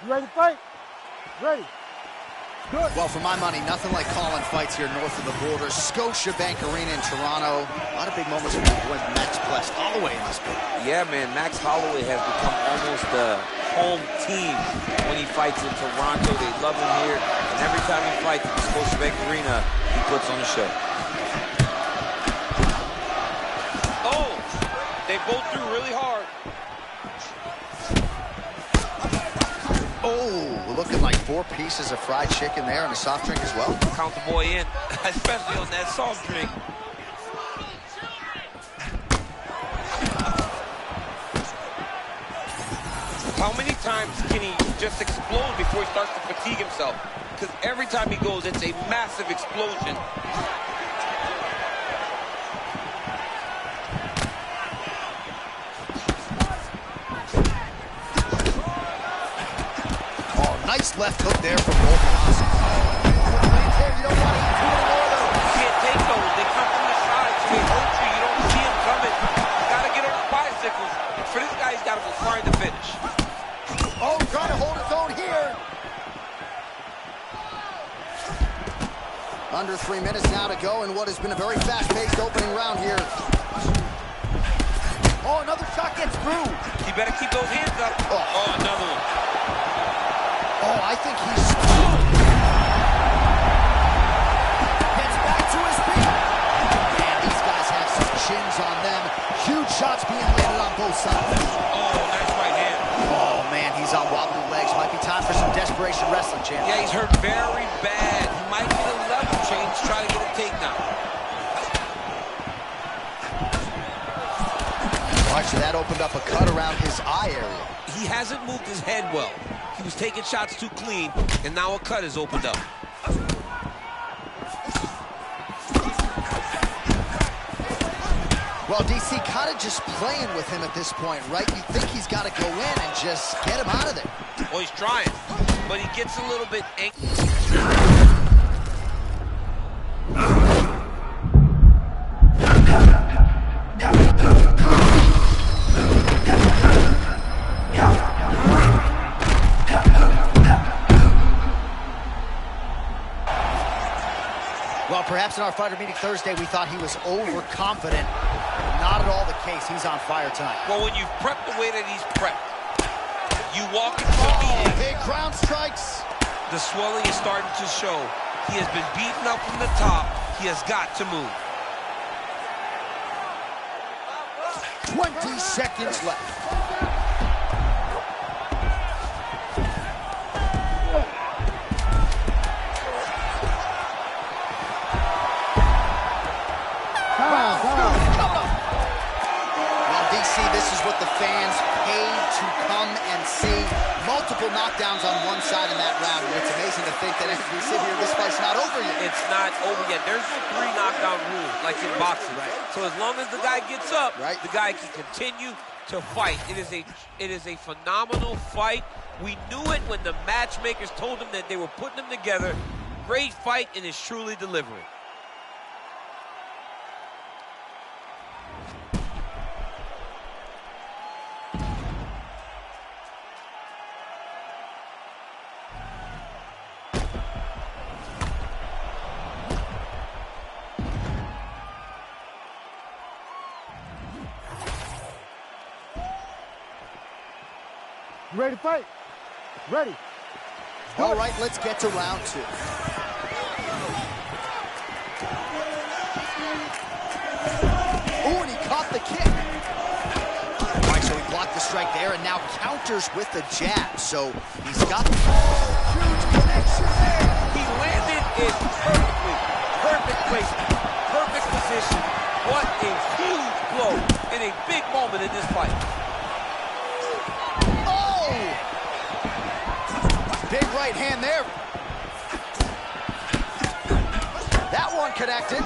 You ready to fight? Ready. Good. Well, for my money, nothing like calling fights here north of the border. Scotiabank Arena in Toronto. A lot of big moments for my boy Max Holloway in this game. Yeah, man, Max Holloway has become almost the home team when he fights in Toronto. They love him here, and every time he fights at the Scotiabank Arena, he puts on a show. Oh, they both threw really hard. Oh, looking like 4 pieces of fried chicken there and a soft drink as well. Count the boy in, especially on that soft drink. How many times can he just explode before he starts to fatigue himself? Because every time he goes, it's a massive explosion. Nice left hook there from Volkanovski. You don't want to eat too many more of those. You can't take those. They come from the sides. They hurt you. You don't see them coming. You got to get on the bicycles. For this guy, he's got to go find the finish. Oh, trying to hold his own here. Under 3 minutes now to go in what has been a very fast-paced opening round here. Oh, another shot gets through. You better keep those hands up. Oh, another one. Oh, I think he's... Gets back to his feet. Man, these guys have some chins on them. Huge shots being landed on both sides. Oh, nice right hand. Oh, man, he's on wobbly legs. Might be time for some desperation wrestling, champ. Yeah, he's hurt very bad. He might get a level change, try to get a takedown. Watch, that opened up a cut around his eye area. He hasn't moved his head well. He was taking shots too clean, and now a cut has opened up. Well, DC kind of just playing with him at this point, right? You think he's got to go in and just get him out of there. Well, he's trying, but he gets a little bit angry. Well, perhaps in our fighter meeting Thursday, we thought he was overconfident. Not at all the case. He's on fire tonight. Well, when you prep the way that he's prepped, you walk into the meeting. Big ground strikes. The swelling is starting to show. He has been beaten up from the top. He has got to move. 20 seconds left. This is what the fans paid to come and see. Multiple knockdowns on one side in that round. And it's amazing to think that as we sit here, this fight's not over yet. It's not over yet. There's no 3 knockdown rule like in boxing. Right. So as long as the guy gets up, right, the guy can continue to fight. It is a phenomenal fight. We knew it when the matchmakers told him that they were putting them together. Great fight, and is truly delivering. You ready to fight? Ready. All right, let's get to round 2. Oh, and he caught the kick. All right, so he blocked the strike there and now counters with the jab. So he's got huge connection there. He landed it perfectly. Perfect placement. Perfect position. What a huge blow in a big moment in this fight. Big right hand there. That one connected.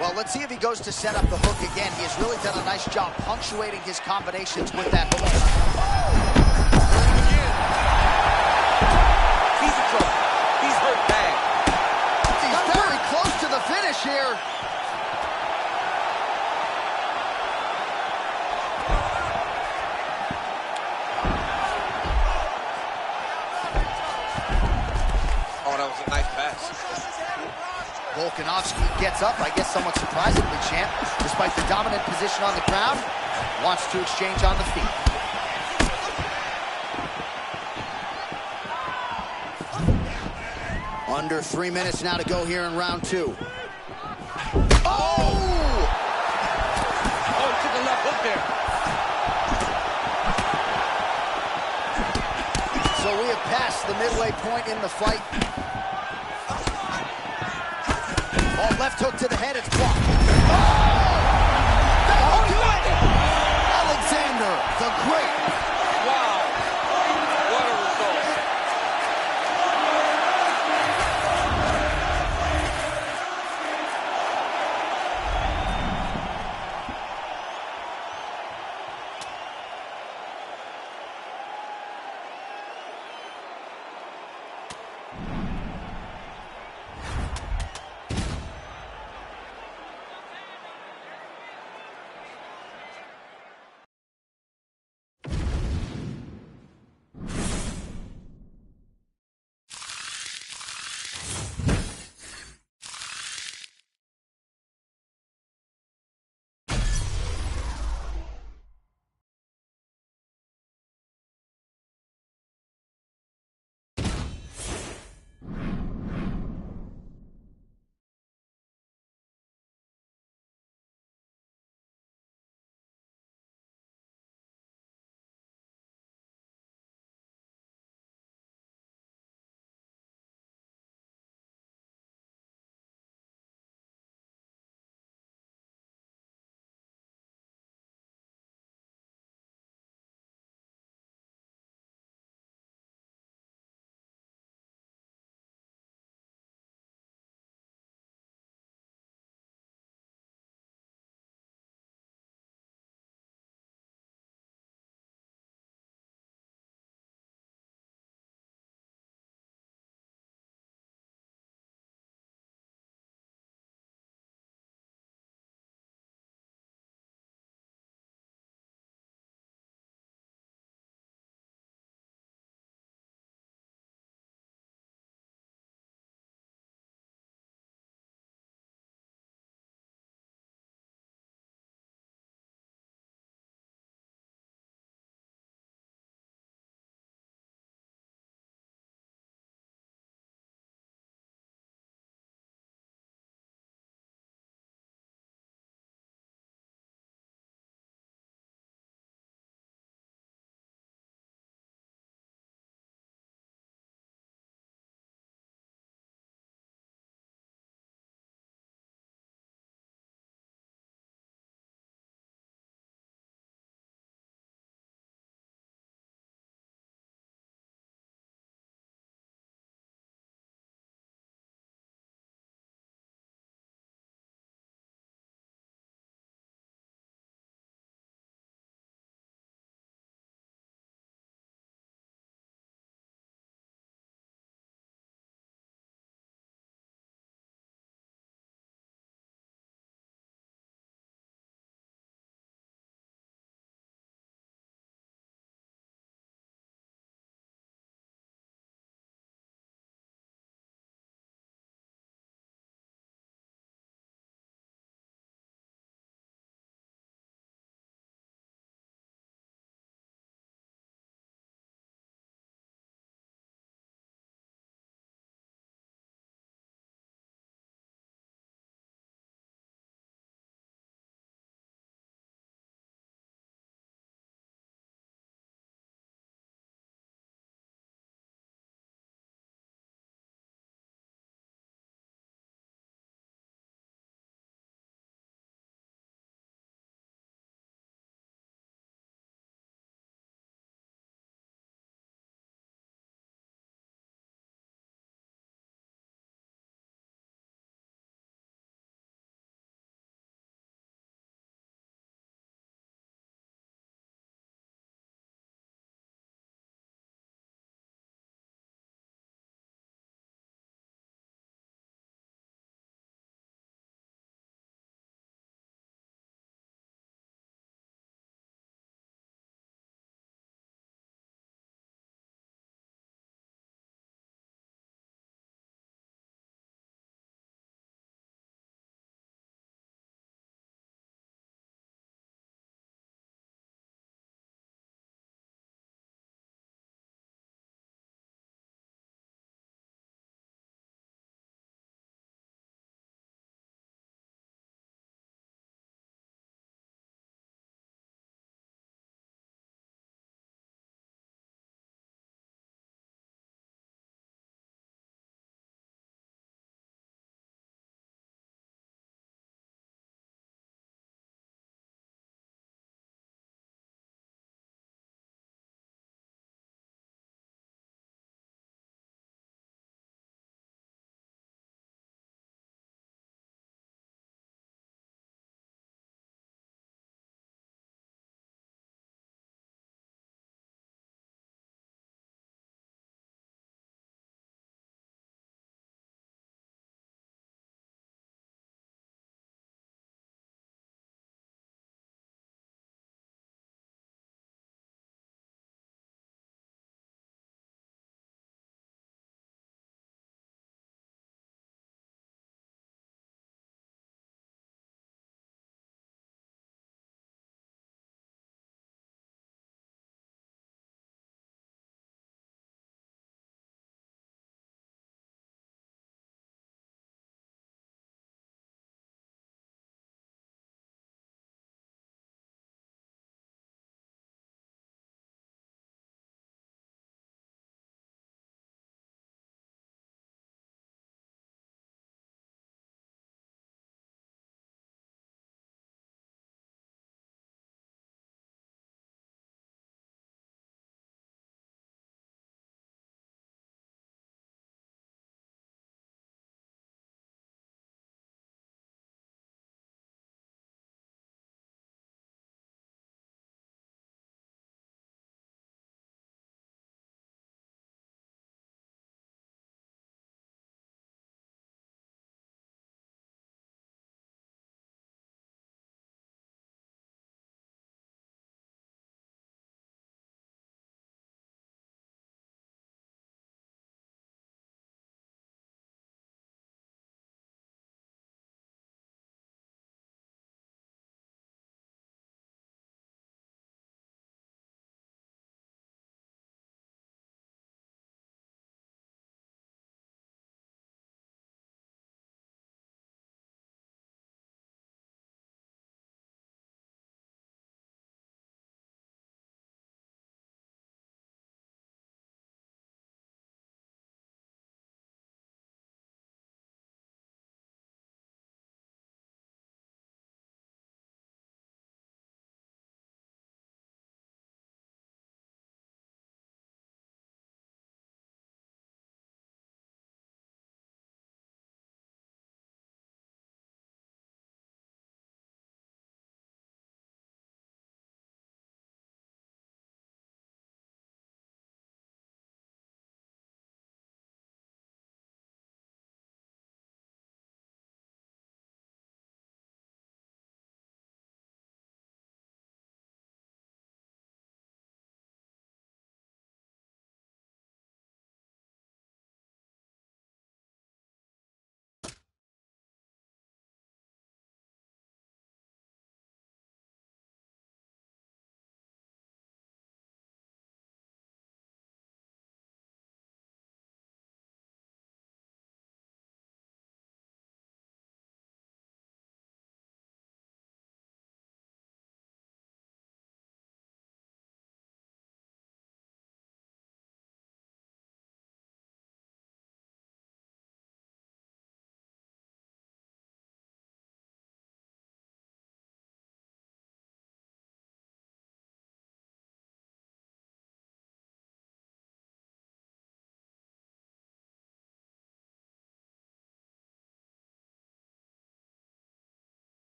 Well, let's see if he goes to set up the hook again. He has really done a nice job punctuating his combinations with that hook. He's in trouble. He's hurt bad. He's very close to the finish here. Volkanovski gets up, I guess somewhat surprisingly, champ. Despite the dominant position on the ground, wants to exchange on the feet. Under 3 minutes now to go here in round 2. Oh! Oh, he took a left hook there. So we have passed the midway point in the fight. Oh, left hook to the head, it's blocked. Oh, good! Alexander, the Great. Wow. What a result.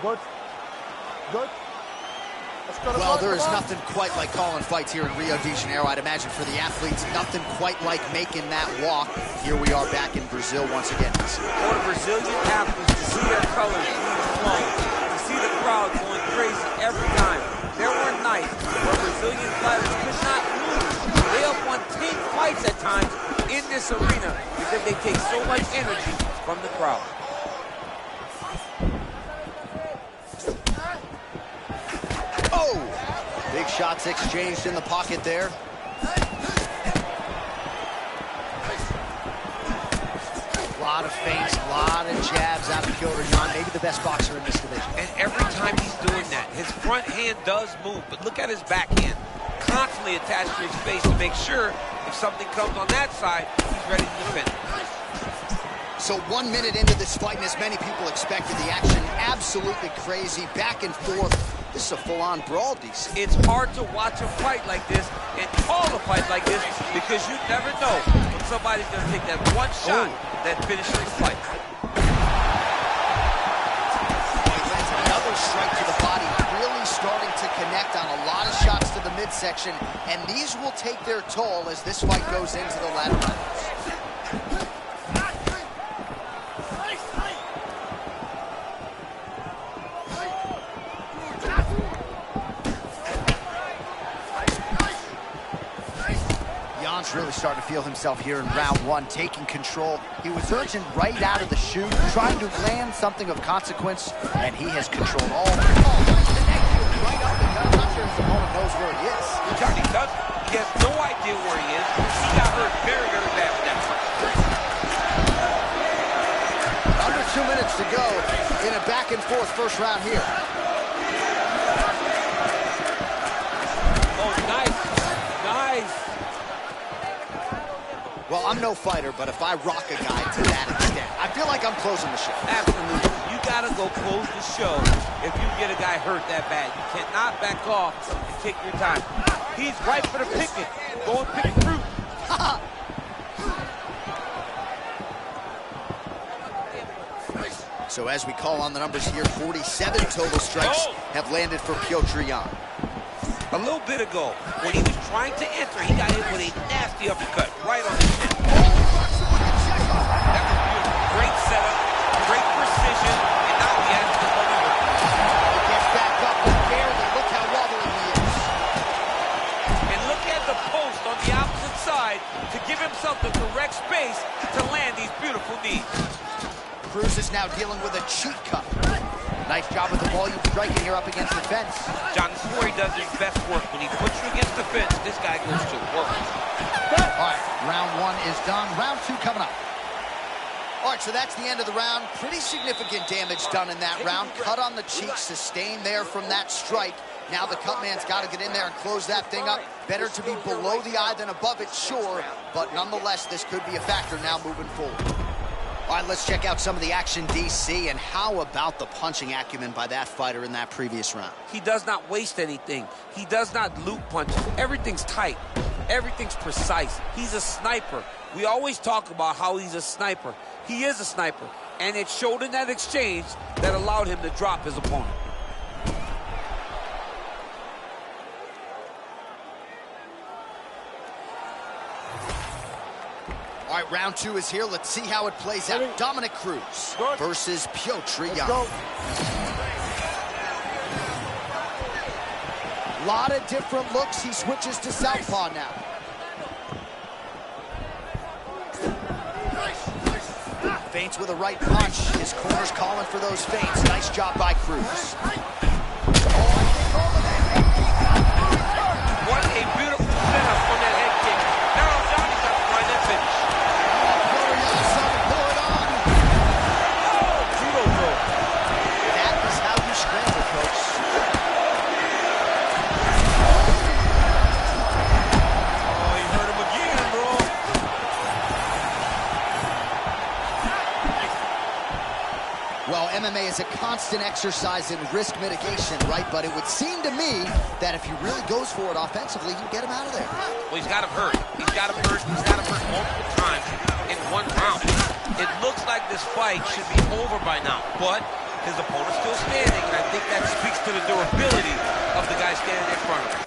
Good. Good. Let's go. Well, there is nothing quite like calling fights here in Rio de Janeiro. I'd imagine for the athletes, nothing quite like making that walk. Here we are back in Brazil once again. For the Brazilian athletes, to see their colors flowing, to see the crowd going crazy every time. There were nights where Brazilian fighters could not lose. They have won 10 fights at times in this arena because they take so much energy from the crowd. Oh! Big shots exchanged in the pocket there. A lot of feints, a lot of jabs out of Piotr Jan, maybe the best boxer in this division. And every time he's doing that, his front hand does move, but look at his backhand. Constantly attached to his face to make sure if something comes on that side, he's ready to defend. So 1 minute into this fight, and as many people expected, the action absolutely crazy, back and forth. This is a full-on brawl, DC. It's hard to watch a fight like this and call a fight like this because you never know when somebody's going to take that one shot that finishes the fight. He lands another strike to the body, really starting to connect on a lot of shots to the midsection, and these will take their toll as this fight goes into the latter rounds. Jan's really starting to feel himself here in round one, taking control. He was urgent right out of the chute, trying to land something of consequence, and he has controlled all the right up the gut. I'm not sure his opponent knows where he is. Johnny does. He has no idea where he is. He got hurt very, very bad with that punch. Under 2 minutes to go in a back-and-forth first round here. Oh, nice. Nice. Well, I'm no fighter, but if I rock a guy to that extent, I feel like I'm closing the show. Absolutely. You got to go close the show if you get a guy hurt that bad. You cannot back off and take your time. He's right for the picking. Go and pick fruit. So as we call on the numbers here, 47 total strikes have landed for Piotr Jan. A little bit ago, when he was trying to enter, he got hit with a nasty uppercut right on his chin. That was beautiful. Great setup, great precision, and now he has the deliver. He gets back up and barely. Look how wobbly he is. And look at the post on the opposite side to give himself the correct space to land these beautiful knees. Cruz is now dealing with a cheat cut. Nice job with the volume striking here up against the fence. John, this is where he does his best work. When he puts you against the fence, this guy goes to work. All right, round one is done. Round two coming up. All right, so that's the end of the round. Pretty significant damage done in that round. Cut on the cheek, sustained there from that strike. Now the cut man's got to get in there and close that thing up. Better to be below the eye than above it, sure. But nonetheless, this could be a factor now moving forward. All right, let's check out some of the action, DC, and how about the punching acumen by that fighter in that previous round? He does not waste anything. He does not loop punches. Everything's tight. Everything's precise. He's a sniper. We always talk about how he's a sniper. He is a sniper, and it showed in that exchange that allowed him to drop his opponent. All right, round two is here. Let's see how it plays out. Dominic Cruz versus Piotr Jan. A lot of different looks. He switches to southpaw now. Feints with a right punch. His corner's calling for those feints. Nice job by Cruz. What a beautiful setup on that head kick. Now Johnny's got to find that finish. That is how you scramble, folks. Oh, you heard him again, bro. Well, MMA is a constant exercise in risk mitigation, right? But it would seem to me that if he really goes for it offensively, you can get him out of there. Well, he's got him hurt. He's got him hurt. He's got him hurt multiple times in one round. It looks like this fight should be over by now, but His opponent's still standing, and I think that speaks to the durability of the guy standing in front of him.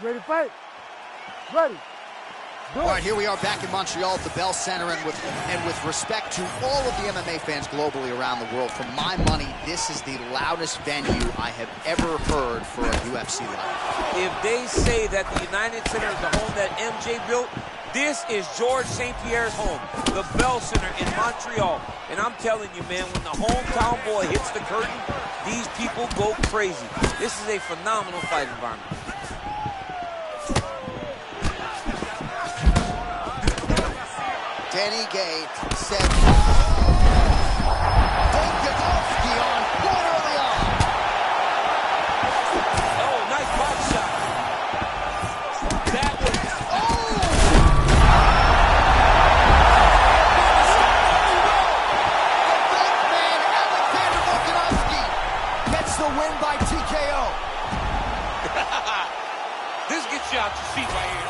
Ready to fight? Ready. All right, here we are back in Montreal at the Bell Center, and with respect to all of the MMA fans globally around the world, for my money, this is the loudest venue I have ever heard for a UFC fight. If they say that the United Center is the home that MJ built, this is George St. Pierre's home, the Bell Center in Montreal. And I'm telling you, man, when the hometown boy hits the curtain, these people go crazy. This is a phenomenal fight environment. Danny Gay said, Volkanovski on point early on. Oh, nice body shot. That was... The big man, Alexander Volkanovski, gets the win by TKO. This gets you out your seat right here.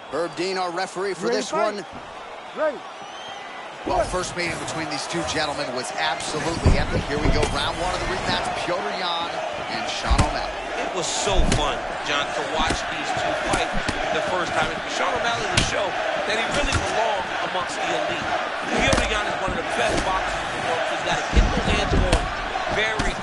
Herb Dean, our referee for this one. Ready. Well, first meeting between these two gentlemen was absolutely epic. Here we go, round one of the rematch, Petr Yan and Sean O'Malley. It was so fun, John, to watch these two fight the first time. And Sean O'Malley will show that he really belongs amongst the elite. Petr Yan is one of the best boxers in the world. He's got to get those hands going very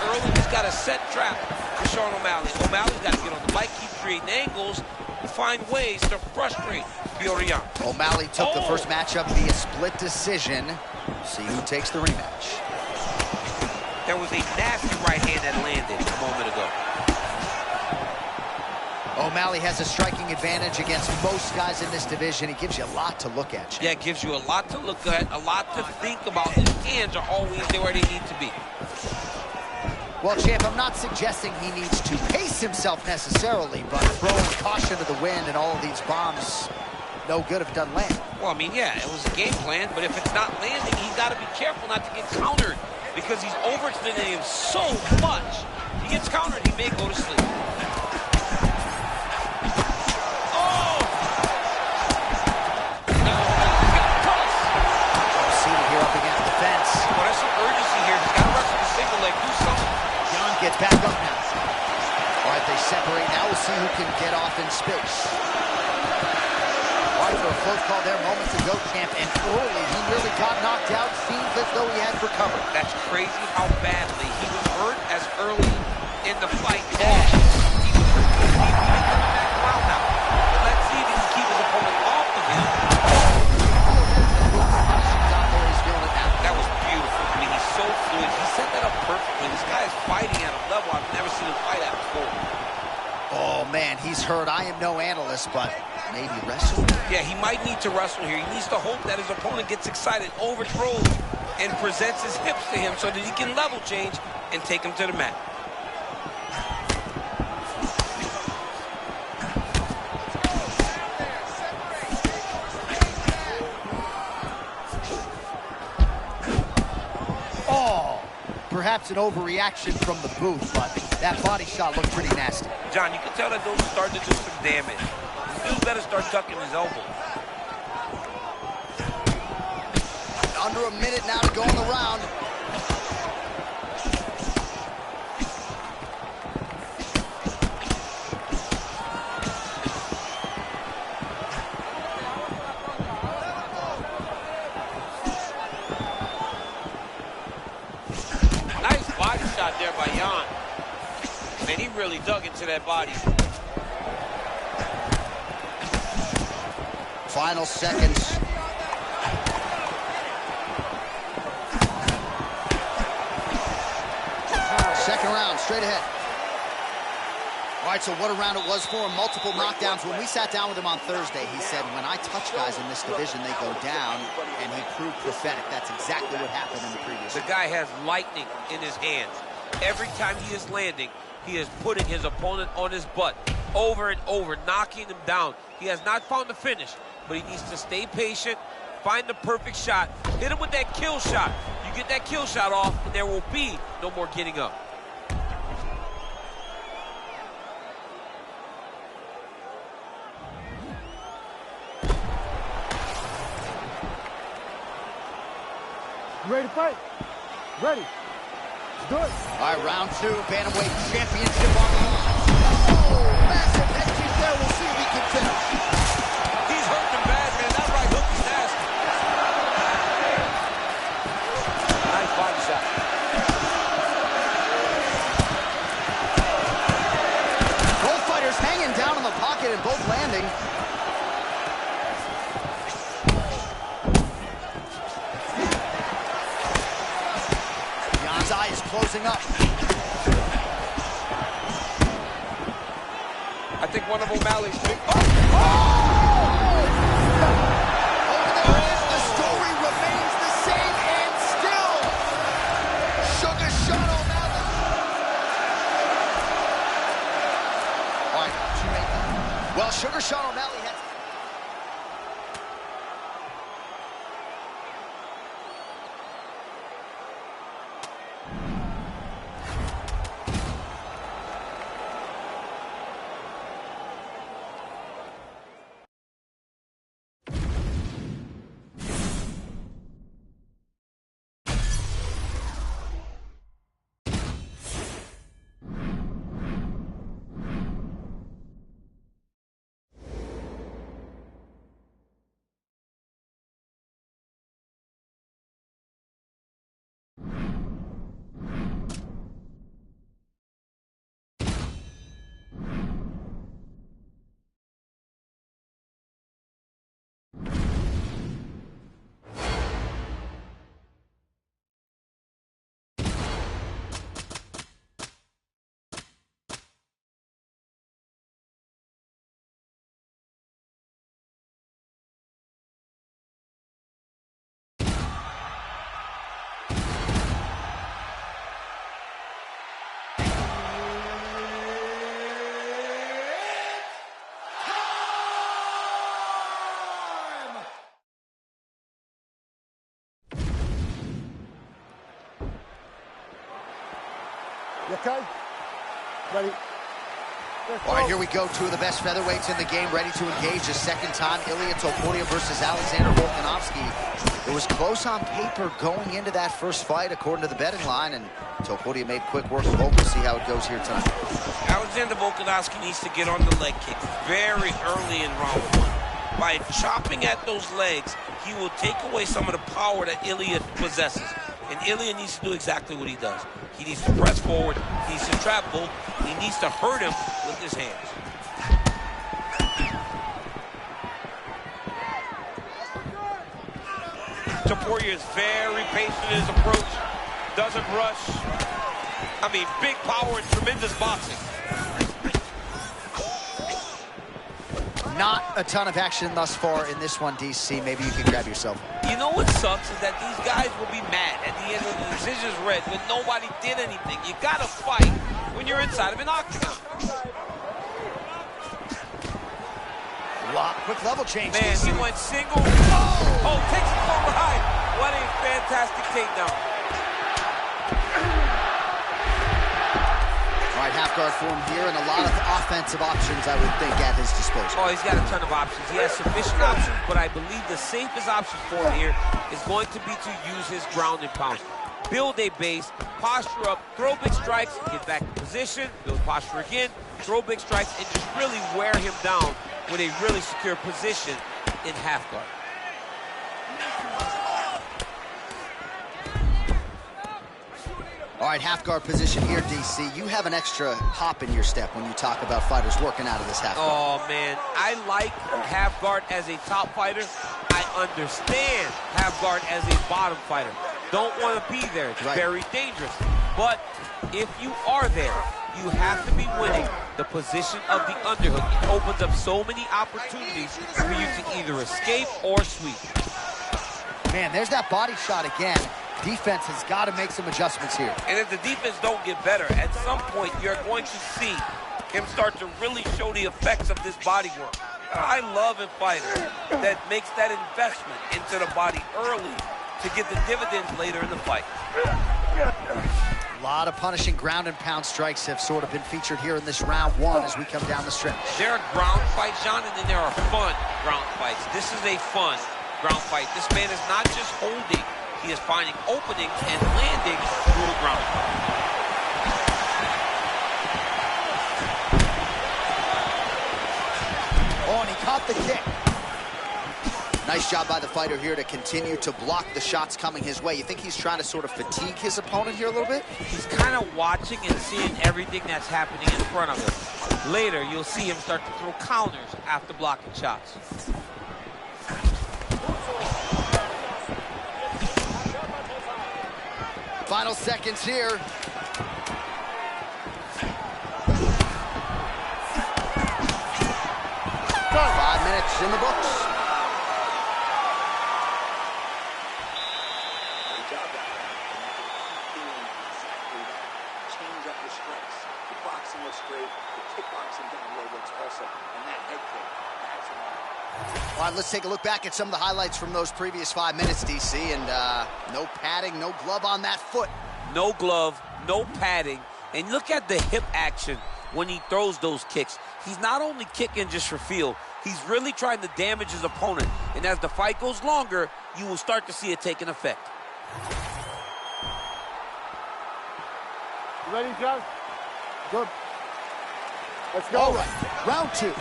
angles to find ways to frustrate Fioriano. O'Malley took the first matchup via split decision. See who takes the rematch. There was a nasty right hand that landed a moment ago. O'Malley has a striking advantage against most guys in this division. He gives you a lot to look at, Champ. Yeah, it gives you a lot to look at, a lot to think about. His hands are always there where they need to be. Well, Champ, I'm not suggesting he needs to pace himself necessarily, but throwing caution to the wind and all of these bombs, no good if it doesn't land. Well, I mean, yeah, it was a game plan, but if it's not landing, he's got to be careful not to get countered because he's overextending him so much. He gets countered, he may go to sleep. Gets back up now. All right, they separate now. We'll see who can get off in space. All right, for a close call there moments ago, Champ, and early he really got knocked out. Seems as though he had recovered. That's crazy how badly he was hurt as early in the fight. He was hurt. He's coming back around now. But let's see if he can keep his opponent off of him. That was beautiful. I mean, he's so fluid. He set that up perfectly. This guy is fighting at a level I've never seen him fight at before. Oh, man, he's hurt. I am no analyst, but maybe wrestle? Yeah, he might need to wrestle here. He needs to hope that his opponent gets excited, overthrows, and presents his hips to him so that he can level change and take him to the mat. Perhaps an overreaction from the booth, but that body shot looked pretty nasty. John, you can tell that dude's starting to do some damage. Dude better start tucking his elbow. Under a minute now to go in the round. There by Jan. Man, he really dug into that body. Final seconds. Second round, straight ahead. All right, so what a round it was for him. Multiple knockdowns. When we sat down with him on Thursday, he said, when I touch guys in this division, they go down, and he proved prophetic. That's exactly what happened in the previous The guy has lightning in his hands. Every time he is landing, he is putting his opponent on his butt over and over, knocking him down. He has not found the finish, but he needs to stay patient, find the perfect shot, hit him with that kill shot. You get that kill shot off, and there will be no more getting up. You ready to fight? Ready. Let's do it. All right, round two, bantamweight championship on the line. Oh, massive head kick there. We'll see if he can finish. He's hurting bad, man. That right hook is nasty. Nice body shot. Both fighters hanging down in the pocket and both landing. Eye is closing up. I think one of O'Malley's big. Oh, there it is. The story remains the same and still. Sugar shot O'Malley. All right, well, Sugar shot O'Malley had. okay? Ready? All right, here we go. Two of the best featherweights in the game ready to engage a second time. Ilia Topuria versus Alexander Volkanovski. It was close on paper going into that first fight, according to the betting line, and Topuria made quick work of Volk. We'll see how it goes here tonight. Alexander Volkanovski needs to get on the leg kick very early in round one. By chopping at those legs, he will take away some of the power that Ilia possesses. And Ilia needs to do exactly what he does. He needs to press forward, he needs to trap Volk, he needs to hurt him with his hands. Topuria is very patient in his approach, doesn't rush. I mean, big power and tremendous boxing. Not a ton of action thus far in this one, DC. Maybe you can grab yourself. You know what sucks is that these guys will be mad at the end of the decision's read when nobody did anything. You gotta fight when you're inside of an octagon. Quick level change. Man, DC. he went single. Oh, takes it from behind. What a fantastic takedown. All right, half guard form here, and a lot of offensive options, I would think, at his disposal. Oh, he's got a ton of options. He has sufficient options, but I believe the safest option for him here is going to be to use his ground and pound. Build a base, posture up, throw big strikes, get back in position, build posture again, throw big strikes, and just really wear him down with a really secure position in half guard. All right, half guard position here, DC. You have an extra hop in your step when you talk about fighters working out of this half guard. Oh, man, I like half guard as a top fighter. I understand half guard as a bottom fighter. Don't want to be there. It's very dangerous. But if you are there, you have to be winning the position of the underhook. It opens up so many opportunities for you to either escape or sweep. Man, there's that body shot again. Defense has got to make some adjustments here. And if the defense don't get better, at some point you're going to see him start to really show the effects of this body work. I love a fighter that makes that investment into the body early to get the dividends later in the fight. A lot of punishing ground and pound strikes have sort of been featured here in this round one as we come down the stretch. There are ground fights, John, and then there are fun ground fights. This is a fun ground fight. This man is not just holding, he is finding openings and landing through the ground. Oh, and he caught the kick. Nice job by the fighter here to continue to block the shots coming his way. You think he's trying to sort of fatigue his opponent here a little bit? He's kind of watching and seeing everything that's happening in front of him. Later, you'll see him start to throw counters after blocking shots. Final seconds here. 5 minutes in the books. Change up your strikes. The boxing looks great. The kickboxing down low looks awesome. And that head kick, that's enough. All right, let's take a look back at some of the highlights from those previous 5 minutes, DC. And no padding, no glove on that foot. No glove, no padding. And look at the hip action when he throws those kicks. He's not only kicking just for feel, he's really trying to damage his opponent. And as the fight goes longer, you will start to see it take an effect. You ready, John? Good. Let's go. All right, round two.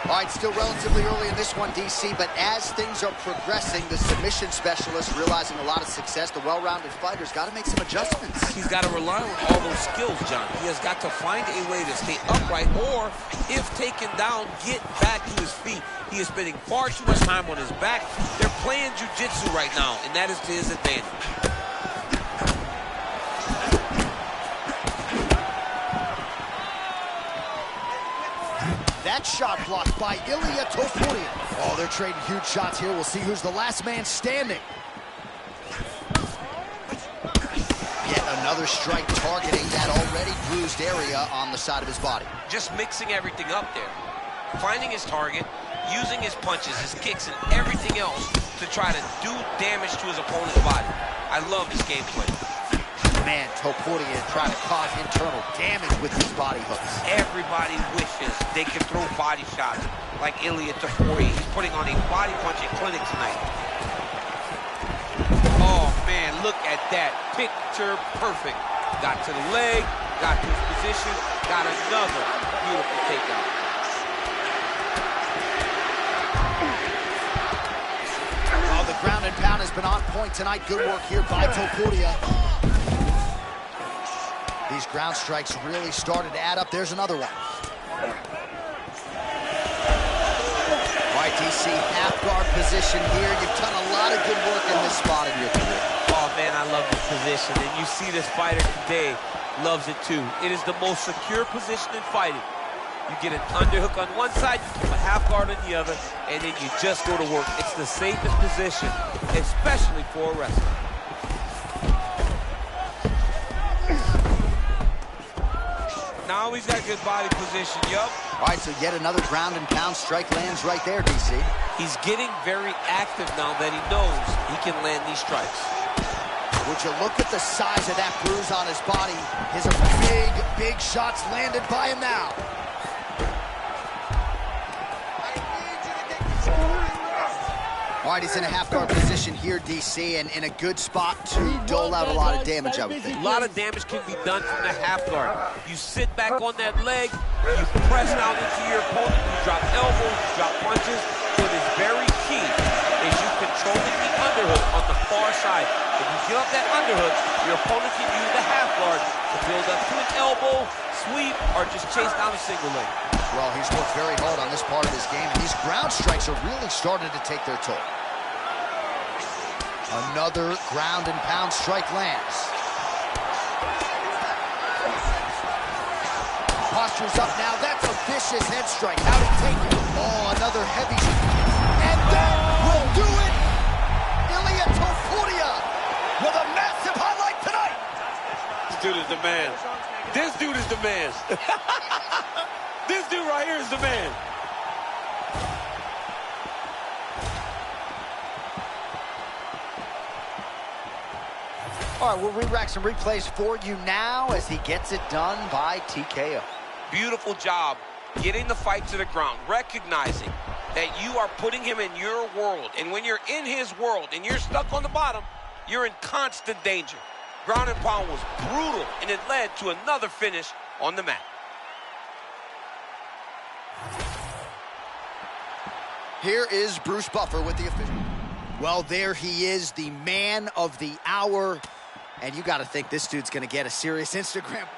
All right, still relatively early in this one, DC, but as things are progressing, the submission specialist realizing a lot of success, the well-rounded fighter's got to make some adjustments. He's got to rely on all those skills, John. He has got to find a way to stay upright or, if taken down, get back to his feet. He is spending far too much time on his back. They're playing jiu-jitsu right now, and that is to his advantage. That shot blocked by Ilia Topuria. Oh, they're trading huge shots here. We'll see who's the last man standing. Yet another strike targeting that already bruised area on the side of his body. Just mixing everything up there. Finding his target, using his punches, his kicks, and everything else to try to do damage to his opponent's body. I love this gameplay. Man, Topuria trying to cause internal damage with these body hooks. Everybody wishes they could throw body shots like Ilia Topuria. He's putting on a body punching clinic tonight. Oh, man, look at that. Picture perfect. Got to the leg, got to his position, got another beautiful takedown. Well, the ground and pound has been on point tonight. Good work here by Topuria. These ground strikes really started to add up. There's another one. All right, DC, half guard position here. You've done a lot of good work in this spot in your career. Oh, man, I love this position. And you see this fighter today loves it, too. It is the most secure position in fighting. You get an underhook on one side, you keep a half guard on the other, and then you just go to work. It's the safest position, especially for a wrestler. Now he's got good body position, yup. All right, so yet another ground and pound strike lands right there, DC. He's getting very active now that he knows he can land these strikes. Would you look at the size of that bruise on his body? His big, big shots landed by him now. All right, he's in a half-guard position here, DC, and in a good spot to dole out a lot of damage, I would think. A lot of damage can be done from the half guard. You sit back on that leg, you press down into your opponent, you drop elbows, you drop punches. What is very key is you controlling the underhook on the far side. If you get up that underhook, your opponent can use the half guard to build up to an elbow, sweep, or just chase down a single leg. Well, he's worked very hard on this part of his game, and these ground strikes are really starting to take their toll. Another ground and pound strike lands. Posture's up now. That's a vicious head strike. How'd he take it? Oh, another heavy. And that will do it. Ilia Topuria with a massive highlight tonight. This dude is the man. This dude is the man. This dude right here is the man. All right, we'll re-rack some replays for you now as he gets it done by TKO. Beautiful job getting the fight to the ground, recognizing that you are putting him in your world. And when you're in his world and you're stuck on the bottom, you're in constant danger. Ground and pound was brutal, and it led to another finish on the mat. Here is Bruce Buffer with the official. Well, there he is, the man of the hour. And you got to think this dude's going to get a serious Instagram.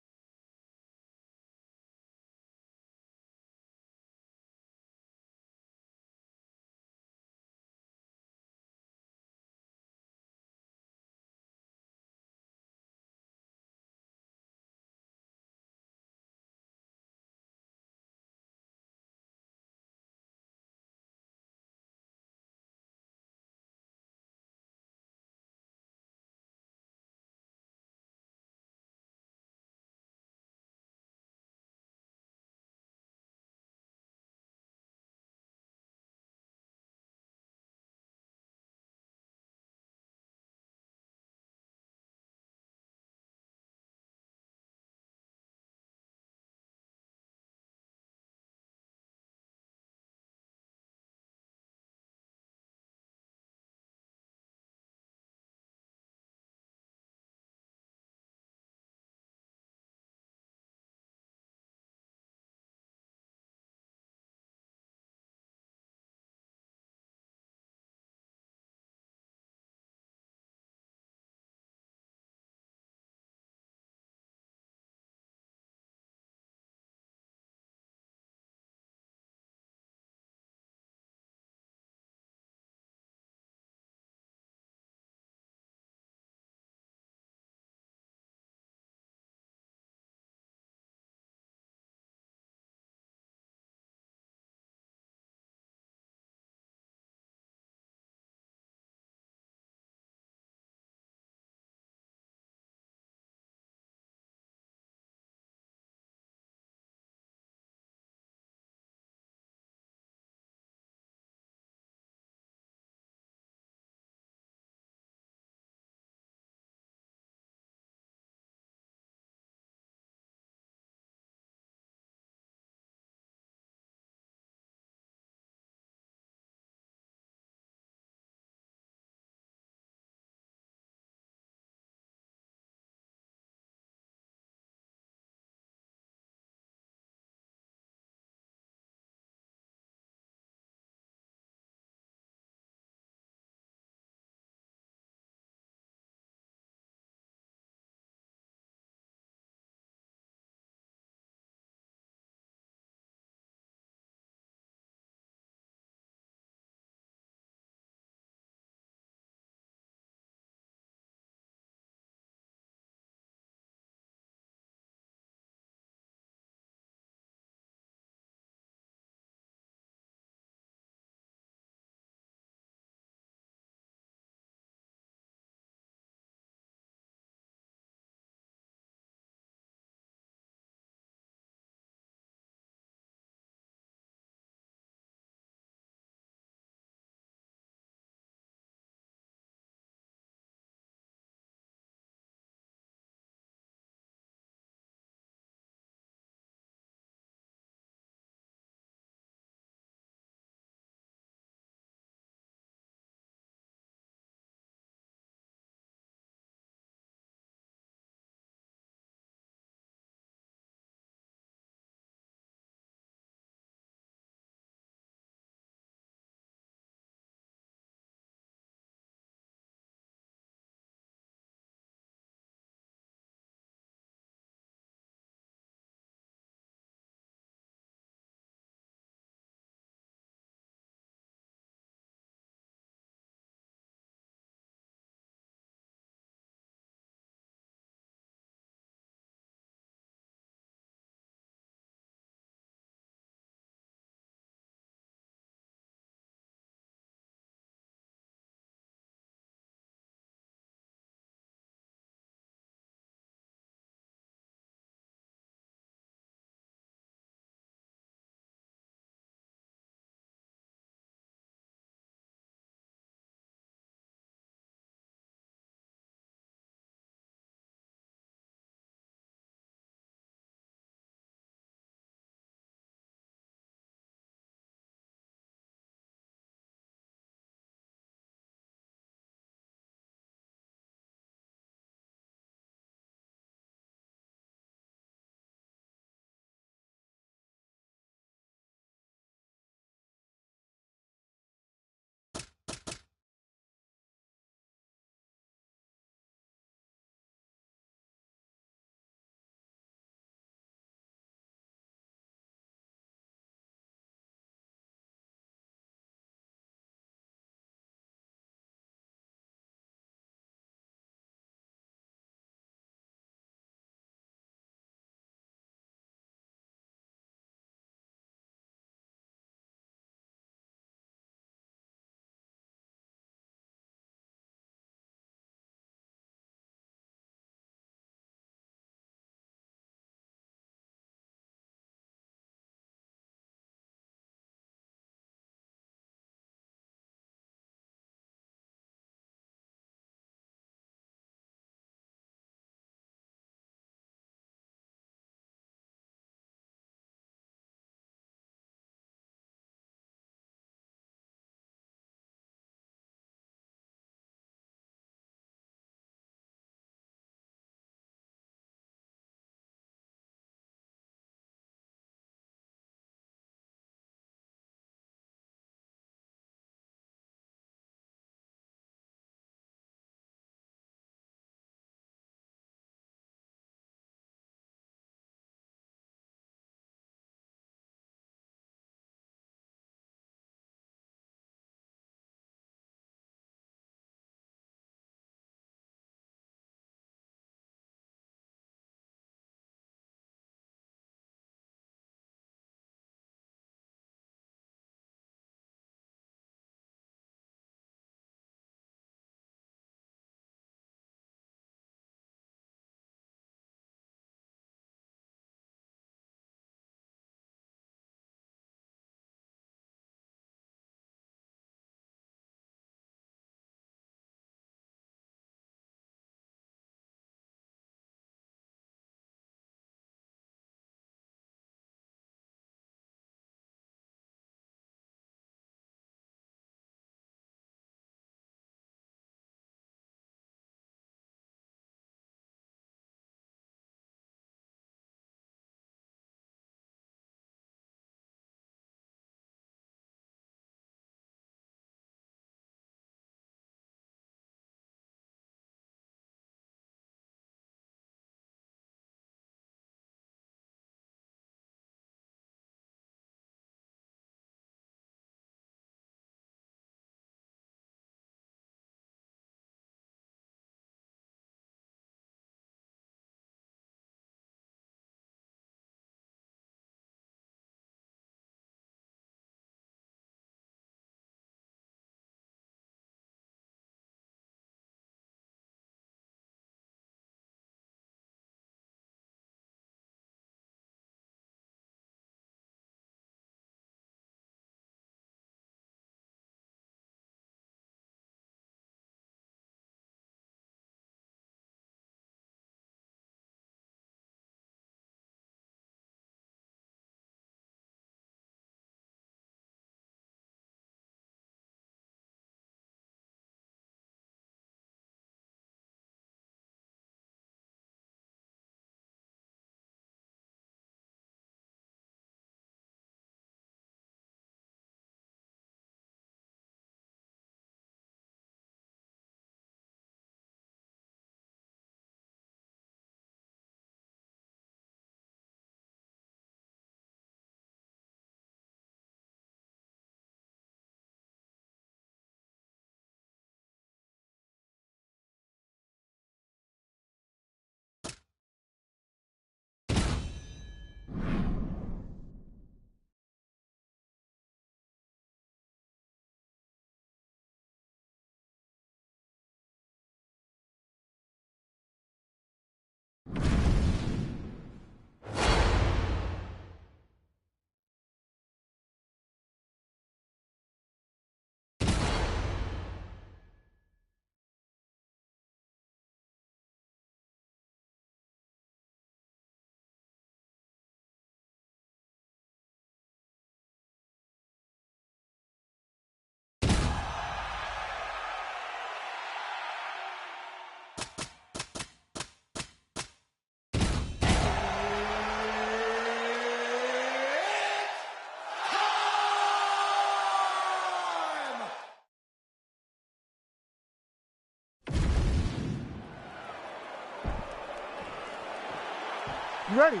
Ready.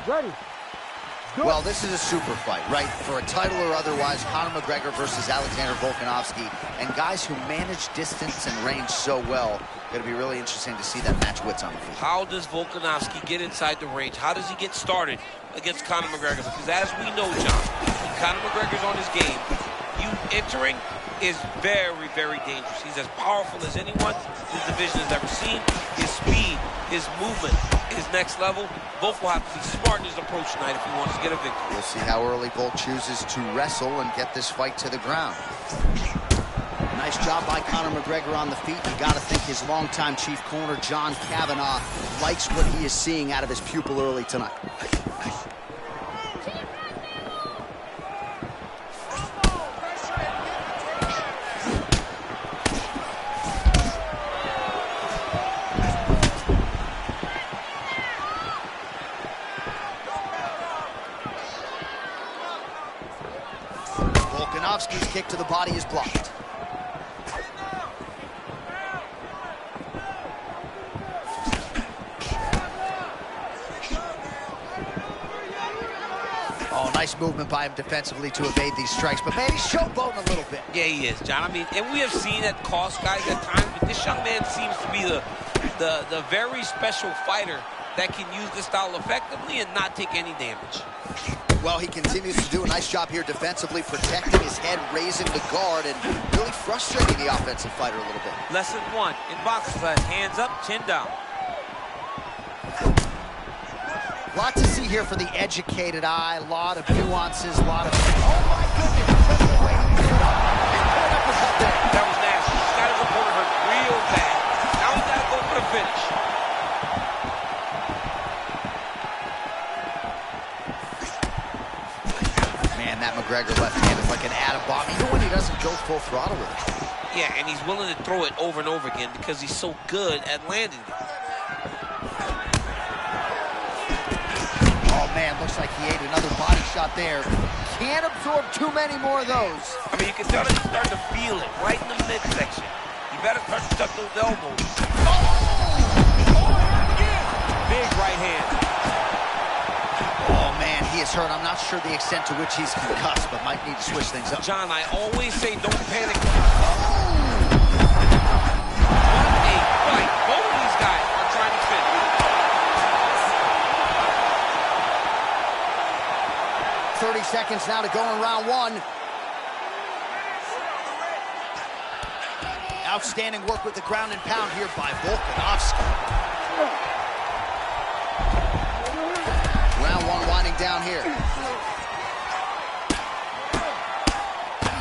Ready. Good. Well, this is a super fight, right? For a title or otherwise, Conor McGregor versus Alexander Volkanovski. And guys who manage distance and range so well, going to be really interesting to see that match wits on the feet. How does Volkanovski get inside the range? How does he get started against Conor McGregor? Because as we know, John, when Conor McGregor's on his game, you entering is very, very dangerous. He's as powerful as anyone this division has ever seen. His speed, his movement is next level. Volk will have to be smart in his approach tonight if he wants to get a victory. We'll see how early Volk chooses to wrestle and get this fight to the ground. Nice job by Conor McGregor on the feet. You got to think his longtime chief corner, John Kavanagh, likes what he is seeing out of his pupil early tonight. Volkanovski's kick to the body is blocked. Oh, nice movement by him defensively to evade these strikes, but man, he's showboating a little bit. Yeah, he is, John. I mean, and we have seen that cost guys at times, but this young man seems to be the very special fighter that can use this style effectively and not take any damage. Well, he continues to do a nice job here defensively, protecting his head, raising the guard, and really frustrating the offensive fighter a little bit. Lesson one in boxing class, hands up, chin down. Lot to see here for the educated eye, a lot of nuances, a lot of... Oh my goodness, look at the way he put up. That was nasty. He's got his opponent hurt real bad. Now he's got to go for the finish. Man, that McGregor left hand is like an atom bomb, even when he doesn't go full throttle with it. Yeah, and he's willing to throw it over and over again because he's so good at landing it. Man, looks like he ate another body shot there. Can't absorb too many more of those. I mean, you can tell that he's starting to feel it right in the midsection. You better start to tuck those elbows. Big right hand. Oh, man, he is hurt. I'm not sure the extent to which he's concussed, but might need to switch things up. John, I always say don't panic. What a fight. Both of these guys are trying to finish. 30 seconds now to go in round one. Outstanding work with the ground and pound here by Volkanovski. Round one winding down here.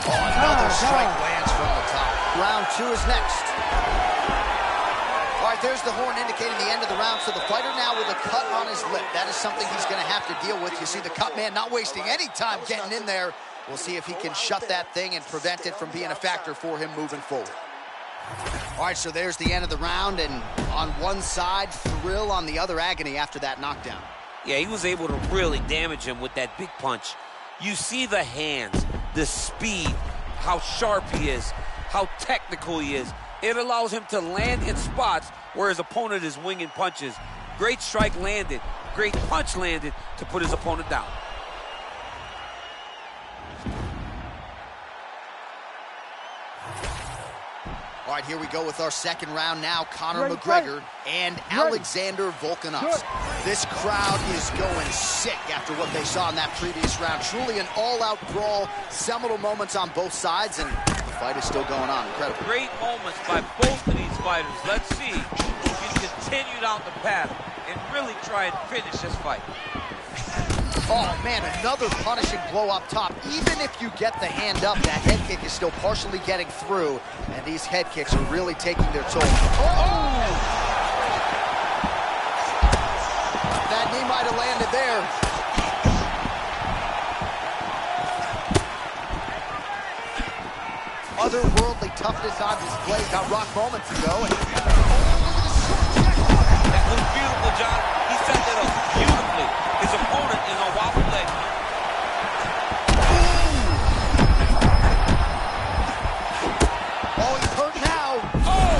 Oh, another strike lands from the top. Round two is next. All right, there's the horn indicating the end of the round, so the fighter now with a cut on his lip. That is something he's going to have to deal with. You see the cut man not wasting any time getting in there. We'll see if he can shut that thing and prevent it from being a factor for him moving forward. All right, so there's the end of the round, and on one side, thrill, on the other, agony after that knockdown. Yeah, he was able to really damage him with that big punch. You see the hands, the speed, how sharp he is, how technical he is. It allows him to land in spots where his opponent is winging punches. Great strike landed, great punch landed to put his opponent down. All right, here we go with our second round now. Conor McGregor and Alexander Volkanovski. This crowd is going sick after what they saw in that previous round. Truly an all-out brawl, seminal moments on both sides, and the fight is still going on. Incredible. Great moments by both of these fighters. Let's see who can continue down the path and really try and finish this fight. Oh, man, another punishing blow up top. Even if you get the hand up, that head kick is still partially getting through, and these head kicks are really taking their toll. Oh! That knee might have landed there. Otherworldly toughness on display. Got rocked moments ago. And that was beautiful, John. He set that up beautifully. His opponent is on wobble leg. Oh, he's hurt now. Oh!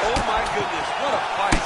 Oh, my goodness. What a fight.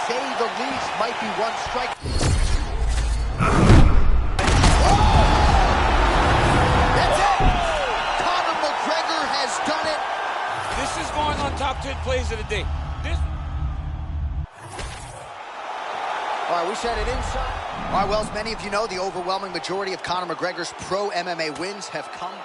say the least. Might be one strike. That's it! Conor McGregor has done it. This is going on top 10 plays of the day. All right, we said it inside. All right, well, as many of you know, the overwhelming majority of Conor McGregor's pro MMA wins have come.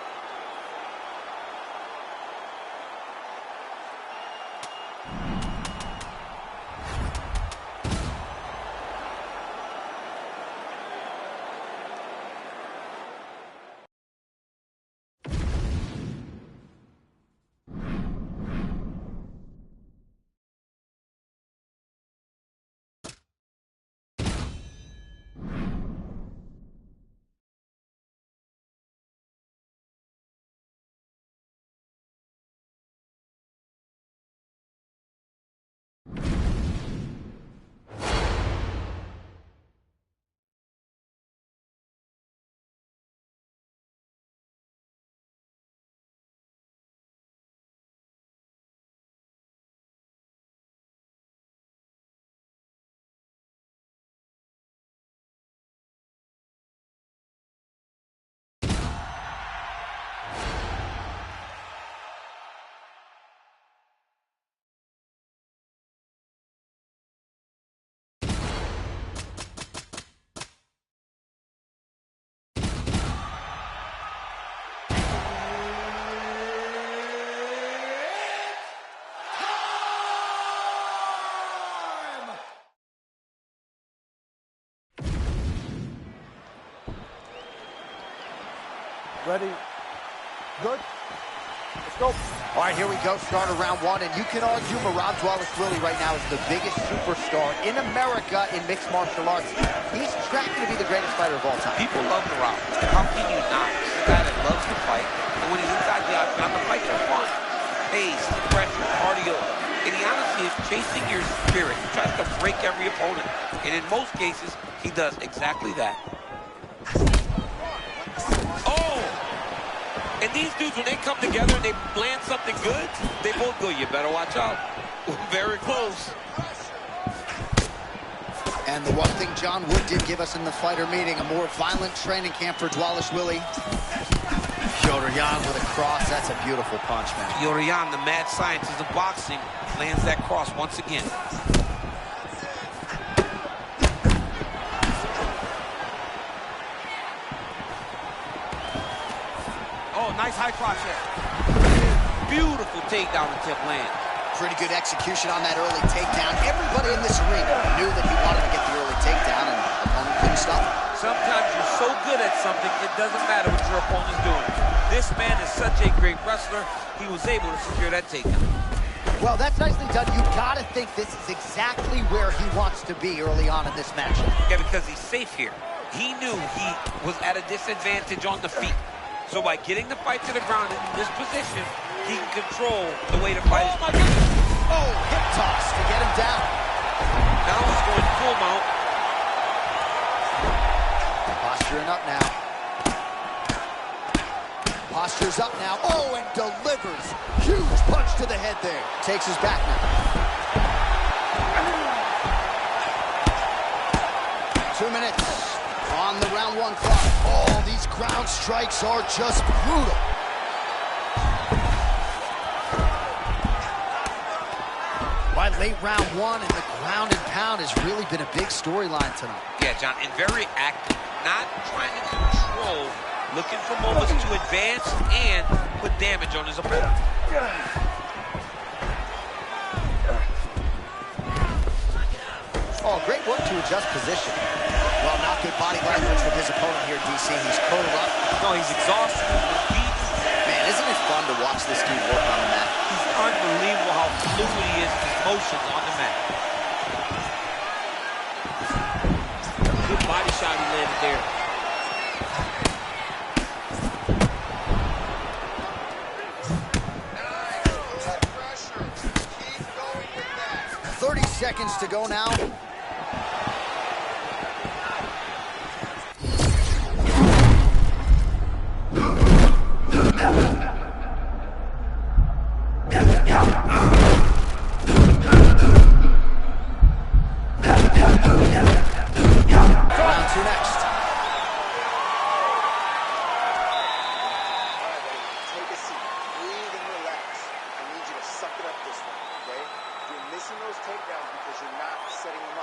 Ready? Good? Let's go. All right, here we go. Start of round one, and you can argue Merab Dvalishvili right now is the biggest superstar in America in mixed martial arts. He's tracking to be the greatest fighter of all time. People love Merab. How can you not? He's a guy that loves to fight, and when he's inside the octagon, the fights are fun. Pace, pressure, cardio, and he honestly is chasing your spirit. He tries to break every opponent, and in most cases, he does exactly that. And these dudes, when they come together and they land something good, they both go, you better watch out. Very close. And the one thing John Wood did give us in the fighter meeting, a more violent training camp for Dvalishvili. Petr Yan with a cross. That's a beautiful punch, man. Petr Yan, the mad scientist of boxing, lands that cross once again. Nice high cross there. Beautiful takedown attempt land. Pretty good execution on that early takedown. Everybody in this arena knew that he wanted to get the early takedown, and the opponent couldn't stop him. Sometimes you're so good at something, it doesn't matter what your opponent's doing. This man is such a great wrestler, he was able to secure that takedown. Well, that's nicely done. You've got to think this is exactly where he wants to be early on in this matchup. Yeah, because he's safe here. He knew he was at a disadvantage on the feet. So by getting the fight to the ground in this position, he can control the way the fight is. My goodness! Oh, hip toss to get him down. Now he's going full mount. Posturing up now. Posture's up now. Oh, and delivers. Huge punch to the head there. Takes his back now. 2 minutes on the round one clock. Oh, these ground strikes are just brutal. By late round one, and the ground and pound has really been a big storyline tonight. Yeah, John, and very active. Not trying to control, looking for moments to advance and put damage on his opponent. Oh, great work to adjust position. Well, not good body language from his opponent here, DC. He's curled up. No, he's exhausted. He's beat. Man, isn't it fun to watch this dude work on the mat? He's unbelievable how fluid he is in his motions on the mat. Good body shot he landed there. Pressure. Keep going with that. 30 seconds to go now.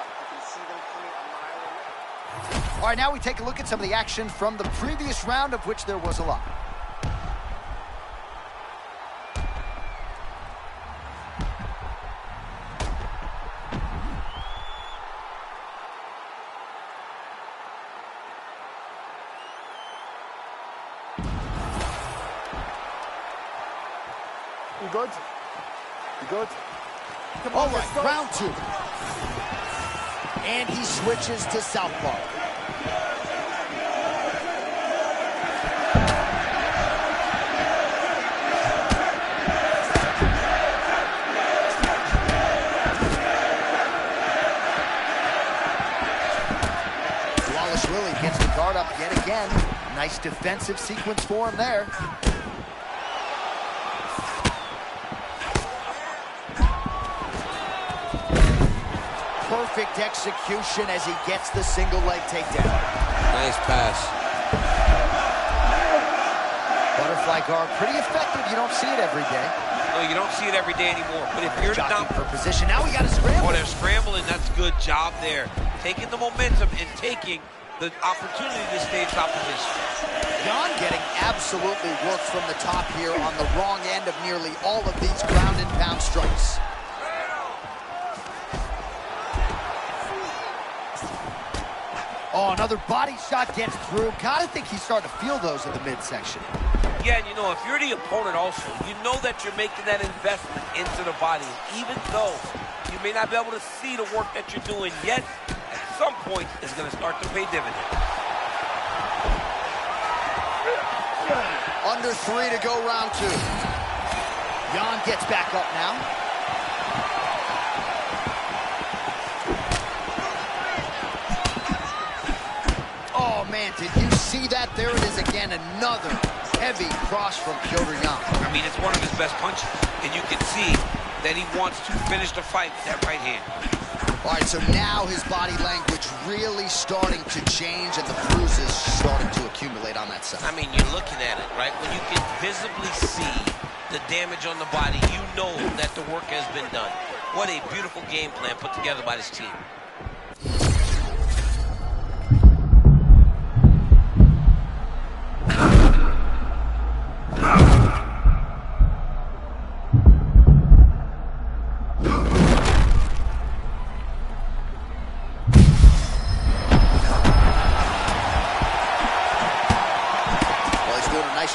You can see them coming a mile away. All right, now we take a look at some of the action from the previous round, of which there was a lot. You good? You good? Come All on, let's right, go. round 2. And he switches to southpaw. Really gets the guard up yet again. Nice defensive sequence for him there. Perfect execution as he gets the single leg takedown. Nice pass. Butterfly guard, pretty effective. You don't see it every day. No, you don't see it every day anymore. But if you're the Jockeying for position, now we got to scramble. Oh, they're scrambling. That's good job there. Taking the momentum and taking the opportunity to stage opposition. Jan getting absolutely worked from the top here on the wrong end of nearly all of these ground and pound strikes. Oh, another body shot gets through. Gotta think he's starting to feel those in the midsection. Yeah, and you know, if you're the opponent also, you know that you're making that investment into the body. Even though you may not be able to see the work that you're doing yet, at some point, it's going to start to pay dividends. Under 3 to go, round 2. Jan gets back up now. Oh, man, did you see that? There it is again, another heavy cross from Piotr Jan. I mean, it's one of his best punches, and you can see that he wants to finish the fight with that right hand. All right, so now his body language really starting to change and the bruises starting to accumulate on that side. I mean, you're looking at it, right? When you can visibly see the damage on the body, you know that the work has been done. What a beautiful game plan put together by this team.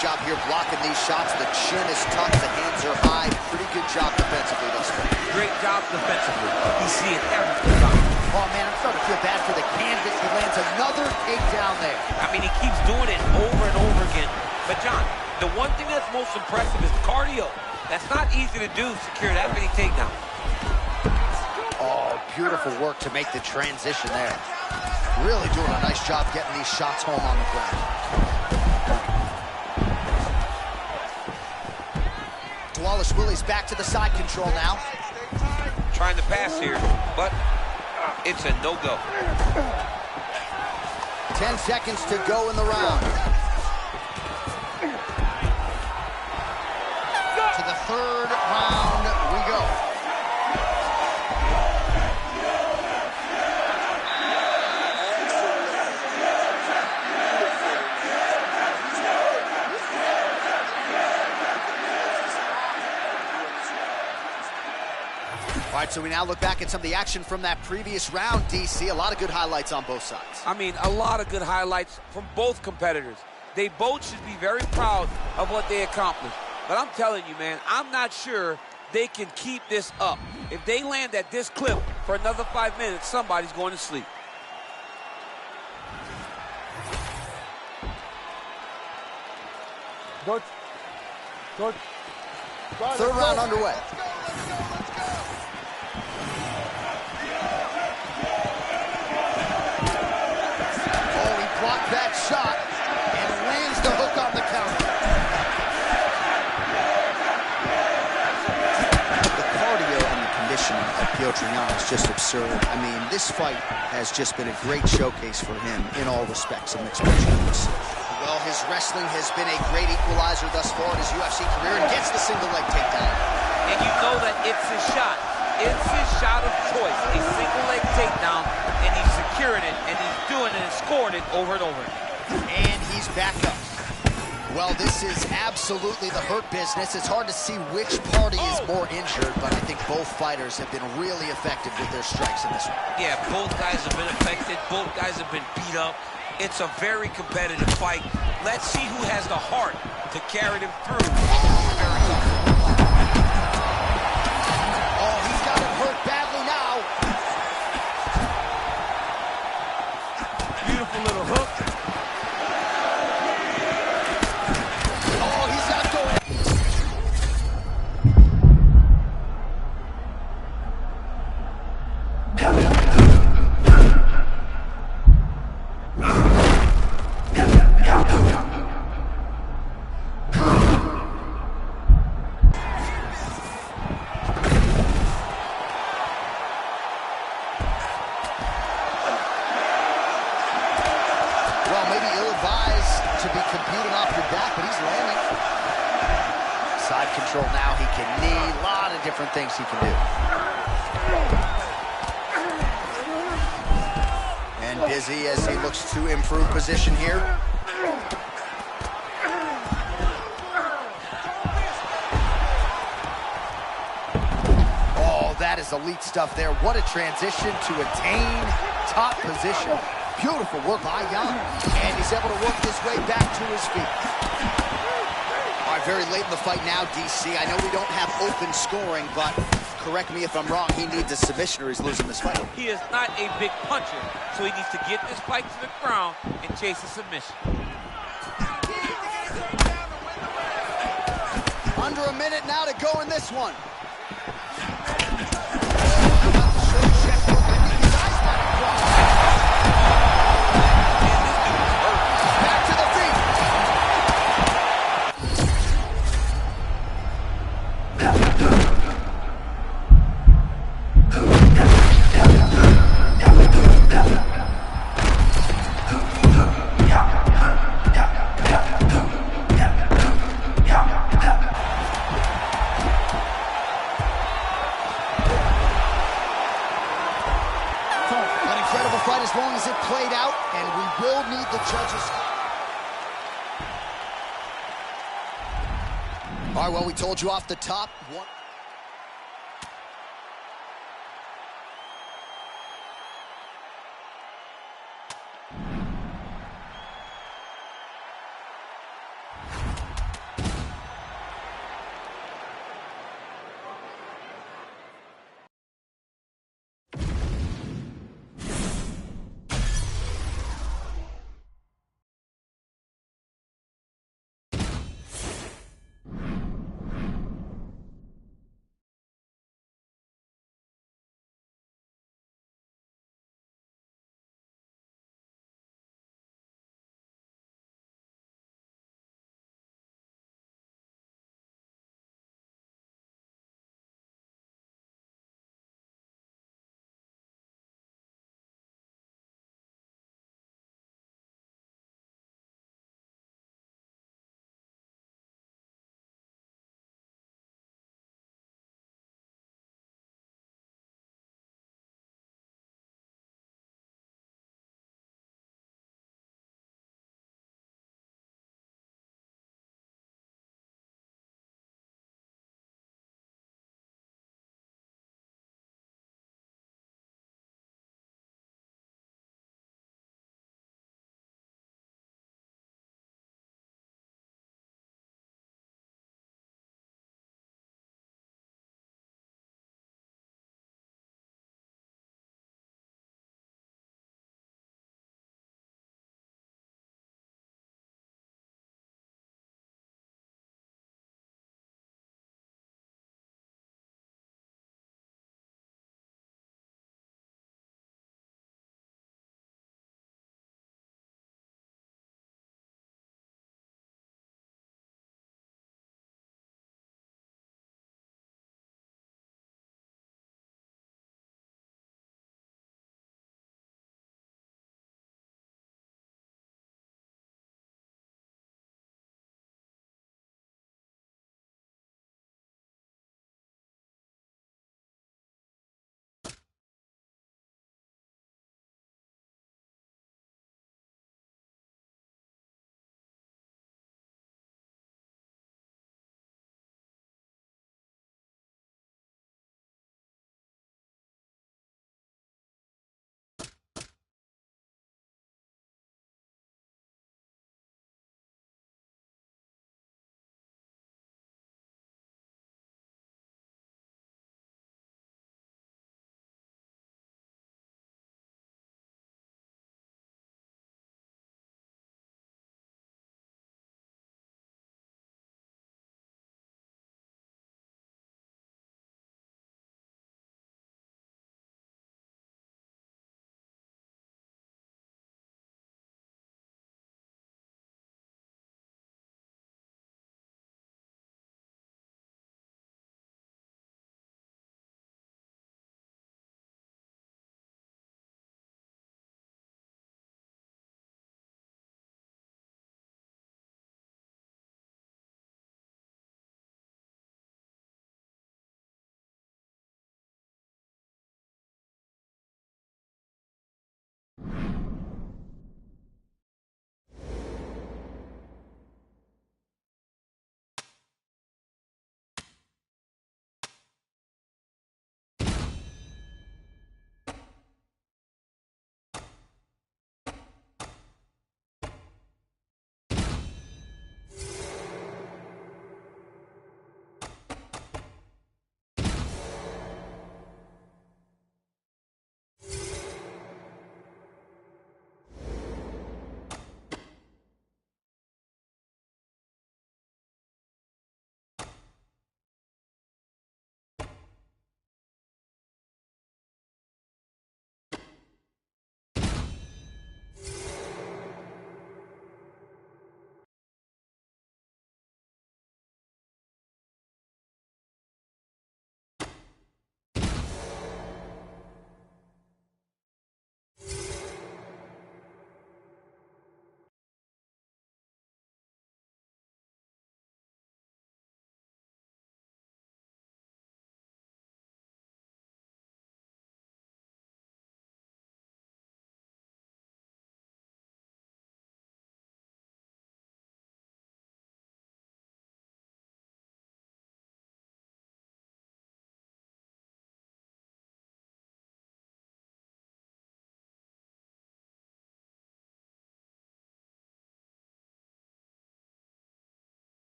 Job here blocking these shots. The chin is tucked, the hands are high. Pretty good job defensively thus far. Great job defensively. He's seeing everything coming. Oh man, I'm starting to feel bad for the canvas. He lands another takedown there. I mean, he keeps doing it over and over again. But John, the one thing that's most impressive is the cardio. That's not easy to do, secure that many takedowns. Oh, beautiful work to make the transition there. Really doing a nice job getting these shots home on the ground. Wallace Willie's back to the side control now. Trying to pass here, but it's a no-go. 10 seconds to go in the round. To the third round we go. All right, so we now look back at some of the action from that previous round, DC. A lot of good highlights on both sides. I mean, a lot of good highlights from both competitors. They both should be very proud of what they accomplished. But I'm telling you, man, I'm not sure they can keep this up. If they land at this clip for another 5 minutes, somebody's going to sleep. Good. Good. Third round underway. Blocked that shot and lands the hook on the counter. The cardio and the conditioning of Piotr Jan is just absurd. I mean, this fight has just been a great showcase for him in all respects of mixed martial arts. Well, his wrestling has been a great equalizer thus far in his UFC career and gets the single leg takedown. And you know that it's his shot. It's his shot of choice. A single leg takedown securing it, and he's doing it and scoring it over and over. And he's back up. Well, this is absolutely the hurt business. It's hard to see which party is more injured, but I think both fighters have been really effective with their strikes in this one. Yeah, both guys have been affected. Both guys have been beat up. It's a very competitive fight. Let's see who has the heart to carry them through. Oh, he's got him hurt badly now. Beautiful little hook. Oh, he's not going. Well, maybe ill-advised to be competing off your back, but he's landing. Side control now, he can knee, a lot of different things he can do. And busy as he looks to improve position here. Oh, that is elite stuff there. What a transition to attain top position. Beautiful work by Young. And he's able to work his way back to his feet. All right, very late in the fight now, DC. I know we don't have open scoring, but correct me if I'm wrong, he needs a submission or he's losing this fight. He is not a big puncher, so he needs to get this fight to the ground and chase a submission. Under a minute now to go in this one. Back to the feet. An incredible fight as long as it played out, and we will need the judges. All right, well, we told you off the top.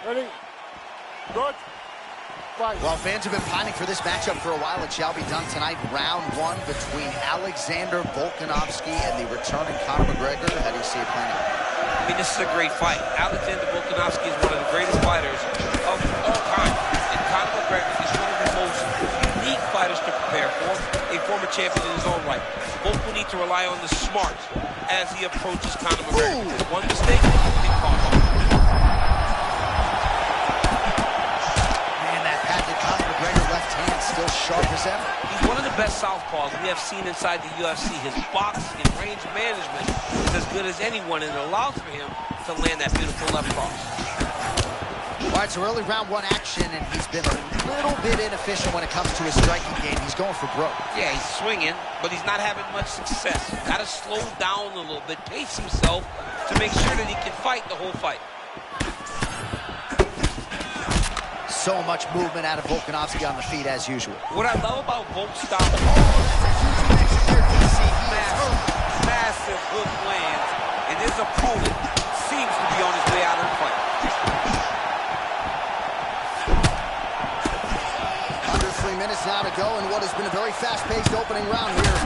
Ready? Good. Fight. Well, fans have been pining for this matchup for a while. It shall be done tonight. Round one between Alexander Volkanovski and the returning Conor McGregor. How do you see it playing out? I mean, this is a great fight. Alexander Volkanovski is one of the greatest fighters of all time. And Conor McGregor is one of the most unique fighters to prepare for, a former champion in his own right. Both will need to rely on the smarts as he approaches Conor McGregor. One mistake can cost him. Man, that patented Conor McGregor left hand still sharp as ever. He's one of the best southpaws we have seen inside the UFC. His boxing and range management is as good as anyone, and it allows for him to land that beautiful left cross. All right, so early round one action, and he's been a little bit inefficient when it comes to his striking game. He's going for broke. Yeah, he's swinging, but he's not having much success. Got to slow down a little bit, pace himself to make sure that he can fight the whole fight. So much movement out of Volkanovski on the feet as usual. What I love about Volk's style, massive hook lands, and his opponent seems to be on his way out of the fight. Under 3 minutes now to go in what has been a very fast-paced opening round here.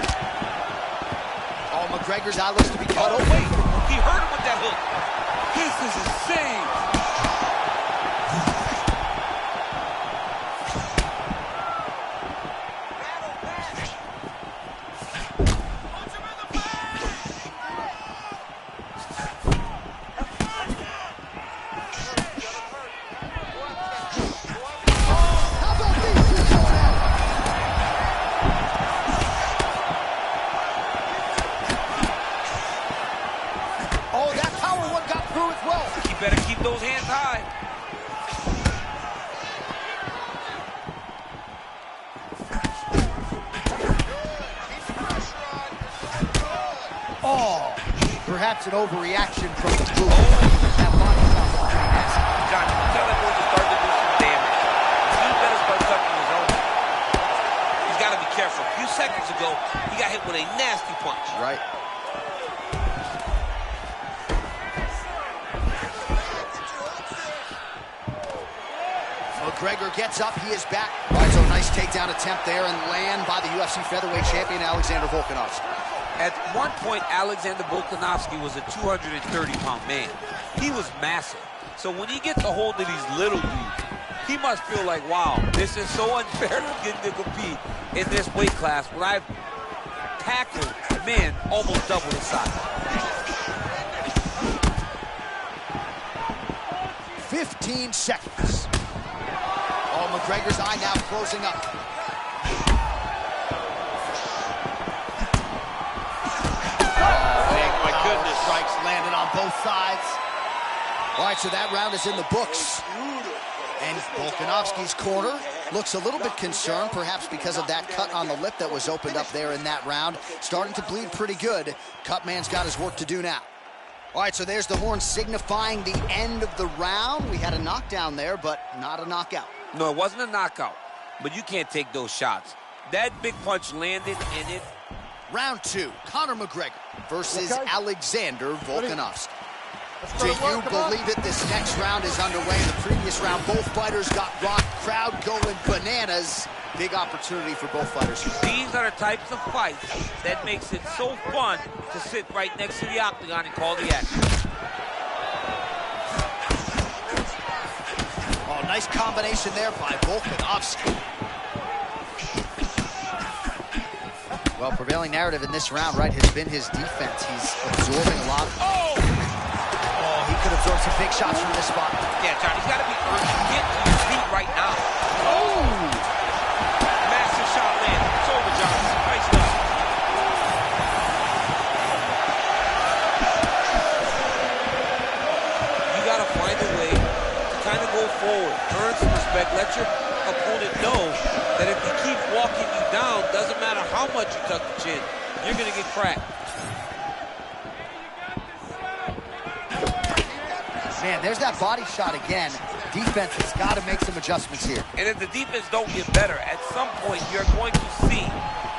Oh, McGregor's eye looks to be cut open. Wait, he hurt him with that hook. This is insane. Better keep those hands high. Oh, perhaps an overreaction from the blue. That body shot was pretty nasty. John, you can tell that boy to start to do some damage. He better start tucking his own. He's got to be careful. A few seconds ago, he got hit with a nasty punch. Right. McGregor gets up, he is back. All right, so nice takedown attempt there and land by the UFC featherweight champion, Alexander Volkanovski. At one point, Alexander Volkanovski was a 230-pound man. He was massive. So when he gets a hold of these little dudes, he must feel like, wow, this is so unfair to get to compete in this weight class when I've tackled men almost double his size. 15 seconds. Oh, McGregor's eye now closing up. My goodness. Strikes landed on both sides. All right, so that round is in the books. And Volkanovski's corner looks a little bit concerned, perhaps because of that cut on the lip that was opened up there in that round. Starting to bleed pretty good. Cutman's got his work to do now. All right, so there's the horn signifying the end of the round. We had a knockdown there, but not a knockout. No, it wasn't a knockout, but you can't take those shots. That big punch landed, and it... Round two, Conor McGregor versus Alexander Volkanovski. Do you believe it? This next round is underway. In the previous round, both fighters got rocked. Crowd going bananas. Big opportunity for both fighters here. These are the types of fights that makes it so fun to sit right next to the octagon and call the action. Oh, nice combination there by Volkanovski. Well, prevailing narrative in this round, right, has been his defense. He's absorbing a lot. Oh, he could absorb some big shots from this spot. Yeah, John, he's got to be urgent. Get to his feet right now. Oh! Massive shot land. It's over, John. Nice job. You got to find a way to kind of go forward, earn some respect, let your opponent know that if he keeps walking you down, doesn't matter how much you tuck the chin, you're going to get cracked. Man, there's that body shot again. Defense has got to make some adjustments here. And if the defense don't get better, at some point you're going to see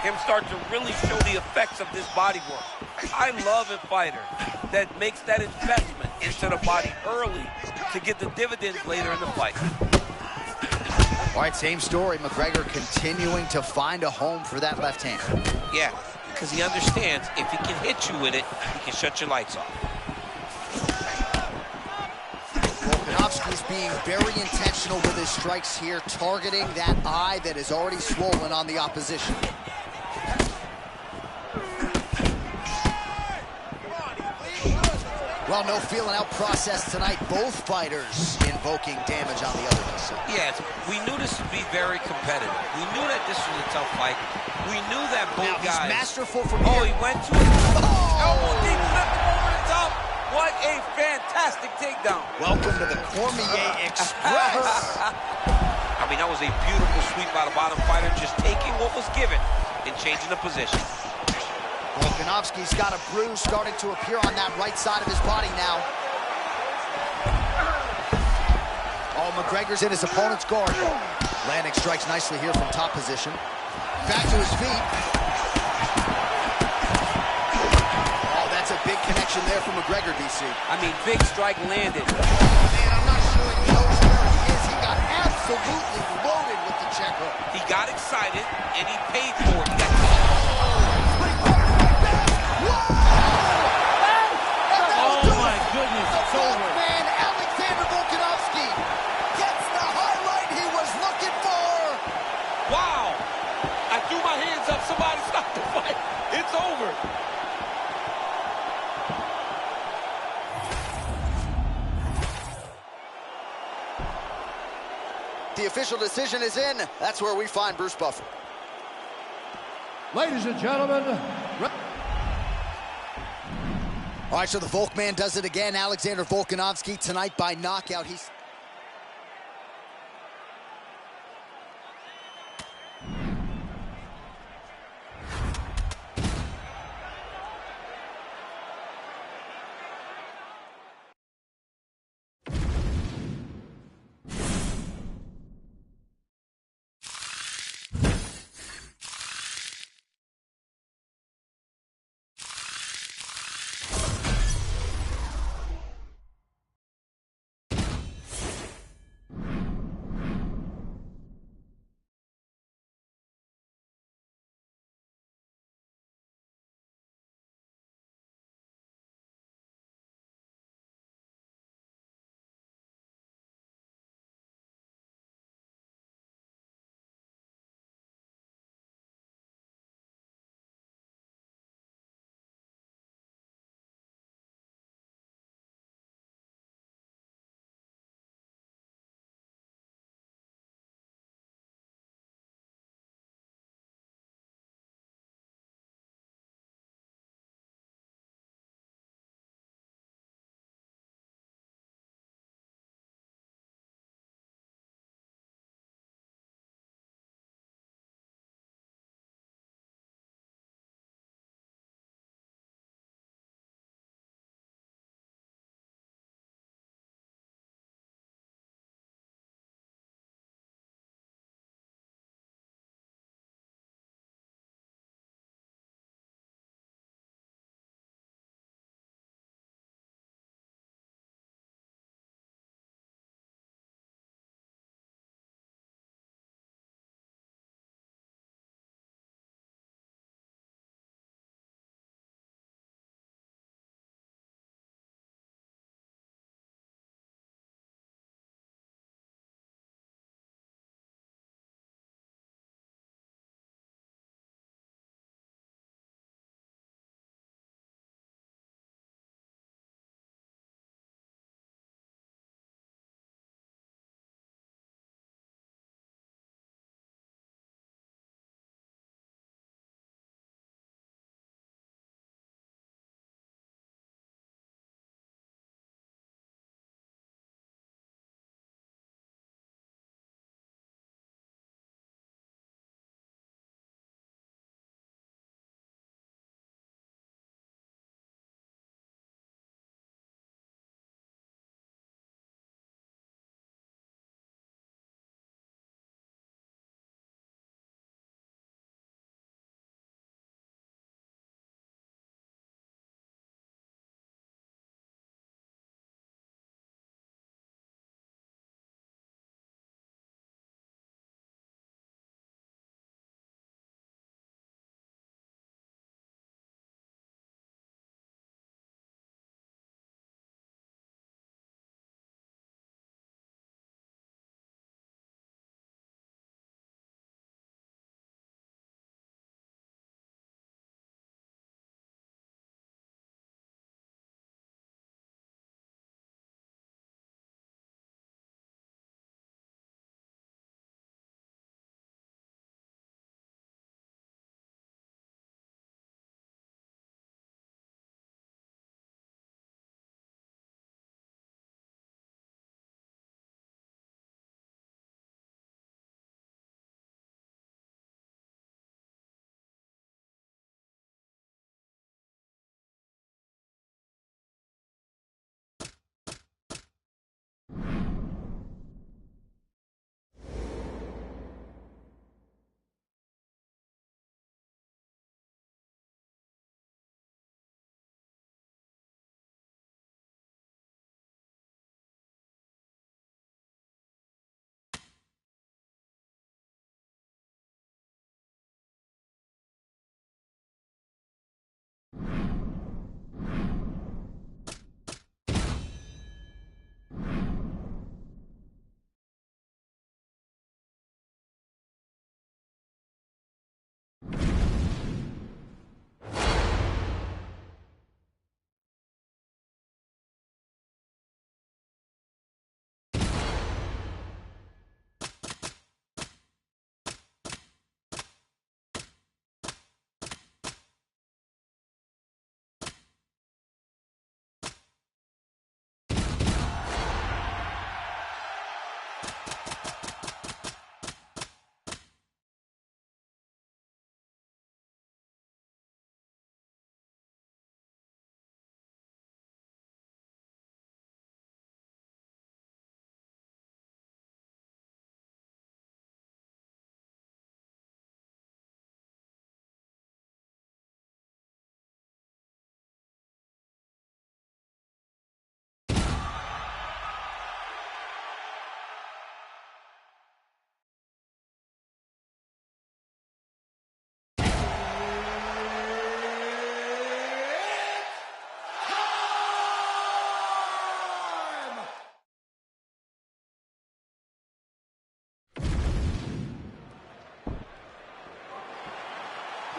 him start to really show the effects of this body work. I love a fighter that makes that investment into the body early to get the dividends later in the fight. All right, same story. McGregor continuing to find a home for that left hand. Yeah, because he understands if he can hit you with it, he can shut your lights off. Volkanovski's being very intentional with his strikes here, targeting that eye that is already swollen on the opposition. Well, no feeling out process tonight. Both fighters invoking damage on the other. Yeah, we knew this would be very competitive. We knew that this was a tough fight. We knew that both guys. He's masterful from here. Oh, he went to it. Elbow deep, flipped him over the top. What a fantastic takedown. Welcome to the Cormier Express. I mean, that was a beautiful sweep by the bottom fighter, just taking what was given and changing the position. Volkanovski's got a bruise starting to appear on that right side of his body now. Oh, McGregor's in his opponent's guard. Landing strikes nicely here from top position. Back to his feet. Oh, that's a big connection there from McGregor, DC. I mean, big strike landed. Man, I'm not sure he knows where he is. He got absolutely loaded with the check hook. He got excited, and he paid for it. He got Goodness, it's over. Man, Alexander Volkanovski gets the highlight he was looking for. Wow! I threw my hands up. Somebody stop the fight. It's over. The official decision is in. That's where we find Bruce Buffer. Ladies and gentlemen. All right, so the Volkman does it again. Alexander Volkanovski tonight by knockout. He's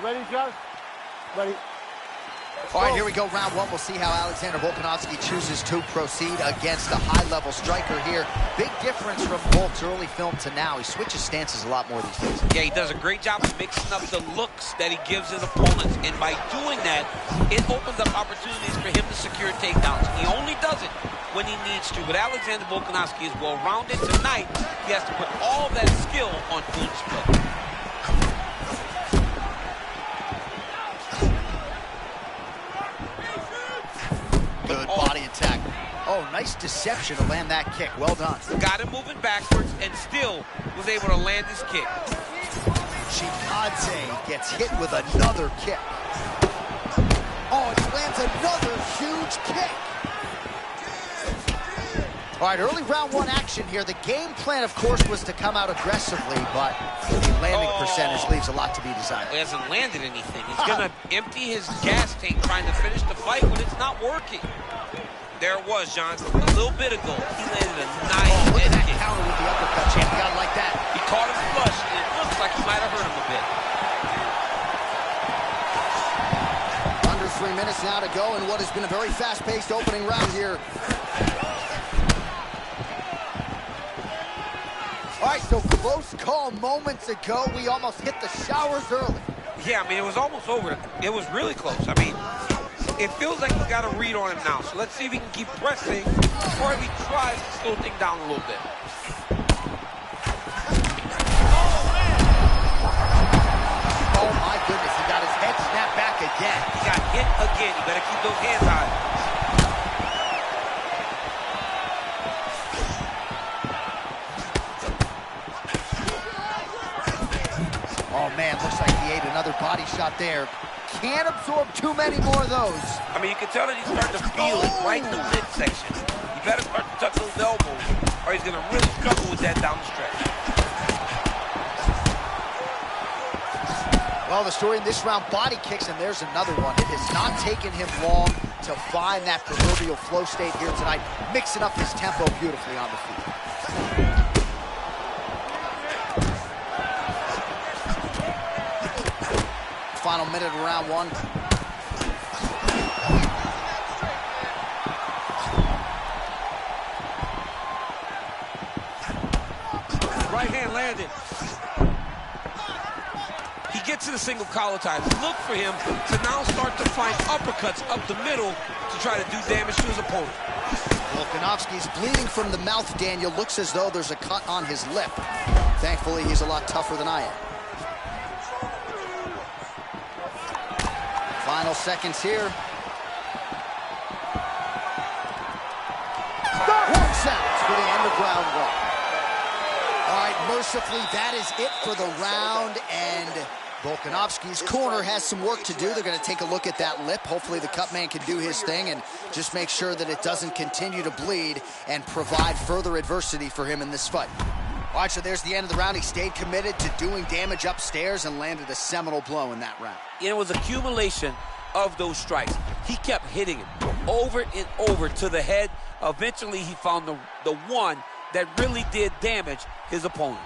Ready, Josh? Ready. All right, here we go, round one. We'll see how Alexander Volkanovski chooses to proceed against the high-level striker here. Big difference from Volk's early film to now. He switches stances a lot more these days. Yeah, he does a great job of mixing up the looks that he gives his opponents, and by doing that, it opens up opportunities for him to secure takedowns. He only does it when he needs to, but Alexander Volkanovski is well-rounded. Tonight, he has to put all that skill on full display. Good body attack. Oh, nice deception to land that kick. Well done. Got him moving backwards and still was able to land his kick. Chikadze gets hit with another kick. Oh, it lands another huge kick. All right, early round one action here. The game plan, of course, was to come out aggressively, but the landing percentage leaves a lot to be desired. He hasn't landed anything. He's going to empty his gas tank trying to finish the fight, but it's not working. There it was, John. A little bit ago, he landed a nice look at head that kick. counter with the uppercut, champ. You gotta like that. He caught him flush, and it looks like he might have hurt him a bit. Under 3 minutes now to go in what has been a very fast-paced opening round here. All right, so close call moments ago. We almost hit the showers early. Yeah, I mean, it was almost over. It was really close. I mean, it feels like he's got a read on him now. So let's see if he can keep pressing or if he tries to slow things down a little bit. Oh, my goodness. He got his head snapped back again. He got hit again. You better keep those hands high. Oh, man, looks like he ate another body shot there. Can't absorb too many more of those. I mean, you can tell that he's starting to feel it right in the midsection. You better start to tuck those elbows, or he's going to really struggle with that down the stretch. Well, the story in this round, body kicks, and there's another one. It has not taken him long to find that proverbial flow state here tonight, mixing up his tempo beautifully on the feet. Final minute of round one. Right hand landed. He gets to the single collar tie. Look for him to now start to find uppercuts up the middle to try to do damage to his opponent. Volkanovski's bleeding from the mouth, Daniel. Looks as though there's a cut on his lip. Thankfully, he's a lot tougher than I am. Final seconds here. 1 sounds for the end of round one. All right, mercifully, that is it for the round, and Volkanovski's corner has some work to do. They're going to take a look at that lip. Hopefully the cut man can do his thing and just make sure that it doesn't continue to bleed and provide further adversity for him in this fight. All right, so there's the end of the round. He stayed committed to doing damage upstairs and landed a seminal blow in that round. It was accumulation of those strikes. He kept hitting him over and over to the head. Eventually, he found the one that really did damage his opponent.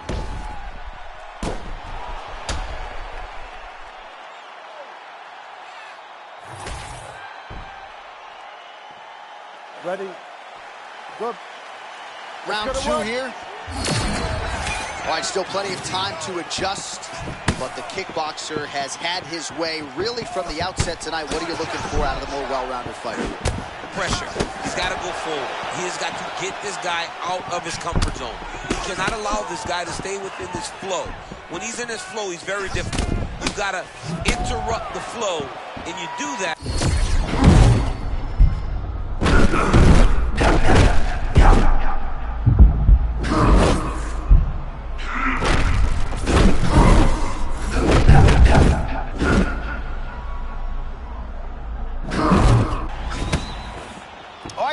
Ready. Good. Round two here. All right, still plenty of time to adjust, but the kickboxer has had his way really from the outset tonight. What are you looking for out of the more well-rounded fighter? Pressure. He's got to go forward. He has got to get this guy out of his comfort zone. He cannot allow this guy to stay within this flow. When he's in this flow, he's very difficult. You've got to interrupt the flow, and you do that.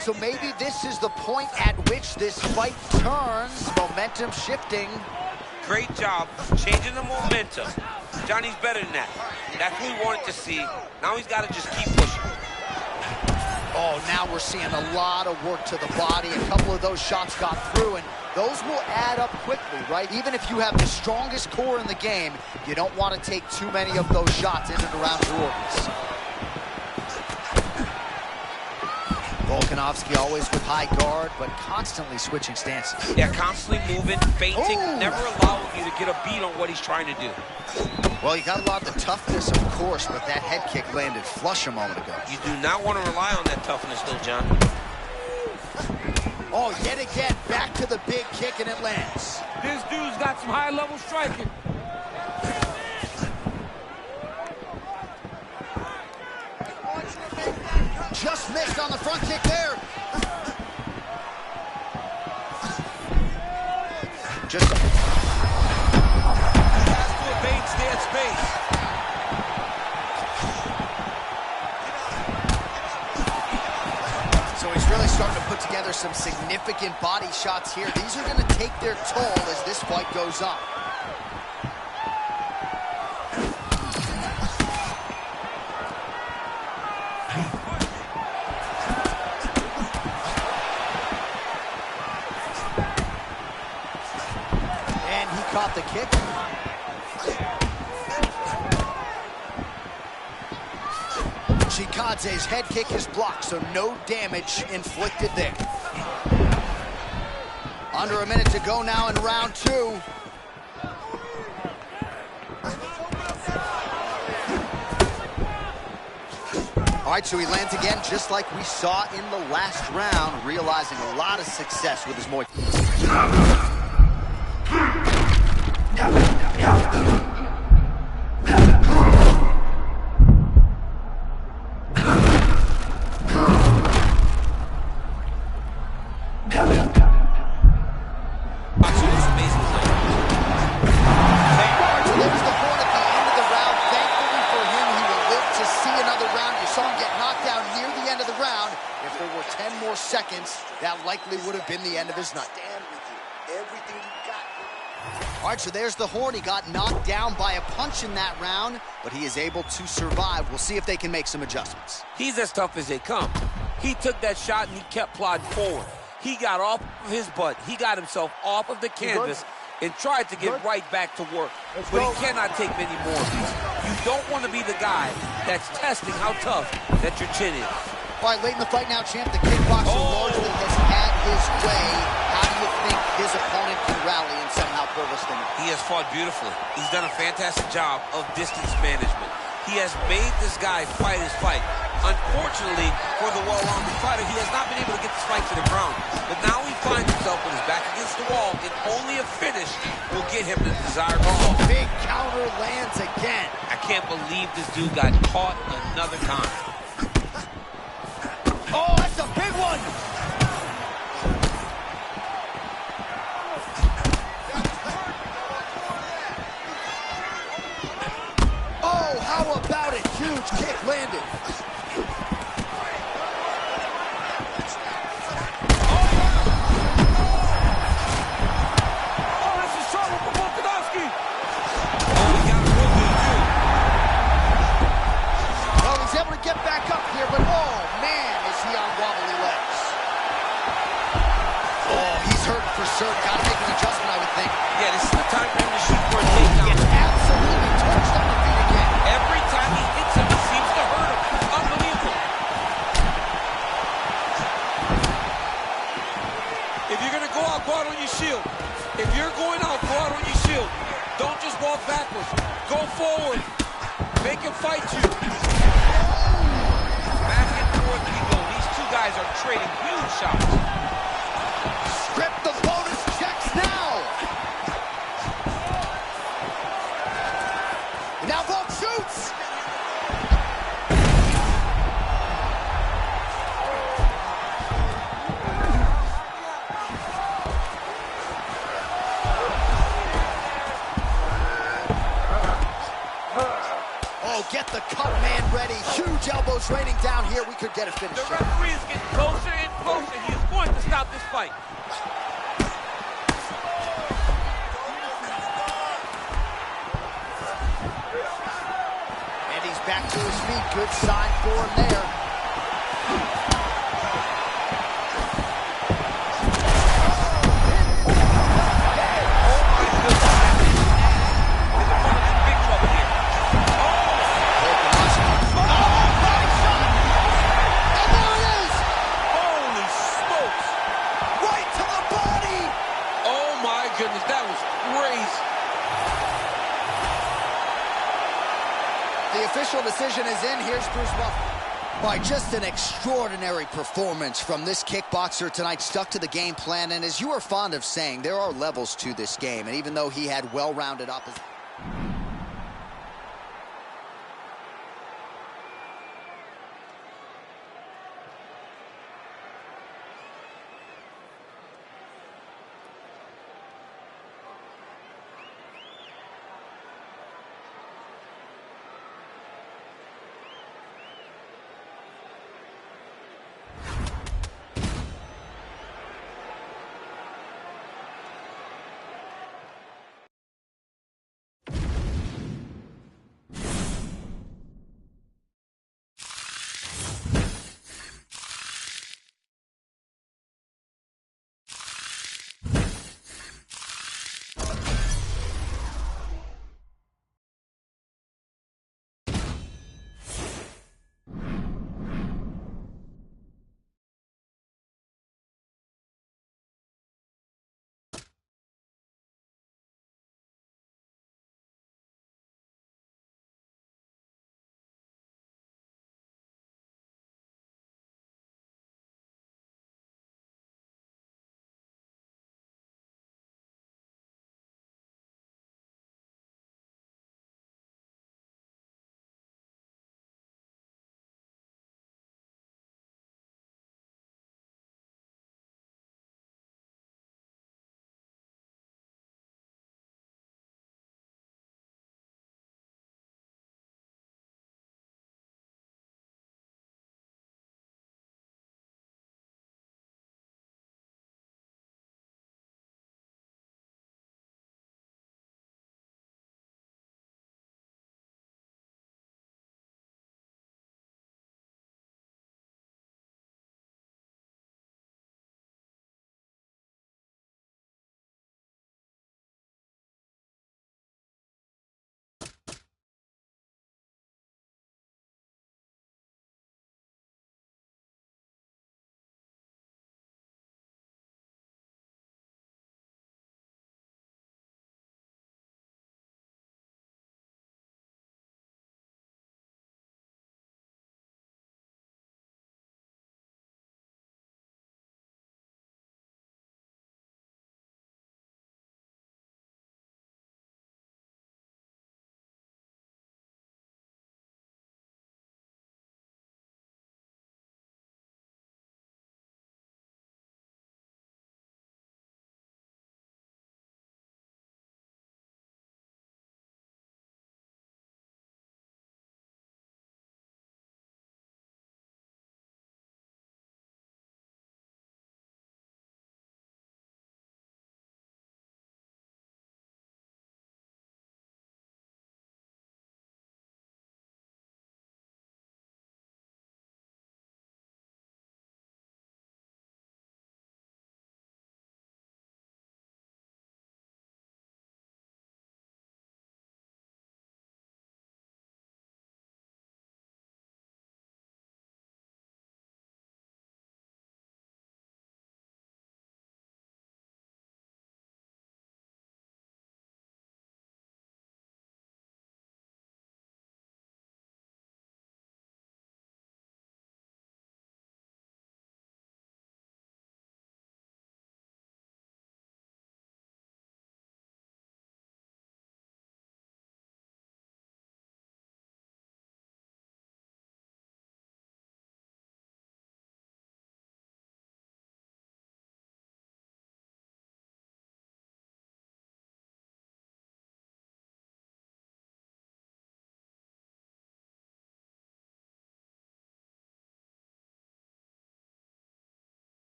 So maybe this is the point at which this fight turns, momentum shifting. Great job changing the momentum. Johnny's better than that. That's what we wanted to see. Now he's got to just keep pushing. Oh, now we're seeing a lot of work to the body. A couple of those shots got through, and those will add up quickly, right? Even if you have the strongest core in the game, you don't want to take too many of those shots in and around your orbits. Volkanovski always with high guard, but constantly switching stances. Yeah, constantly moving, feinting, Ooh. never allowing you to get a beat on what he's trying to do. Well, you got a lot of the toughness, of course, but that head kick landed flush a moment ago. You do not want to rely on that toughness, though, John. Oh, yet again, back to the big kick, and it lands. This dude's got some high-level striking. Just missed on the front kick there. Just Has to evade, stay at space. So he's really starting to put together some significant body shots here. These are going to take their toll as this fight goes on. Caught the kick. Chikadze's head kick is blocked, so no damage inflicted there. Under a minute to go now in round 2. All right, so he lands again just like we saw in the last round, realizing a lot of success with his Muay Thai. Seconds, that likely would have been the end of his night. Stand with you. Everything you got. All right, so there's the horn. He got knocked down by a punch in that round, but he is able to survive. We'll see if they can make some adjustments. He's as tough as they come. He took that shot and he kept plodding forward. He got off of his butt. He got himself off of the canvas and tried to get right back to work. But he cannot take many more of these. You don't want to be the guy that's testing how tough that your chin is. All right, late in the fight now, champ, the kickboxer largely has had his way. How do you think his opponent can rally and somehow pull this thing off? He has fought beautifully. He's done a fantastic job of distance management. He has made this guy fight his fight. Unfortunately, for the well-rounded fighter, he has not been able to get this fight to the ground. But now he finds himself with his back against the wall, and only a finish will get him the desired result. Big counter lands again. I can't believe this dude got caught another time. Oh, that's a big one! Oh, how about it? Huge kick landed. Oh, this is trouble for Volkanovski! Oh, he got a real good too. Well, he's able to get back up here, but oh, man, is he on wobbly legs. Oh, he's hurting for certain. Got to make an adjustment, I would think. Yeah, this is the time for him to shoot for a takedown. Gets absolutely torched on the feet again. Every time he hits him, it seems to hurt him. Unbelievable. If you're going to go out on your shield. If you're going out, go out on your shield. Don't just walk backwards. Go forward. Make him fight you. Back and forth we go. These two guys are trading huge shots. Strip the bonus checks now. Now Volk shoots. Oh, get the cut man ready. Huge elbows raining down here. We could get a finish. The referee is getting closer and closer. He is going to stop this fight. And he's back to his feet. Good sign for him there. Official decision is in. Here's Bruce Buffer. All right, just an extraordinary performance from this kickboxer tonight, stuck to the game plan. And as you are fond of saying, there are levels to this game. And even though he had well-rounded opposition.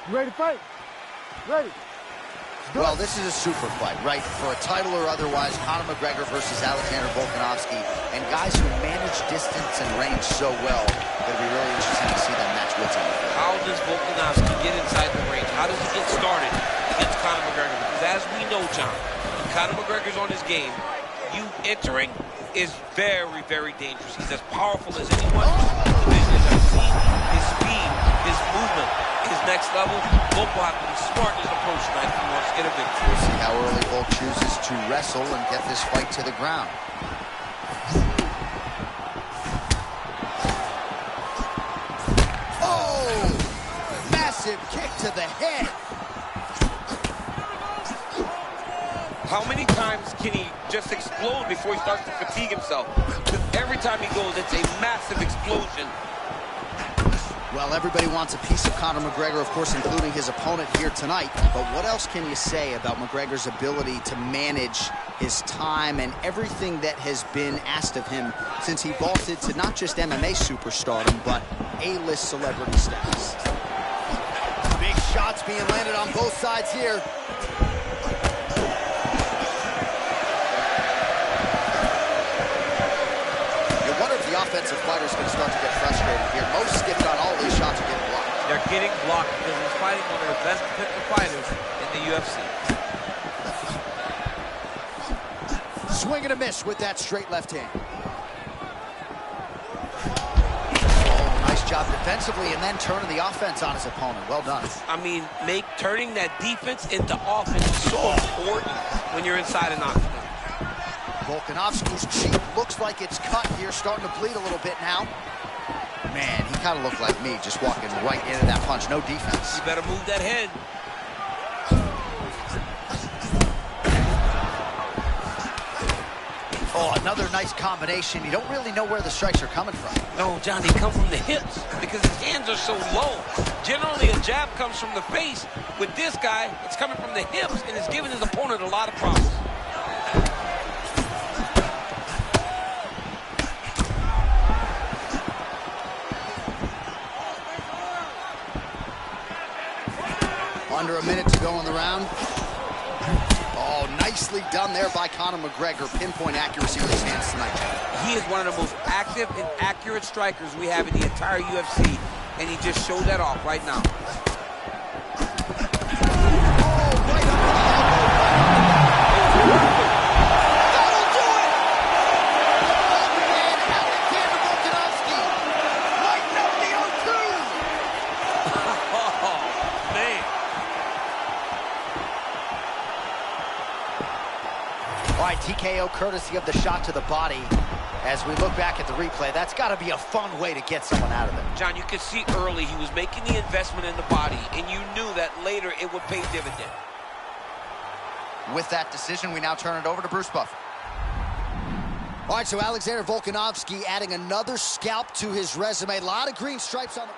You ready to fight? Ready. Well, this is a super fight, right? For a title or otherwise, Conor McGregor versus Alexander Volkanovski. And guys who manage distance and range so well, it'll be really interesting to see them match wits on the field. How does Volkanovski get inside the range? How does he get started against Conor McGregor? Because as we know, John, when Conor McGregor's on his game, you entering is very, very dangerous. He's as powerful as anyone in the business I've seen. His speed, his movement, his next level. Volk will have to be smart in his approach tonight if he wants to get a victory. We'll see how early Volk chooses to wrestle and get this fight to the ground. Oh! Massive kick to the head. How many times can he just explode before he starts to fatigue himself? Because every time he goes, it's a massive explosion. Well, everybody wants a piece of Conor McGregor, of course, including his opponent here tonight. But what else can you say about McGregor's ability to manage his time and everything that has been asked of him since he vaulted to not just MMA superstardom, but A-list celebrity status? Big shots being landed on both sides here. Offensive fighters going to start to get frustrated here. Most skipped on all these shots are getting blocked. They're getting blocked because he's fighting one of the best picked fighters in the UFC. Swing and a miss with that straight left hand. Oh, nice job defensively and then turning the offense on his opponent. Well done. I mean, turning that defense into offense is so important when you're inside an octagon. Volkanovski's cheek looks like it's cut here, starting to bleed a little bit now. Man, he kind of looked like me, just walking right into that punch. No defense. You better move that head. Oh, another nice combination. You don't really know where the strikes are coming from. No, John, they come from the hips because his hands are so low. Generally, a jab comes from the face. With this guy, it's coming from the hips, and it's giving his opponent a lot of problems. Under a minute to go in the round. Oh, nicely done there by Conor McGregor. Pinpoint accuracy with his hands tonight. He is one of the most active and accurate strikers we have in the entire UFC, and he just showed that off right now. That'll do it! And Alexander Volkanovski lighting up the O2! Oh, man. All right, TKO courtesy of the shot to the body. As we look back at the replay, that's got to be a fun way to get someone out of there. John, you could see early he was making the investment in the body, and you knew that later it would pay dividend. With that decision, we now turn it over to Bruce Buffer. All right, so Alexander Volkanovski adding another scalp to his resume. A lot of green stripes on the...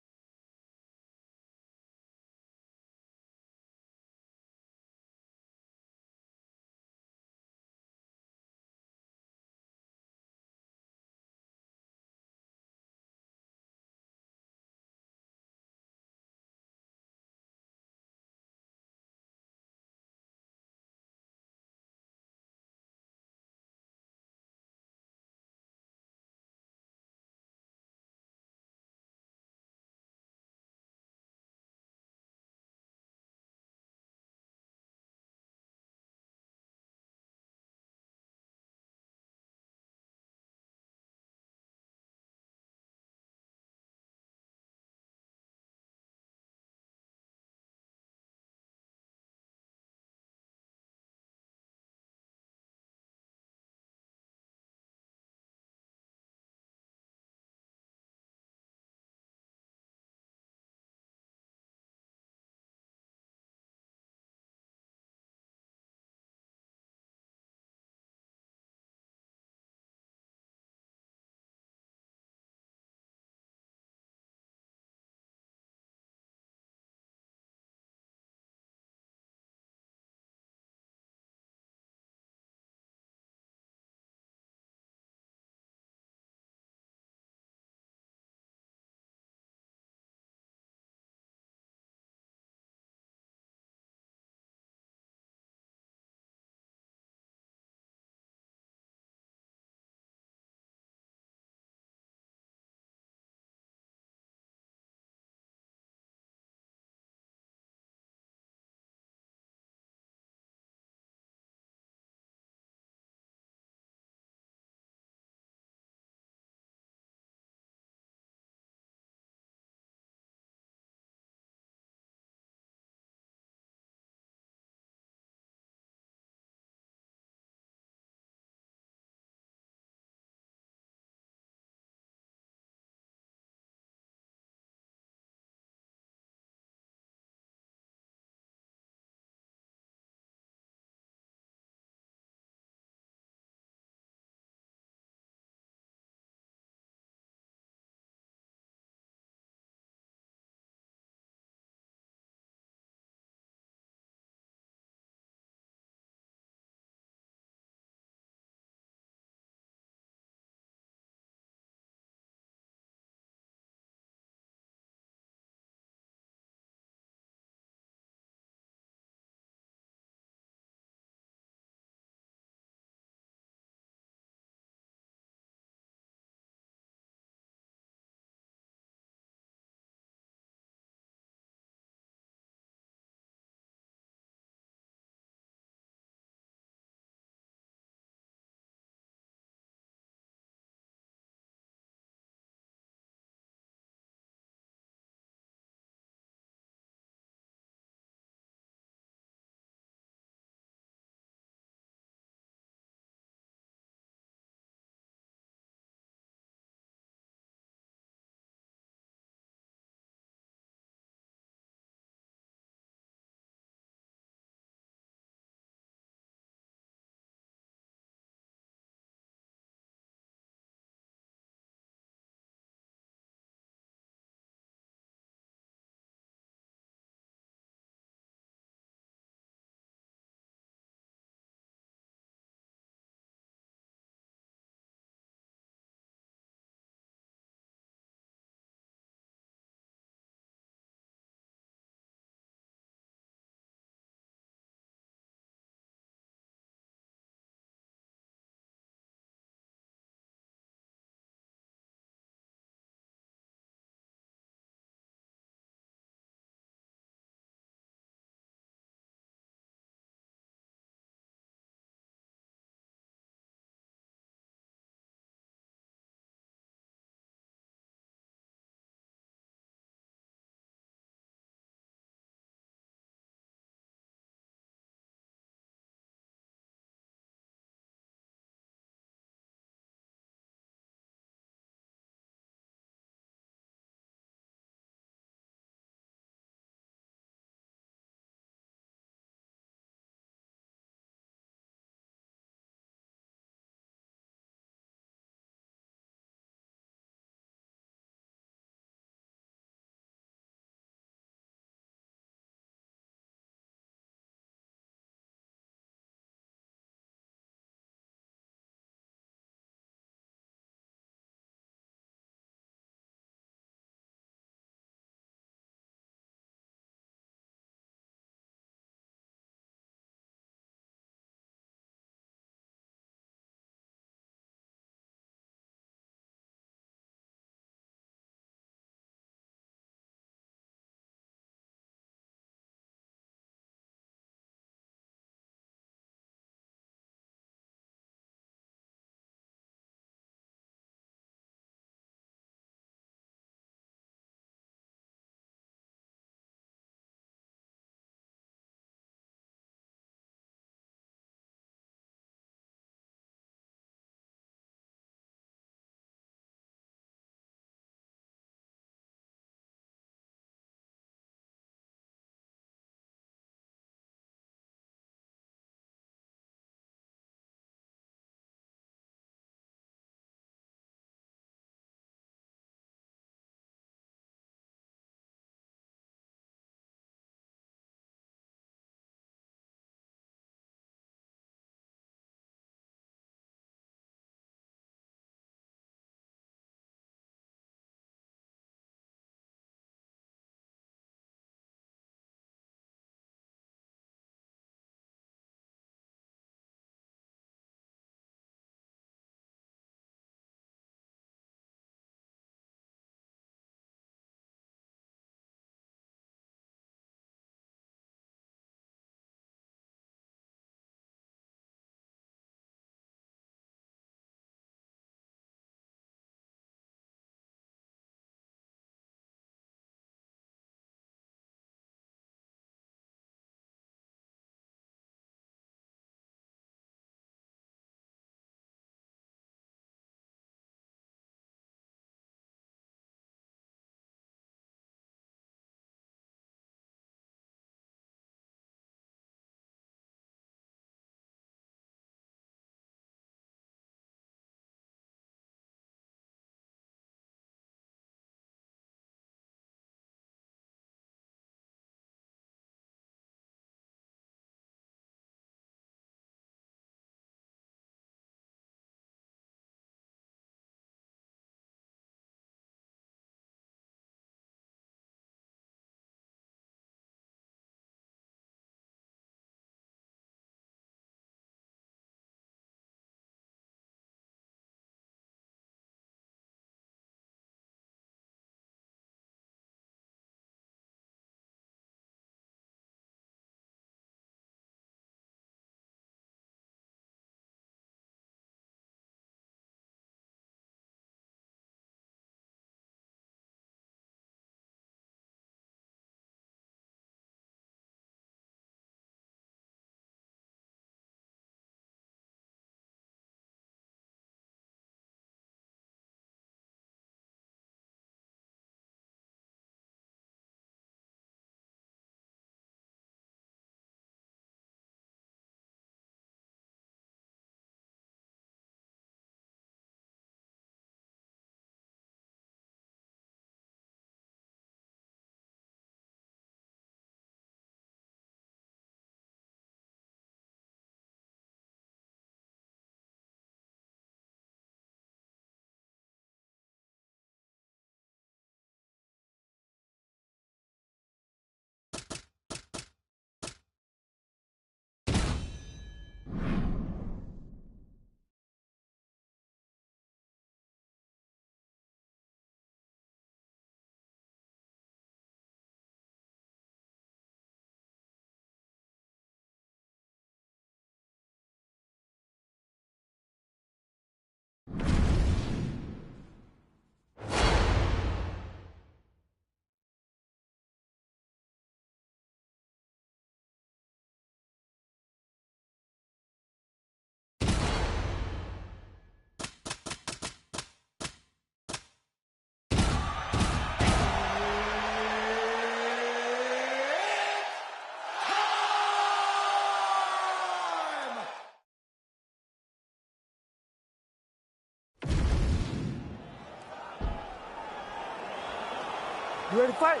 You ready to fight?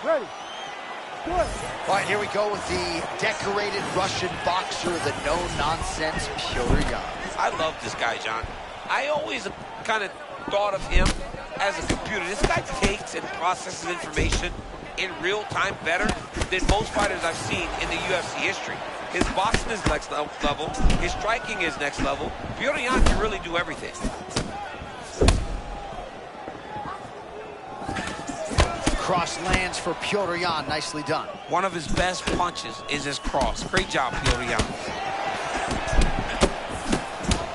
Ready. Good. All right, here we go with the decorated Russian boxer, the no-nonsense Pyotr. I love this guy, John. I always kind of thought of him as a computer. This guy takes and processes information in real time better than most fighters I've seen in the UFC history. His boxing is next level. His striking is next level. Pyotr can really do everything. Cross lands for Pyotr. Nicely done. One of his best punches is his cross. Great job, Pyotr.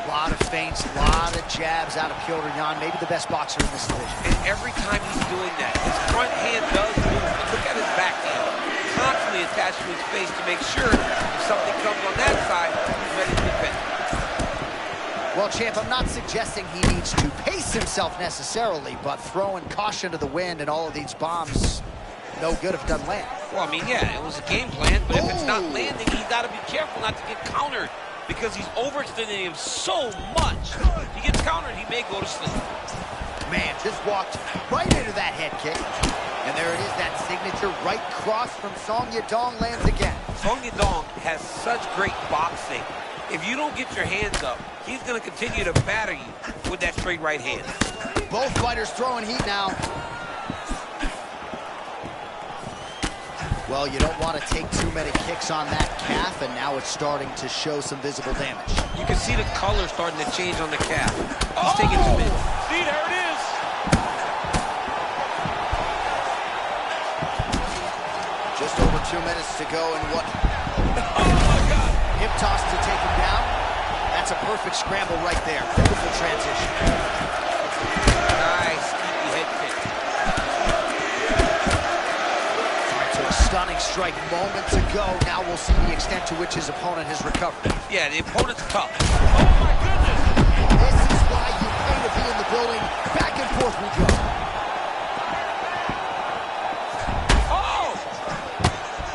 A lot of feints, a lot of jabs out of Pyotr. Maybe the best boxer in this division. And every time he's doing that, his front hand does move. But look at his back hand. Constantly attached to his face to make sure if something comes on that side, he's ready to defend. Well, champ, I'm not suggesting he needs to pace himself necessarily, but throwing caution to the wind and all of these bombs, no good if it doesn't land. Well, I mean, yeah, it was a game plan, but if it's not landing, he's got to be careful not to get countered because he's overextending him so much. If he gets countered, he may go to sleep. Man, just walked right into that head kick. And there it is, that signature right cross from Song Yadong lands again. Song Yadong has such great boxing. If you don't get your hands up, he's going to continue to batter you with that straight right hand. Both fighters throwing heat now. Well, you don't want to take too many kicks on that calf, and now it's starting to show some visible damage. You can see the color starting to change on the calf. He's taking too many. See, there it is. Just over 2 minutes to go, and what? Oh, my God. Hip toss to take him down. That's a perfect scramble right there. Beautiful transition. Nice, sneaky head kick. So a stunning strike moments ago. Now we'll see the extent to which his opponent has recovered. Yeah, the opponent's tough. Oh, my goodness. This is why you pay to be in the building. Back and forth we go.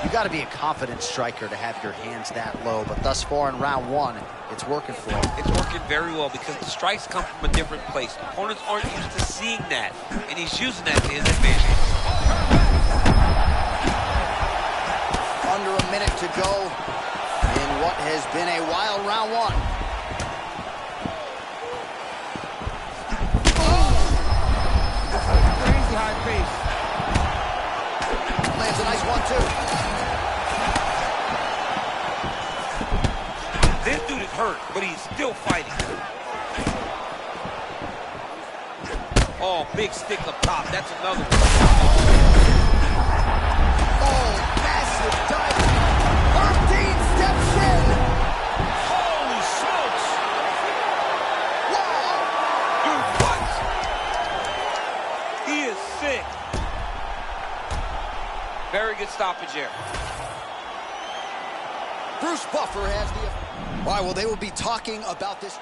You got to be a confident striker to have your hands that low, but thus far in round one, it's working for him. It's working very well because the strikes come from a different place. Opponents aren't used to seeing that, and he's using that to his advantage. Under a minute to go in what has been a wild round one. Crazy high pace. Lands a nice one, too. This dude is hurt, but he's still fighting. Oh, big stick up top. That's another one. Oh, massive dive. Dean steps in. Holy smokes. Wow. Dude, what? He is sick. Very good stoppage here. Bruce Buffer has the... All right, well, they will be talking about this.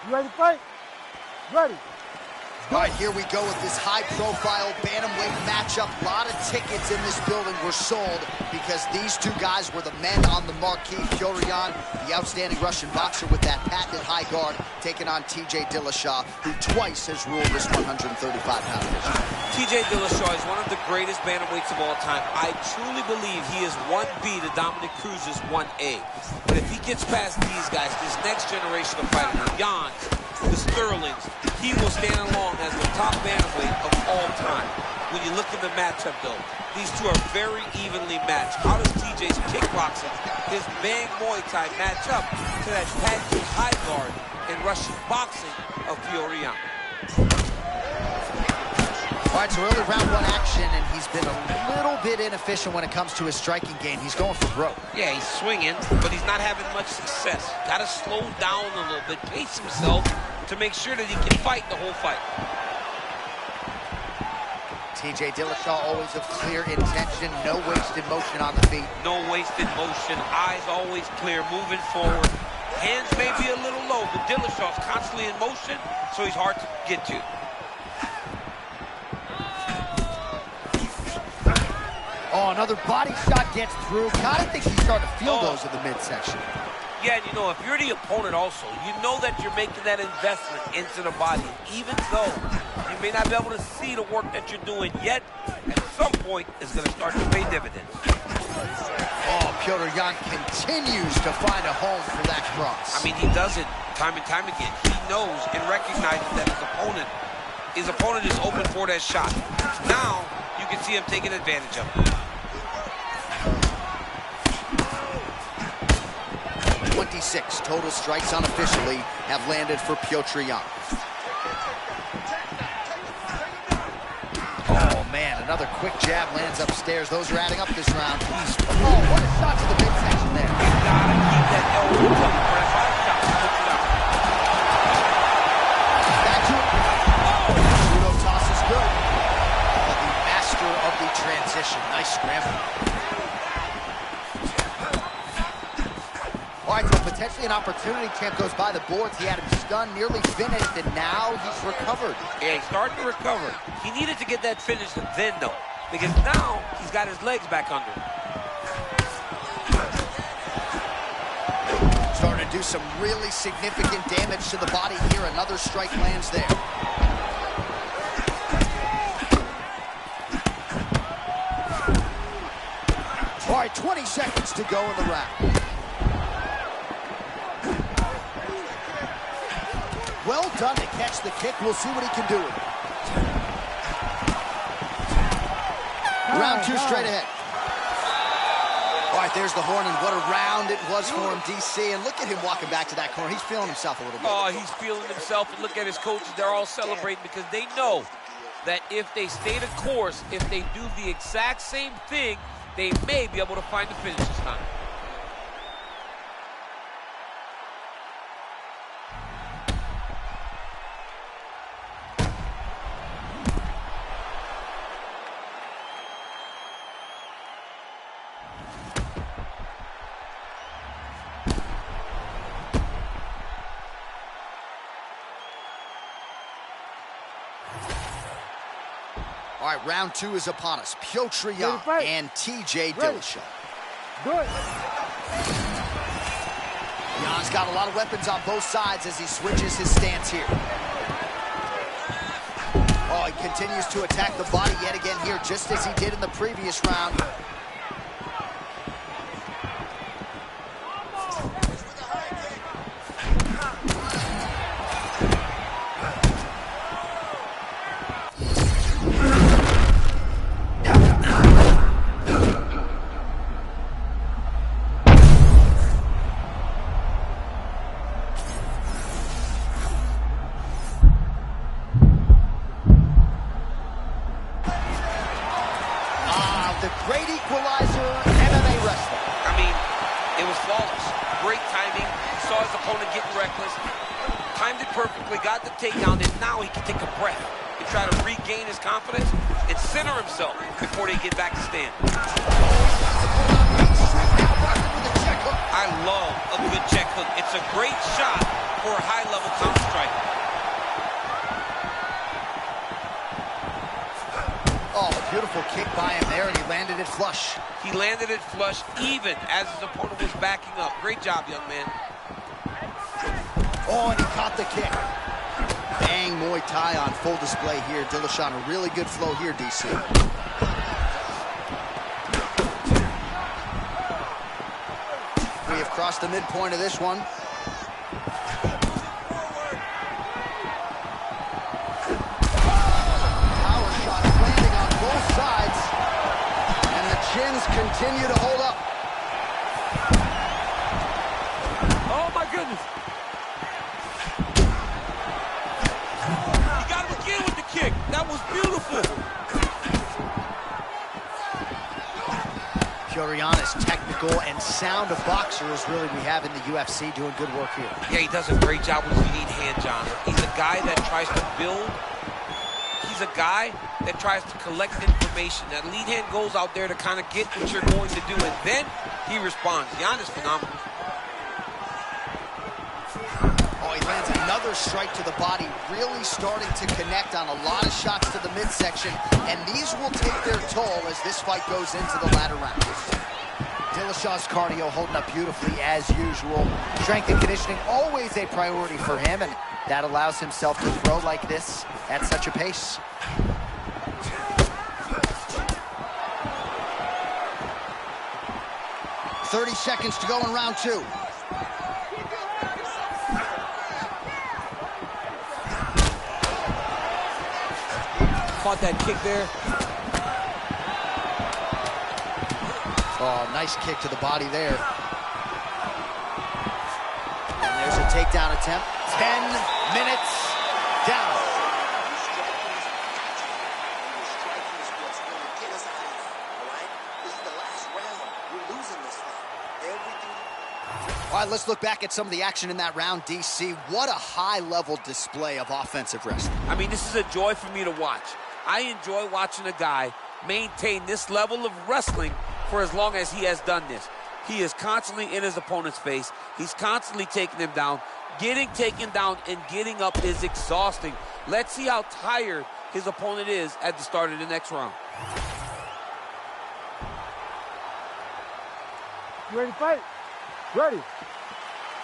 You ready to fight? Ready. All right, here we go with this high-profile bantamweight matchup. A lot of tickets in this building were sold because these two guys were the men on the marquee. Petr Yan, the outstanding Russian boxer with that patented high guard, taking on TJ Dillashaw, who twice has ruled this 135-pound division. TJ Dillashaw is one of the greatest bantamweights of all time. I truly believe he is 1B to Dominic Cruz's 1A. But if he gets past these guys, this next generation of fighters, the Yans, the Sterlings, he will stand along as the top bantamweight of all time. When you look at the matchup, though, these two are very evenly matched. How does TJ's kickboxing, his Bang Muay Thai match up to that patented high guard and Russian boxing of Petr Yan? All right, so early round one action, and he's been a little bit inefficient when it comes to his striking game. He's going for broke. Yeah, he's swinging, but he's not having much success. Got to slow down a little bit, pace himself to make sure that he can fight the whole fight. TJ Dillashaw always of clear intention, no wasted motion on the feet. No wasted motion, eyes always clear, moving forward. Hands may be a little low, but Dillashaw's constantly in motion, so he's hard to get to. Oh, another body shot gets through. Gotta think he's starting to feel those in the midsection. Yeah, and you know, if you're the opponent also, you know that you're making that investment into the body. Even though you may not be able to see the work that you're doing yet, at some point, it's going to start to pay dividends. Oh, Petr Yan continues to find a home for that cross. I mean, he does it time and time again. He knows and recognizes that his opponent is open for that shot. Now, you can see him taking advantage of it. 26 total strikes unofficially have landed for Petr Yan. Oh, man, another quick jab lands upstairs. Those are adding up this round. Oh, what a shot to the midsection there. You gotta keep that elbow up for that high shot. Back to it. Oh, judo toss is good. Oh, the master of the transition. Nice scramble. All right, so potentially an opportunity. Champ goes by the boards. He had him stunned, nearly finished, and now he's recovered. Yeah, he's starting to recover. He needed to get that finished then, though, because now he's got his legs back under him. Starting to do some really significant damage to the body here. Another strike lands there. All right, 20 seconds to go in the round. Well done to catch the kick. We'll see what he can do with it. Round two straight ahead. All right, there's the horn, and what a round it was for him, DC. And look at him walking back to that corner. He's feeling himself a little bit. Oh, he's feeling himself. And look at his coaches. They're all celebrating because they know that if they stay the course, if they do the exact same thing, they may be able to find the finish this time. All right, round two is upon us. Petr Yan and TJ Dillashaw. Do it. Yan's got a lot of weapons on both sides as he switches his stance here. Oh, he continues to attack the body yet again here, just as he did in the previous round. The great equalizer, MMA wrestler. I mean, it was flawless. Great timing. He saw his opponent getting reckless. Timed it perfectly, got the takedown, and now he can take a breath and try to regain his confidence and center himself before they get back to stand. I love a good check hook. It's a great shot for a high-level counter strike. Powerful kick by him there, and he landed it flush. He landed it flush even as his opponent was backing up. Great job, young man. Oh, and he caught the kick. Bang, Muay Thai on full display here. Dillashaw, a really good flow here, DC. We have crossed the midpoint of this one. Power shot landing on both sides. And the chins continue to hold up. Oh, my goodness. He got him again with the kick. That was beautiful. Giannis, technical and sound of boxer is really we have in the UFC, doing good work here. Yeah, he does a great job with lead hand, John. He's a guy that tries to build. He's a guy that tries to collect information. That lead hand goes out there to kind of get what you're going to do, and then he responds. Giannis, phenomenal. Oh, he lands another strike to the body, really starting to connect on a lot of shots to the midsection, and these will take their toll as this fight goes into the latter rounds. Dillashaw's cardio holding up beautifully as usual. Strength and conditioning always a priority for him, and that allows himself to throw like this at such a pace. "30 seconds to go in round two. Caught that kick there. Oh, nice kick to the body there. And there's a takedown attempt. 10 minutes down. All right, let's look back at some of the action in that round, DC. What a high-level display of offensive wrestling. I mean, this is a joy for me to watch. I enjoy watching a guy maintain this level of wrestling for as long as he has done this. He is constantly in his opponent's face. He's constantly taking him down. Getting taken down and getting up is exhausting. Let's see how tired his opponent is at the start of the next round. You ready to fight? Ready.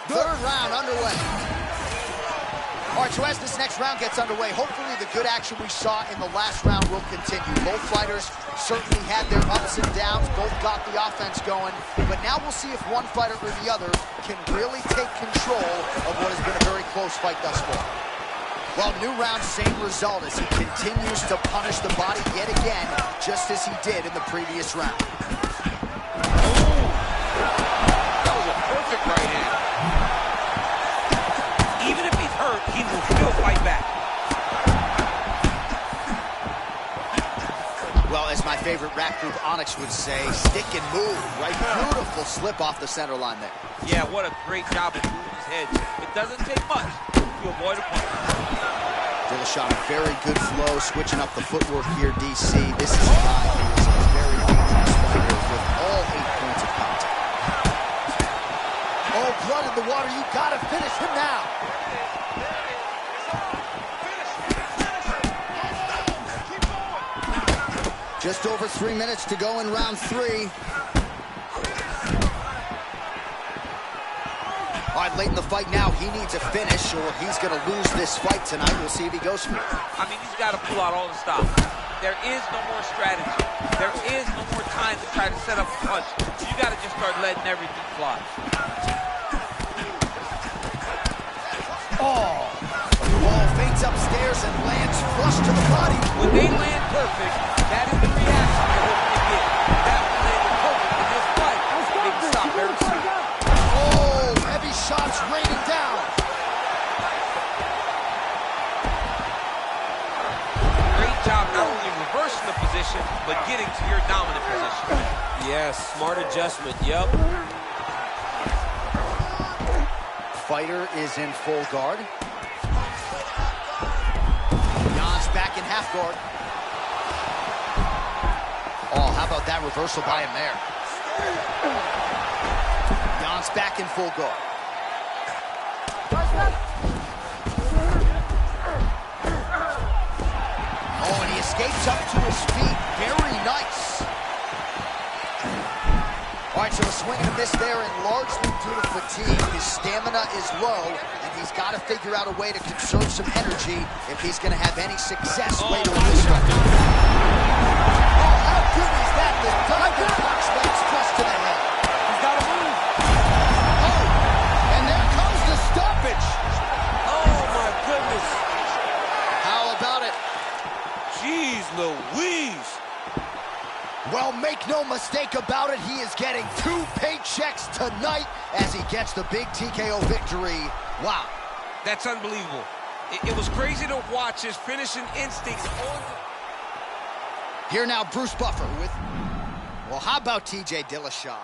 Third round underway. All right, so as this next round gets underway, hopefully the good action we saw in the last round will continue. Both fighters certainly had their ups and downs, both got the offense going, but now we'll see if one fighter or the other can really take control of what has been a very close fight thus far. Well, new round, same result as he continues to punish the body yet again, just as he did in the previous round. That was a perfect right hand. Even if he's hurt, he will still fight back. Well, as my favorite rap group Onyx would say, stick and move, right? Beautiful slip off the center line there. Yeah, what a great job of moving his head. It doesn't take much to avoid a punch. Dillashaw, very good flow, switching up the footwork here, DC. This is a guy who is a very dangerous fighter with all 8 points of contact. Oh, blood in the water, you gotta finish him now. Just over 3 minutes to go in round 3. All right, late in the fight now, he needs a finish or he's going to lose this fight tonight. We'll see if he goes for it. I mean, he's got to pull out all the stops. There is no more strategy. There is no more time to try to set up a punch. You got to just start letting everything fly. Oh, the ball fades upstairs and lands flush to the body. When they land perfect, that is the reaction you're hoping to get. That one landed perfect in this fight. They can stop very soon. Oh, heavy shots raining down. Great job not only reversing the position, but getting to your dominant position. Yes, smart adjustment, yep. Fighter is in full guard. Jan's back in half guard. Oh, how about that reversal by him there? Jan's back in full guard. Oh, and he escapes Gets up to his feet. Very nice. All right, so a swing and a miss there, and largely due to fatigue. His stamina is low, and he's got to figure out a way to conserve some energy if he's going to have any success later in this fight. Oh, how good is that? The diving box legs thrust to the head. He's got to move. Oh, and there comes the stoppage. Oh, my goodness. How about it? Jeez Louise. Well, make no mistake about it, he is getting 2 paychecks tonight as he gets the big TKO victory. Wow. That's unbelievable. It was crazy to watch his finishing instincts. Here now, Bruce Buffer with, well, how about TJ Dillashaw?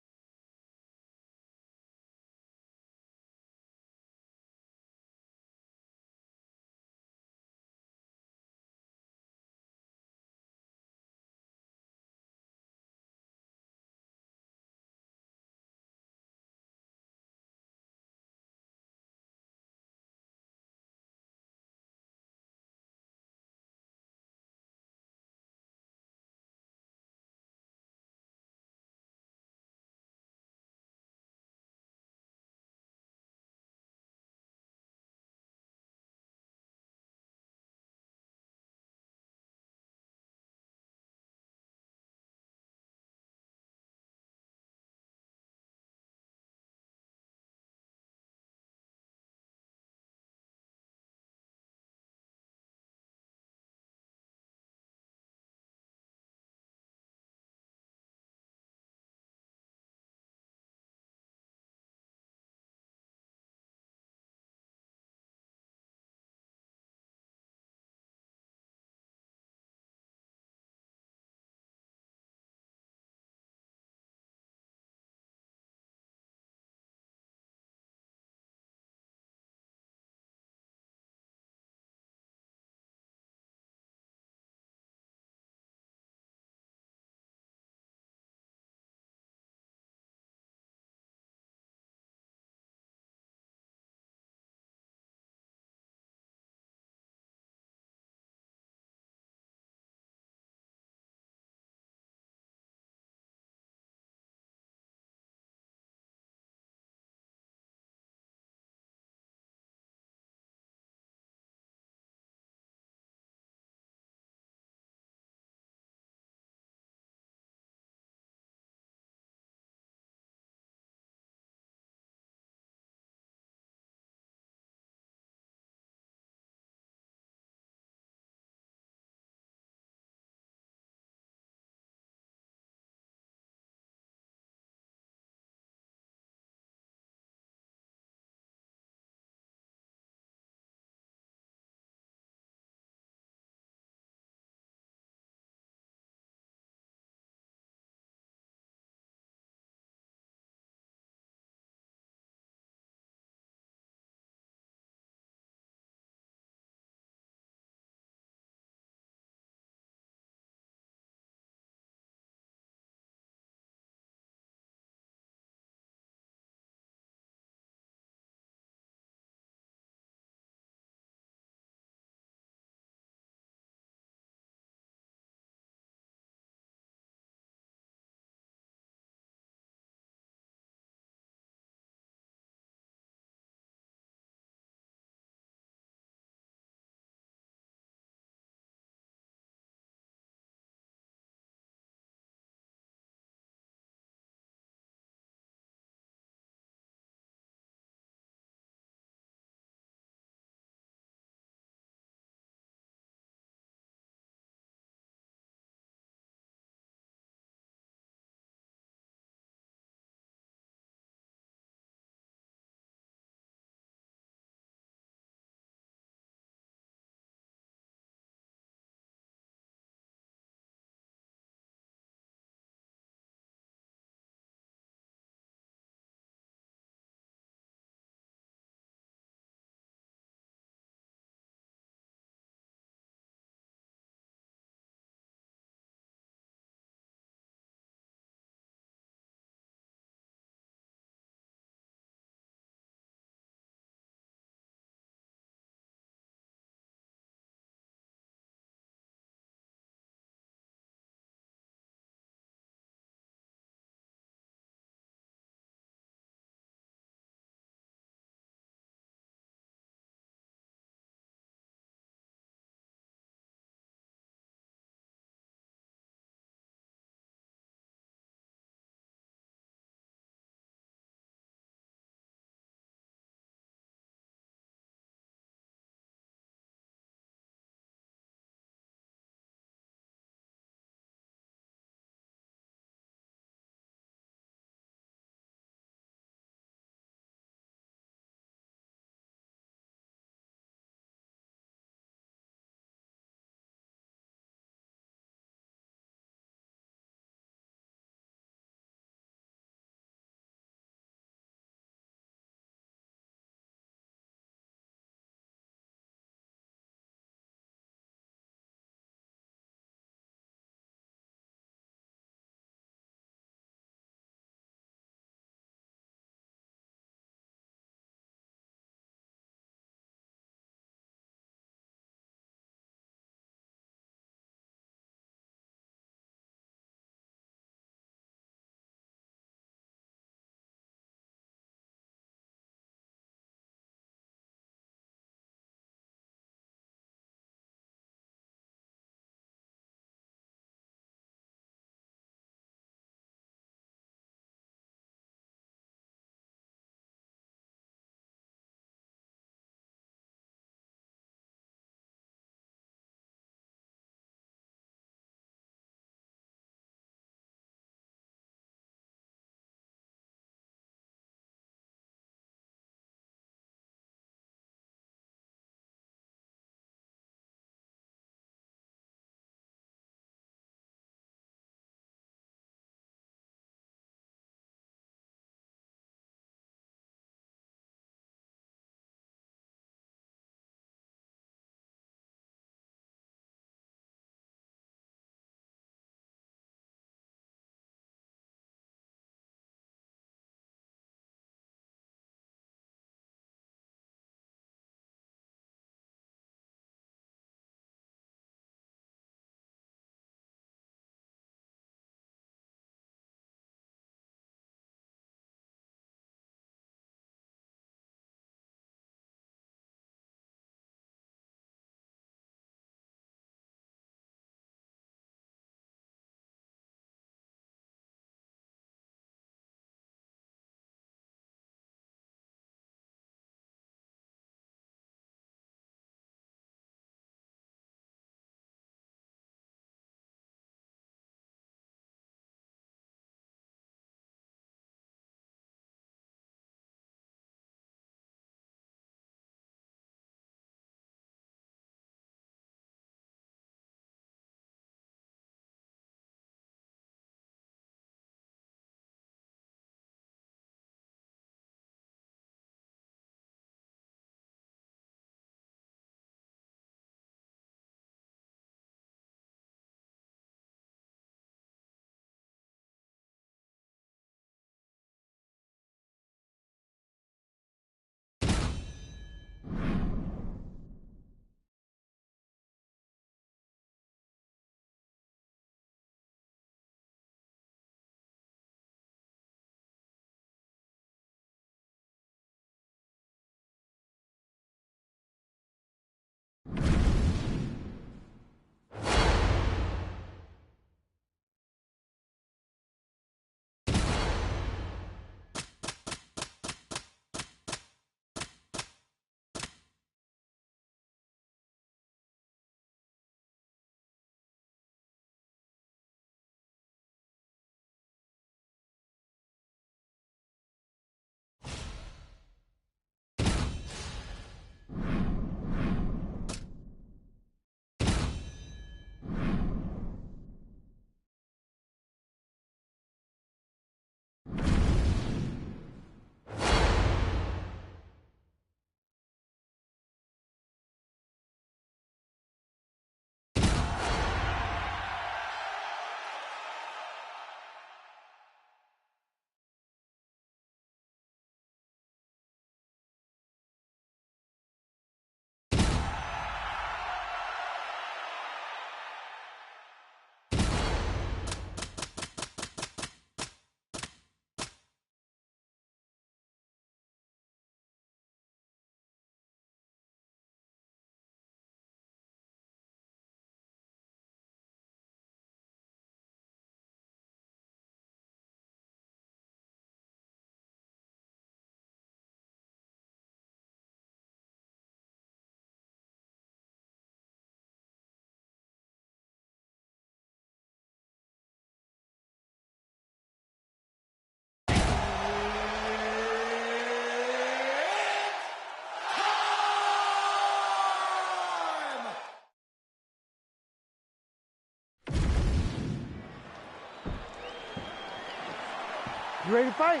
You ready to fight?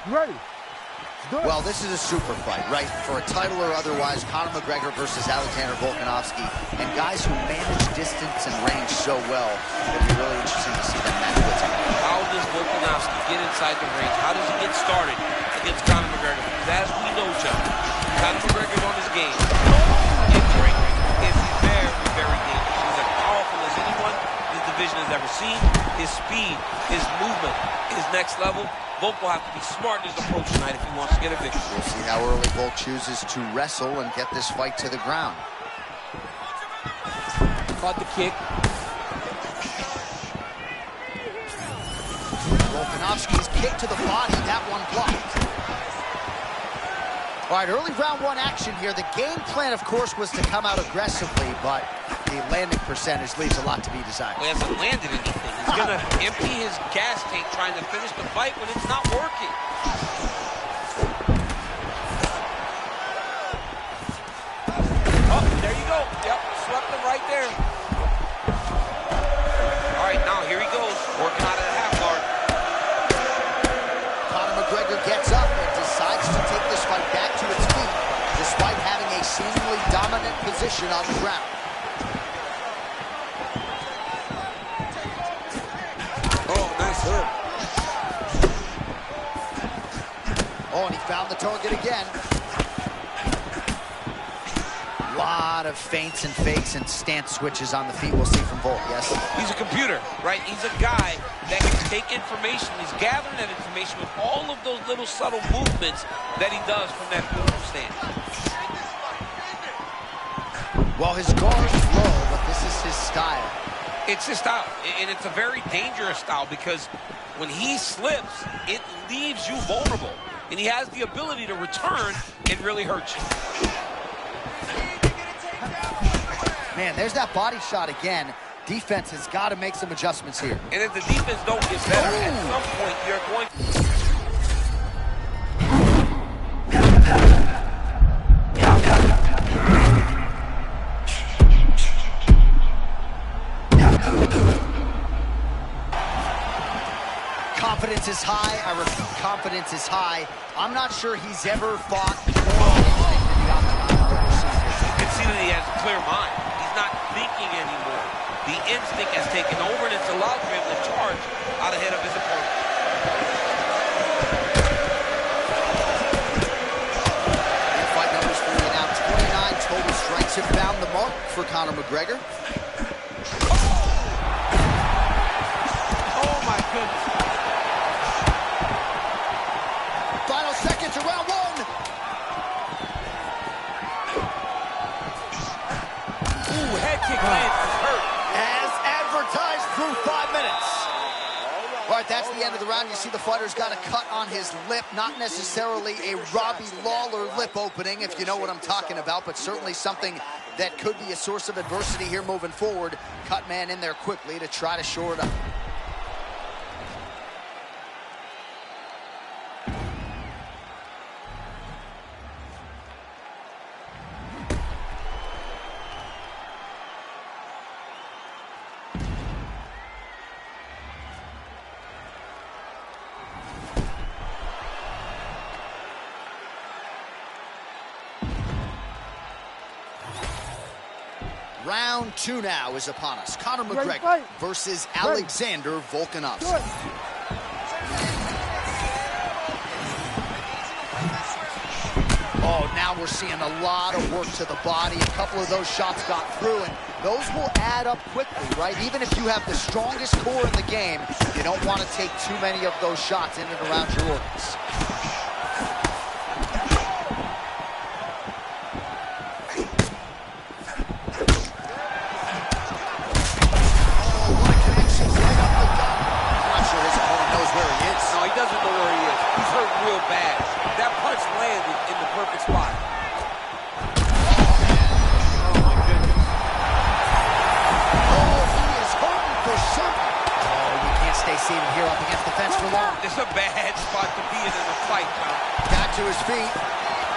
You ready? Do it. Well, this is a super fight, right? For a title or otherwise, Conor McGregor versus Alexander Volkanovski. And guys who manage distance and range so well, it'll be really interesting to see them match what's happening. How does Volkanovski get inside the range? How does he get started against Conor McGregor? Because as we know, John, Conor McGregor's on his game. In the ring is very, very dangerous. He's as powerful as anyone this division has ever seen. His speed, his movement, his next level. Volk will have to be smart in his approach tonight if he wants to get a victory. We'll see how early Volk chooses to wrestle and get this fight to the ground. Caught the kick. Volkanovski's kick to the body, that one blocked. All right, early round one action here. The game plan, of course, was to come out aggressively, but the landing percentage leaves a lot to be desired. He hasn't landed anything. He's going to empty his gas tank trying to finish the fight when it's not working. Oh, there you go. Yep, swept him right there. All right, now here he goes, working out of the half guard. Conor McGregor gets up and decides to take this fight back to its feet, despite having a seemingly dominant position on the ground. Oh, and he found the target again. A lot of feints and fakes and stance switches on the feet we'll see from Volk, yes? He's a computer, right? He's a guy that can take information. He's gathering that information with all of those little subtle movements that he does from that beautiful stance. Well, his guard is low, but this is his style. It's his style, and it's a very dangerous style because when he slips, it leaves you vulnerable. And he has the ability to return and really hurt you. Man, there's that body shot again. Defense has got to make some adjustments here. And if the defense don't get better, at some point you're going to... Confidence is high. I repeat, confidence is high. I'm not sure he's ever fought more instinct than the octagon I've ever seen here. You can see that he has a clear mind. He's not thinking anymore. The instinct has taken over, and it's allowed for him to charge out ahead of his opponent. And fight numbers for you now. 29 total strikes have found the mark for Conor McGregor. Oh, my goodness. Final seconds of round one. Ooh, head kick lands. He's hurt. As advertised through 5 minutes. All right, that's the end of the round. You see the fighter's got a cut on his lip. Not necessarily a Robbie Lawler lip opening, if you know what I'm talking about, but certainly something that could be a source of adversity here moving forward. Cut man in there quickly to try to shore it up. Round two now is upon us. Conor McGregor versus Alexander Volkanovski. Oh, now we're seeing a lot of work to the body. A couple of those shots got through, and those will add up quickly, right? Even if you have the strongest core in the game, you don't want to take too many of those shots in and around your organs. Bad. That punch landed in the perfect spot. Oh, my goodness. Oh, he is hurting for certain. Oh, you can't stay seated here up against the fence for long. It's a bad spot to be in a fight, Tom. Got to his feet.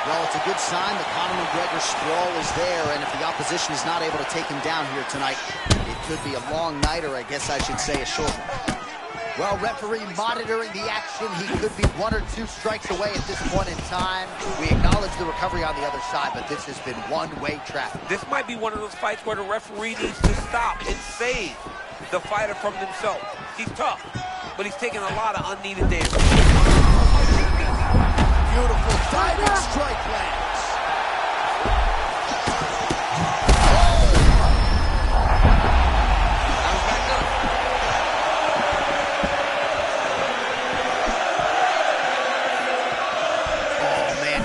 Well, it's a good sign that Conor McGregor's sprawl is there, and if the opposition is not able to take him down here tonight, it could be a long night, or I guess I should say a short one. Well, referee monitoring the action. He could be 1 or 2 strikes away at this point in time. We acknowledge the recovery on the other side, but this has been one-way traffic. This might be one of those fights where the referee needs to stop and save the fighter from himself. He's tough, but he's taking a lot of unneeded damage. Beautiful diving strike lands.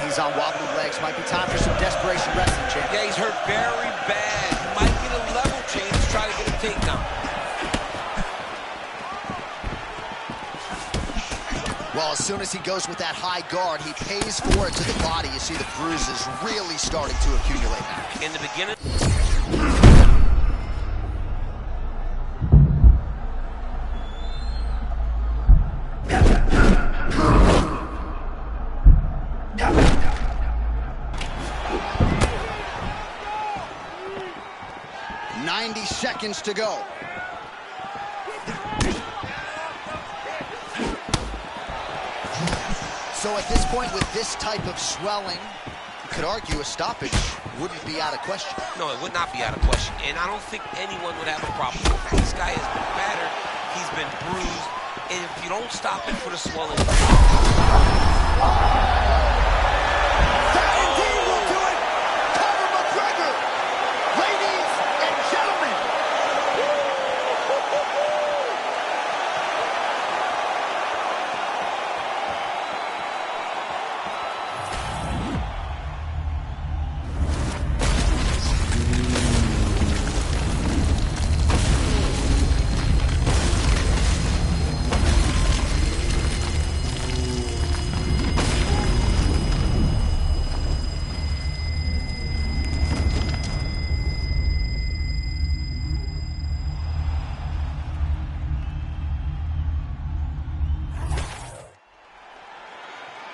He's on wobbly legs. Might be time for some desperation wrestling, champ. Yeah, he's hurt very bad. He might get a level change to try to get a takedown. Well, as soon as he goes with that high guard, he pays for it to the body. You see the bruises really starting to accumulate now. In the beginning. 90 seconds to go. So at this point, with this type of swelling, you could argue a stoppage wouldn't be out of question. No, it would not be out of question. And I don't think anyone would have a problem with that. This guy has been battered. He's been bruised. And if you don't stop it for the swelling... That indeed will do it! Conor McGregor! Ladies and gentlemen!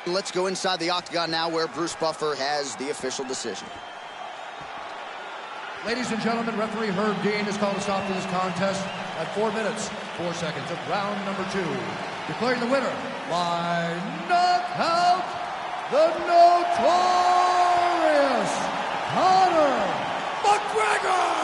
Let's go inside the octagon now, where Bruce Buffer has the official decision. Ladies and gentlemen, referee Herb Dean has called a stop to this contest at 4 minutes, 4 seconds of round number 2. Declaring the winner by knockout, the notorious Conor McGregor!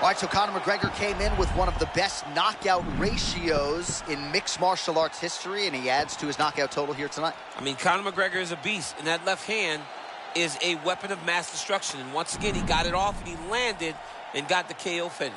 All right, so Conor McGregor came in with one of the best knockout ratios in mixed martial arts history, and he adds to his knockout total here tonight. I mean, Conor McGregor is a beast, and that left hand is a weapon of mass destruction. And once again, he got it off, and he landed and got the KO finish.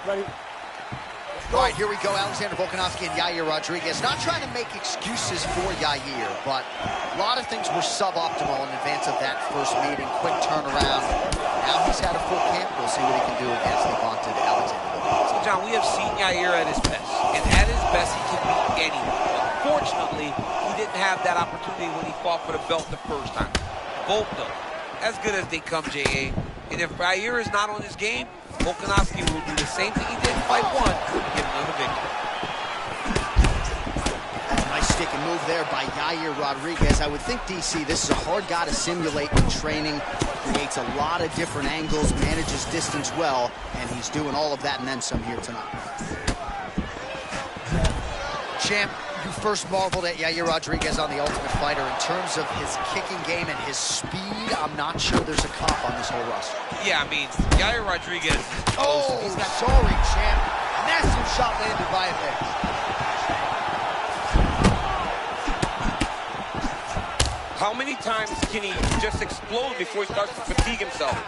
Ready? All right, here we go. Alexander Volkanovski and Yair Rodriguez. Not trying to make excuses for Yair, but a lot of things were suboptimal in advance of that first meeting. Quick turnaround. Now he's had a full camp. We'll see what he can do against the vaunted Alexander Volkanovski. So, John, we have seen Yair at his best. And at his best, he can beat anyone. Unfortunately, he didn't have that opportunity when he fought for the belt the first time. Both, though, as good as they come, J.A. And if Yair is not on his game, Volkanovski will do the same thing he did in fight one and get another victory. Nice stick and move there by Yair Rodriguez. I would think, DC, this is a hard guy to simulate in training. Creates a lot of different angles, manages distance well, and he's doing all of that and then some here tonight. Champ, you first marveled at Yair Rodriguez on The Ultimate Fighter. In terms of his kicking game and his speed, I'm not sure there's a comp on this whole roster. Yeah, I mean, Yair Rodriguez. Oh, sorry, champ. Massive shot landed by him there. How many times can he just explode before he starts to fatigue himself?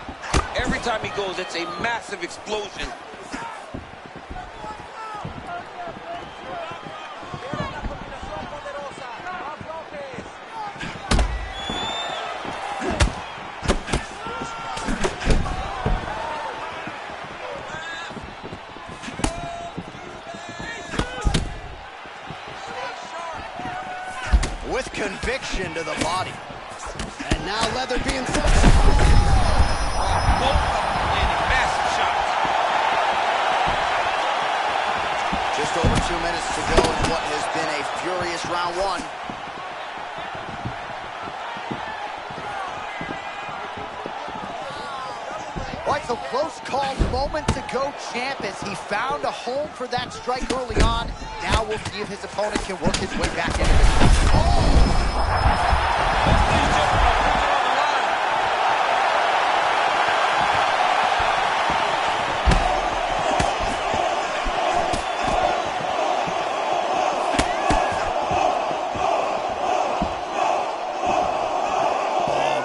Every time he goes, it's a massive explosion. With conviction to the body. And now leather being thrown. Both of them landing massive shots. Just over 2 minutes to go in what has been a furious round one. All right, so close call, moment to go, champ, as he found a home for that strike early on. Now we'll see if his opponent can work his way back into this. Oh,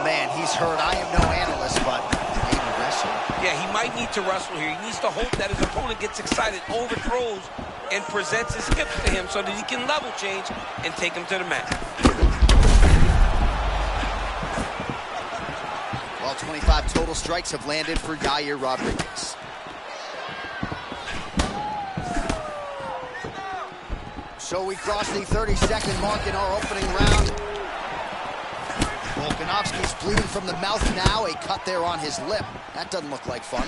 man, he's hurt. I am no analyst, but maybe wrestle. Yeah, he might need to wrestle here. He needs to hope that his opponent gets excited, overthrows, and presents his hips to him so that he can level change and take him to the mat. Well, 25 total strikes have landed for Yair Rodriguez. So we cross the 30-second mark in our opening round. Volkanovski's bleeding from the mouth now. A cut there on his lip. That doesn't look like fun.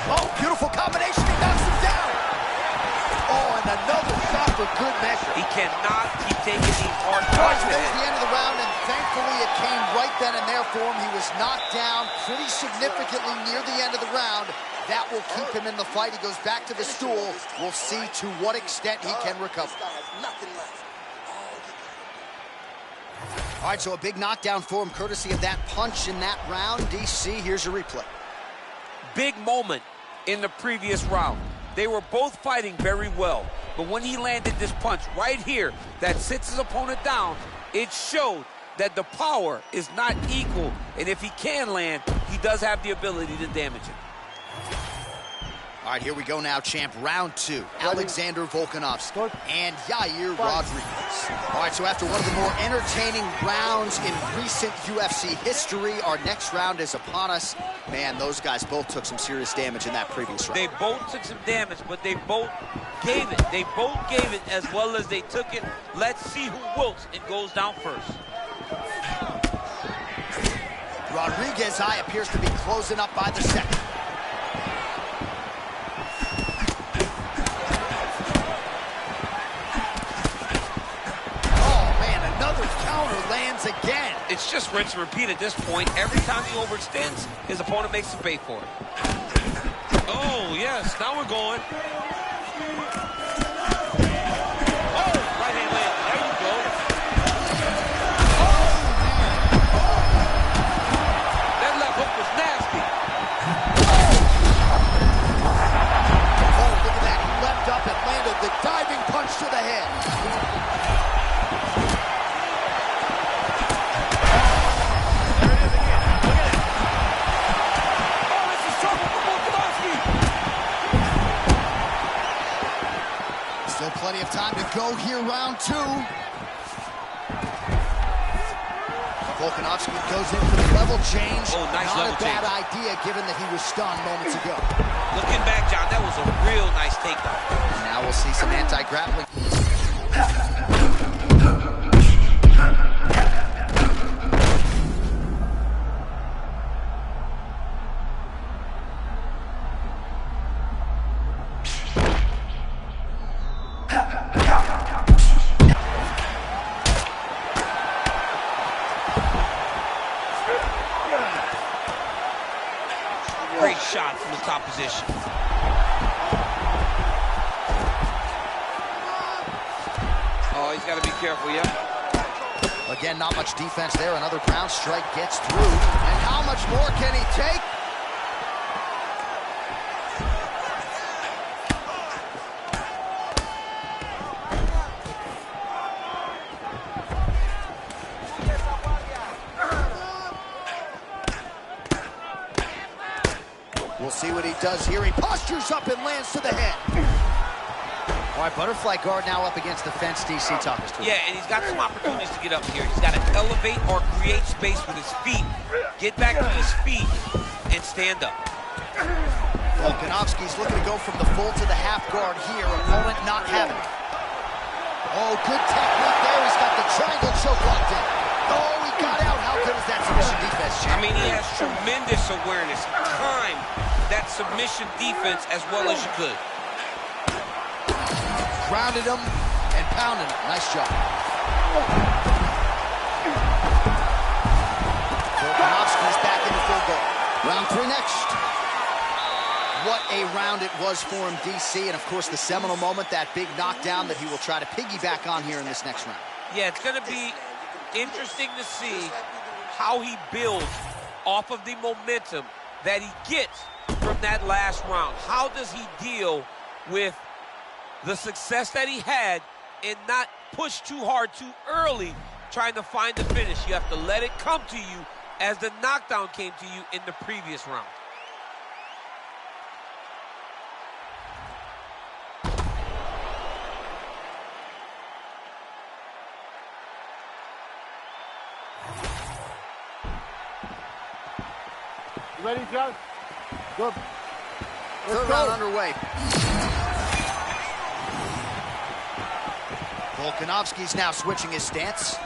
Oh, beautiful combination. He knocks him down. Oh, and another shot for good measure. He cannot keep taking these hard There's shots to the him. end of the round, and thankfully it came right then and there for him. He was knocked down pretty significantly near the end of the round. That will keep him in the fight. He goes back to the stool. We'll see to what extent he can recover. All right, so a big knockdown for him, courtesy of that punch in that round. DC, here's your replay. Big moment in the previous round. They were both fighting very well, but when he landed this punch right here that sits his opponent down, it showed that the power is not equal, and if he can land, he does have the ability to damage it. All right, here we go now, champ. Round two. Alexander Volkanovski and Yair Rodriguez. All right, so after one of the more entertaining rounds in recent UFC history, our next round is upon us. Man, those guys both took some serious damage in that previous round. They both took some damage, but they both gave it. They both gave it as well as they took it. Let's see who wilts and goes down first. Rodriguez's eye appears to be closing up by the second. Lands again. It's just rinse and repeat at this point. Every time he overextends, his opponent makes him pay for it. Oh, yes. Now we're going. Oh, right hand land. There you go. Oh, that left hook was nasty. Oh, look at that. He leapt up and landed the diving punch to the head. Plenty of time to go here, round 2. Volkanovski goes in for the level change. Oh, nice Not level a bad change. idea, given that he was stunned moments ago. Looking back, John, that was a real nice takedown. Now we'll see some anti-grappling. Great shot from the top position. Oh, he's got to be careful, yeah. Again, not much defense there. Another ground strike gets through. And how much more can he take? We'll see what he does here. He postures up and lands to the head. All right, butterfly guard now up against the fence. DC, talk us through. Yeah, and he's got some opportunities to get up here. He's got to elevate or create space with his feet. Get back to his feet and stand up. Volkanovski's looking to go from the full to the half guard here. Opponent not having it. Oh, good technique there. He's got the triangle choke locked in. Oh, he got out. How good is that submission defense, champ? I mean, he has tremendous awareness. Time that submission defense as well as you could. Grounded him and pounded him. Nice job. Volkanovski's back into full guard. Round 3 next. What a round it was for him, DC, and of course the seminal moment, that big knockdown that he will try to piggyback on here in this next round. Yeah, it's going to be interesting to see how he builds off of the momentum that he gets from that last round. How does he deal with the success that he had and not push too hard too early trying to find the finish? You have to let it come to you as the knockdown came to you in the previous round. Ready, John? Good. Third round underway. Volkanovski's now switching his stance.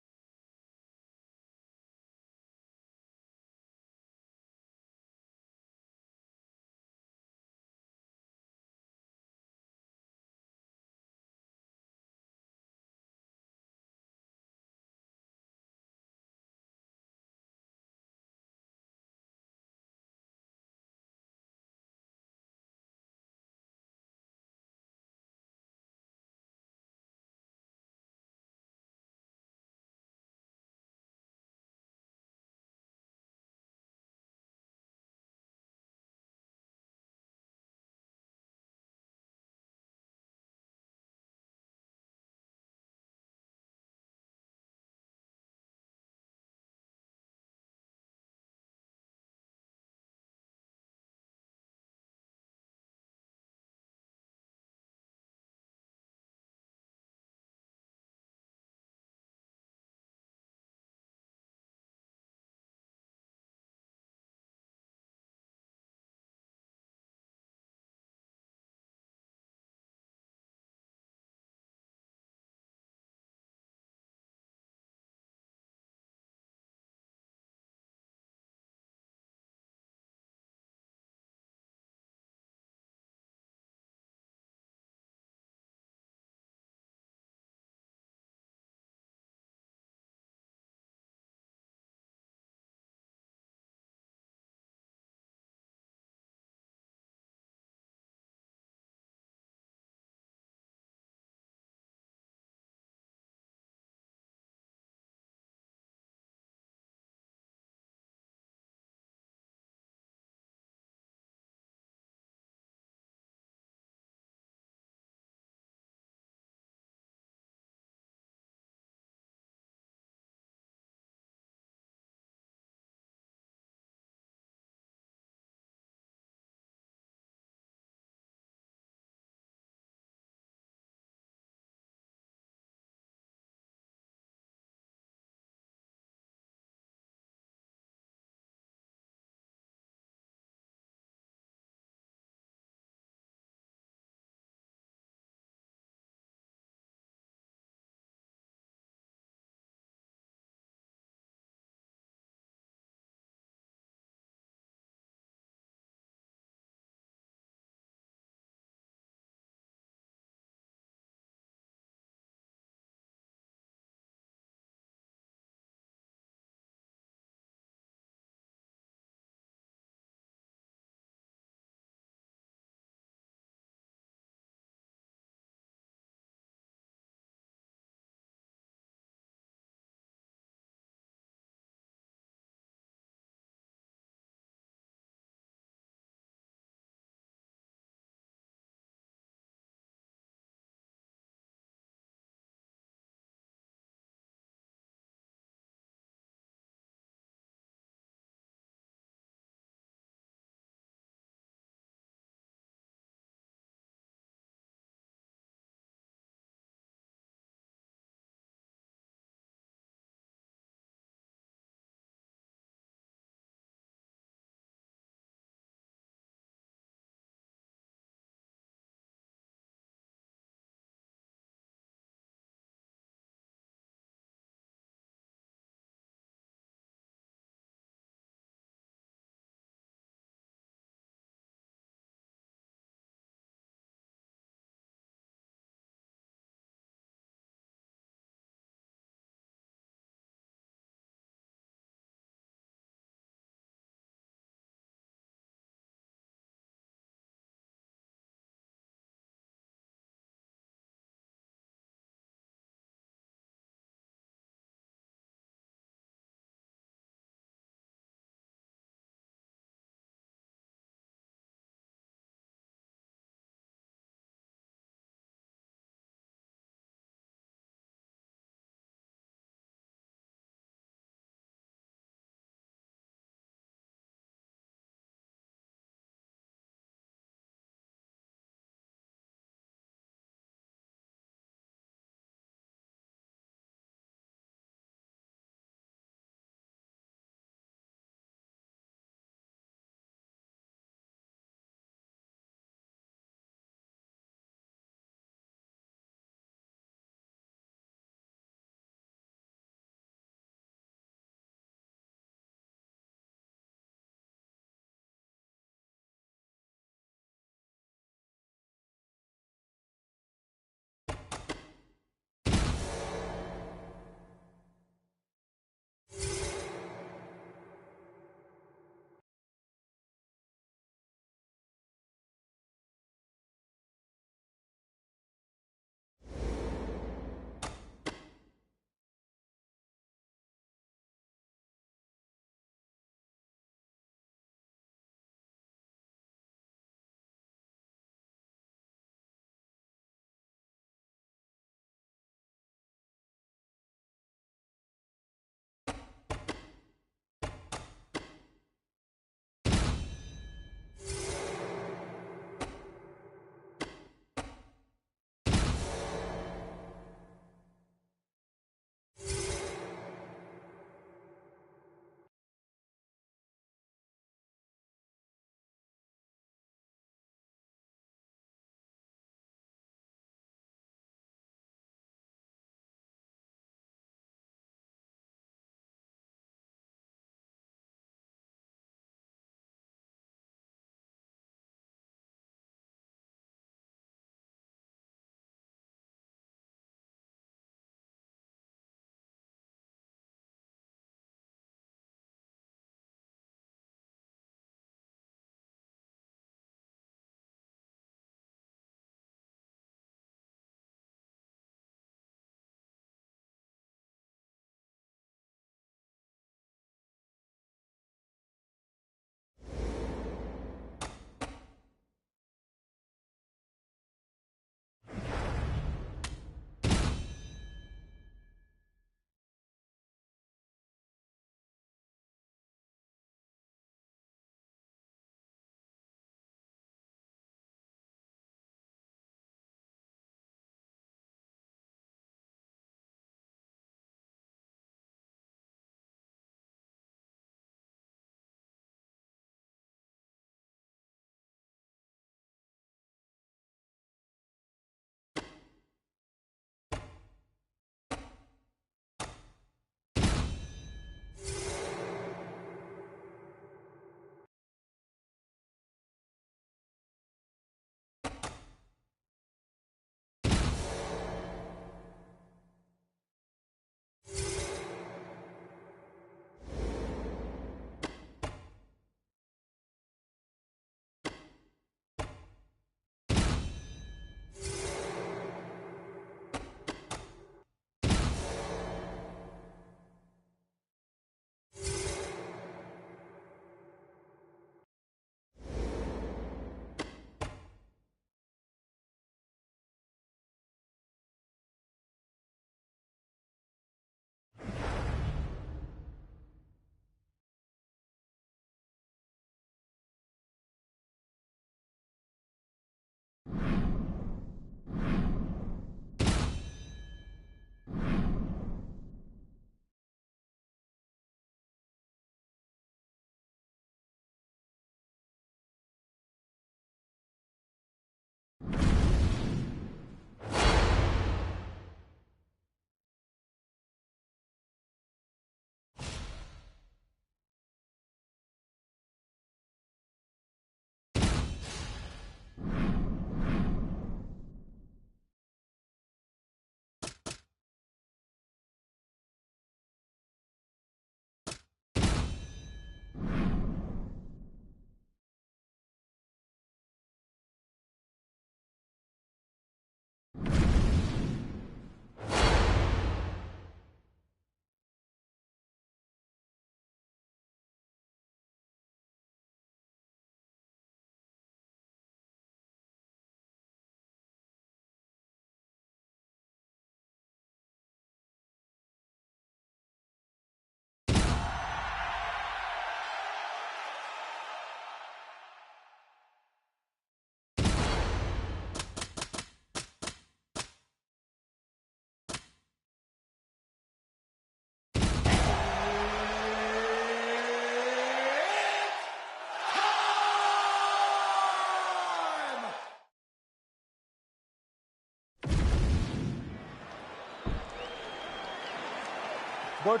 Good.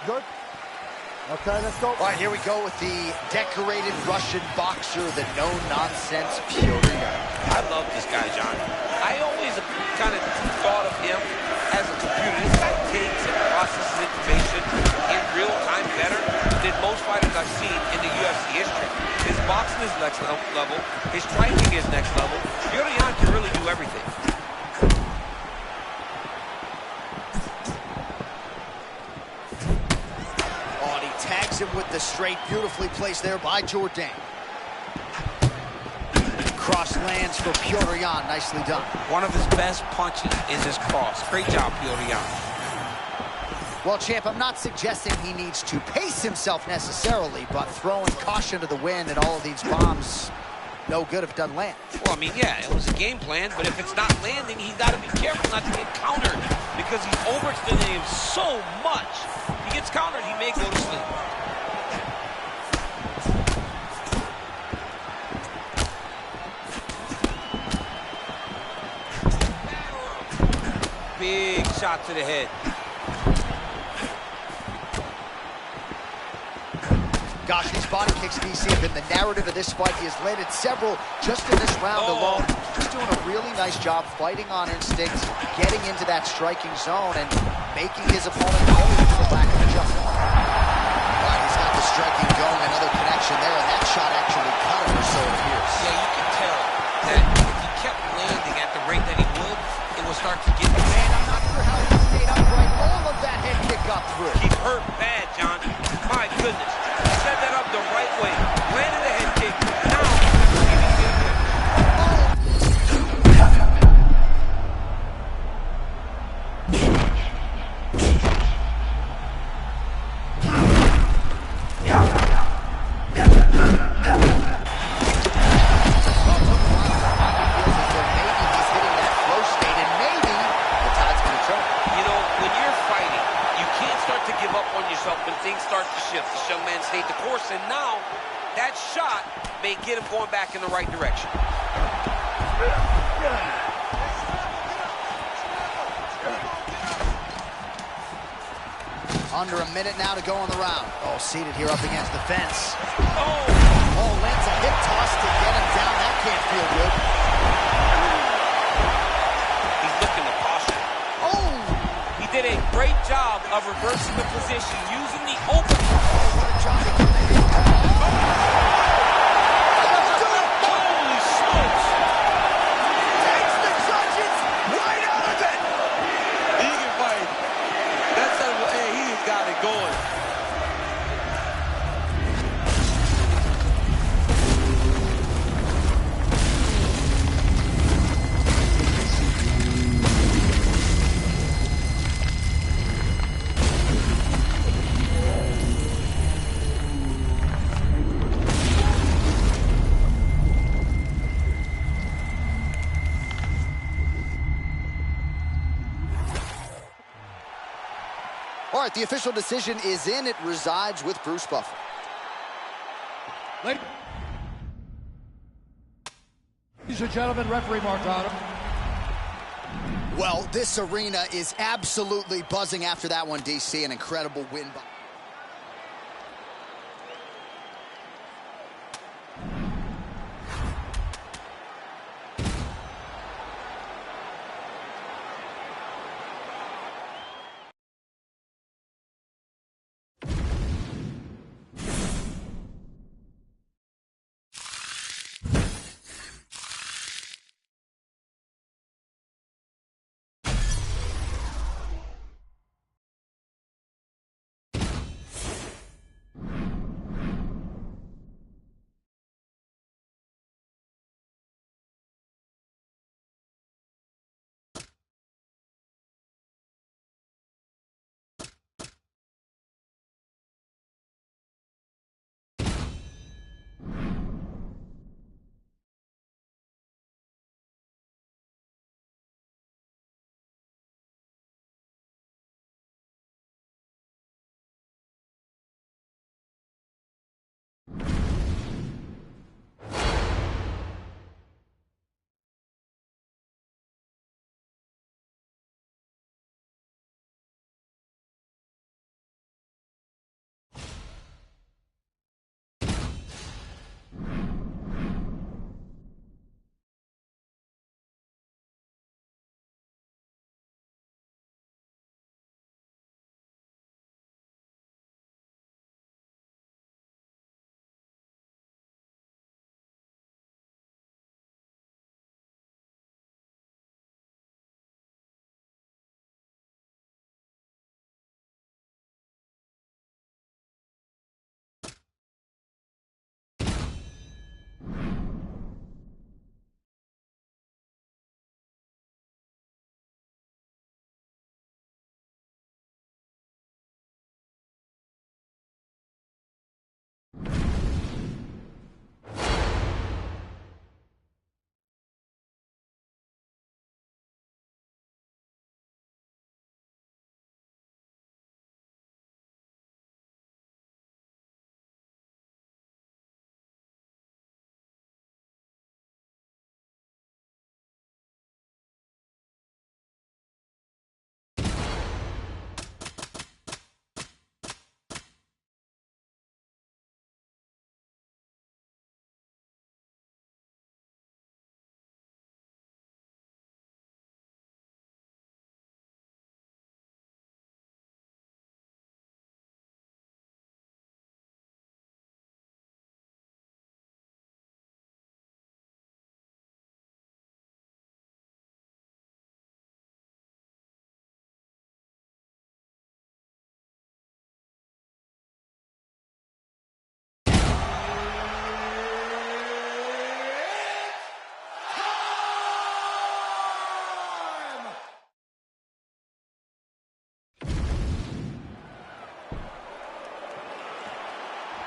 Good. Okay, let's go. All right, here we go with the decorated Russian boxer, the no-nonsense Pyotr Yan. I love this guy, John. I always kind of thought of him as a computer. This guy takes and processes information in real time better than most fighters I've seen in the UFC history. His boxing is next level. His striking is next level. Pyotr Yan can really do everything. Tags him with the straight, beautifully placed there by Jourdain. Cross lands for Pyotr Yan, nicely done. One of his best punches is his cross. Great job, Pyotr Yan. Well, champ, I'm not suggesting he needs to pace himself necessarily, but throwing caution to the wind and all of these bombs, no good if it doesn't land. Well, I mean, yeah, it was a game plan, but if it's not landing, he's got to be careful not to get countered because he's overextending him so much. He gets countered, he may go to sleep. Big shot to the head. Gosh, these body kicks, DC, have been the narrative of this fight. He has landed several just in this round alone. He's doing a really nice job fighting on instinct, getting into that striking zone, and making his opponent pay for the lack of adjustment. Right, he's got the striking going, another connection there, and that shot actually cut him, or so it appears. Yeah, you can tell that if he kept landing at the rate that he would, it will start to get... Man, I'm not sure how he stayed upright. All of that head kick got through. He hurt bad, John. My goodness. He set that up the right way. Landed the head kick. Now when things start to shift. This young man stayed the course, and now that shot may get him going back in the right direction. Under a minute now to go on the round. Oh, seated here up against the fence. Oh, lands a hip toss to get him down. That can't feel good. He's looking to posture. Oh! He did a great job of reversing the position, using the opening. What a job to come in. Holy smokes! Takes the judges right out of it. He can fight. That's hey, he's got it going. All right, the official decision is in. It resides with Bruce Buffer. Ladies and gentlemen, referee Mark Bottom. Well, this arena is absolutely buzzing after that one, DC. An incredible win by...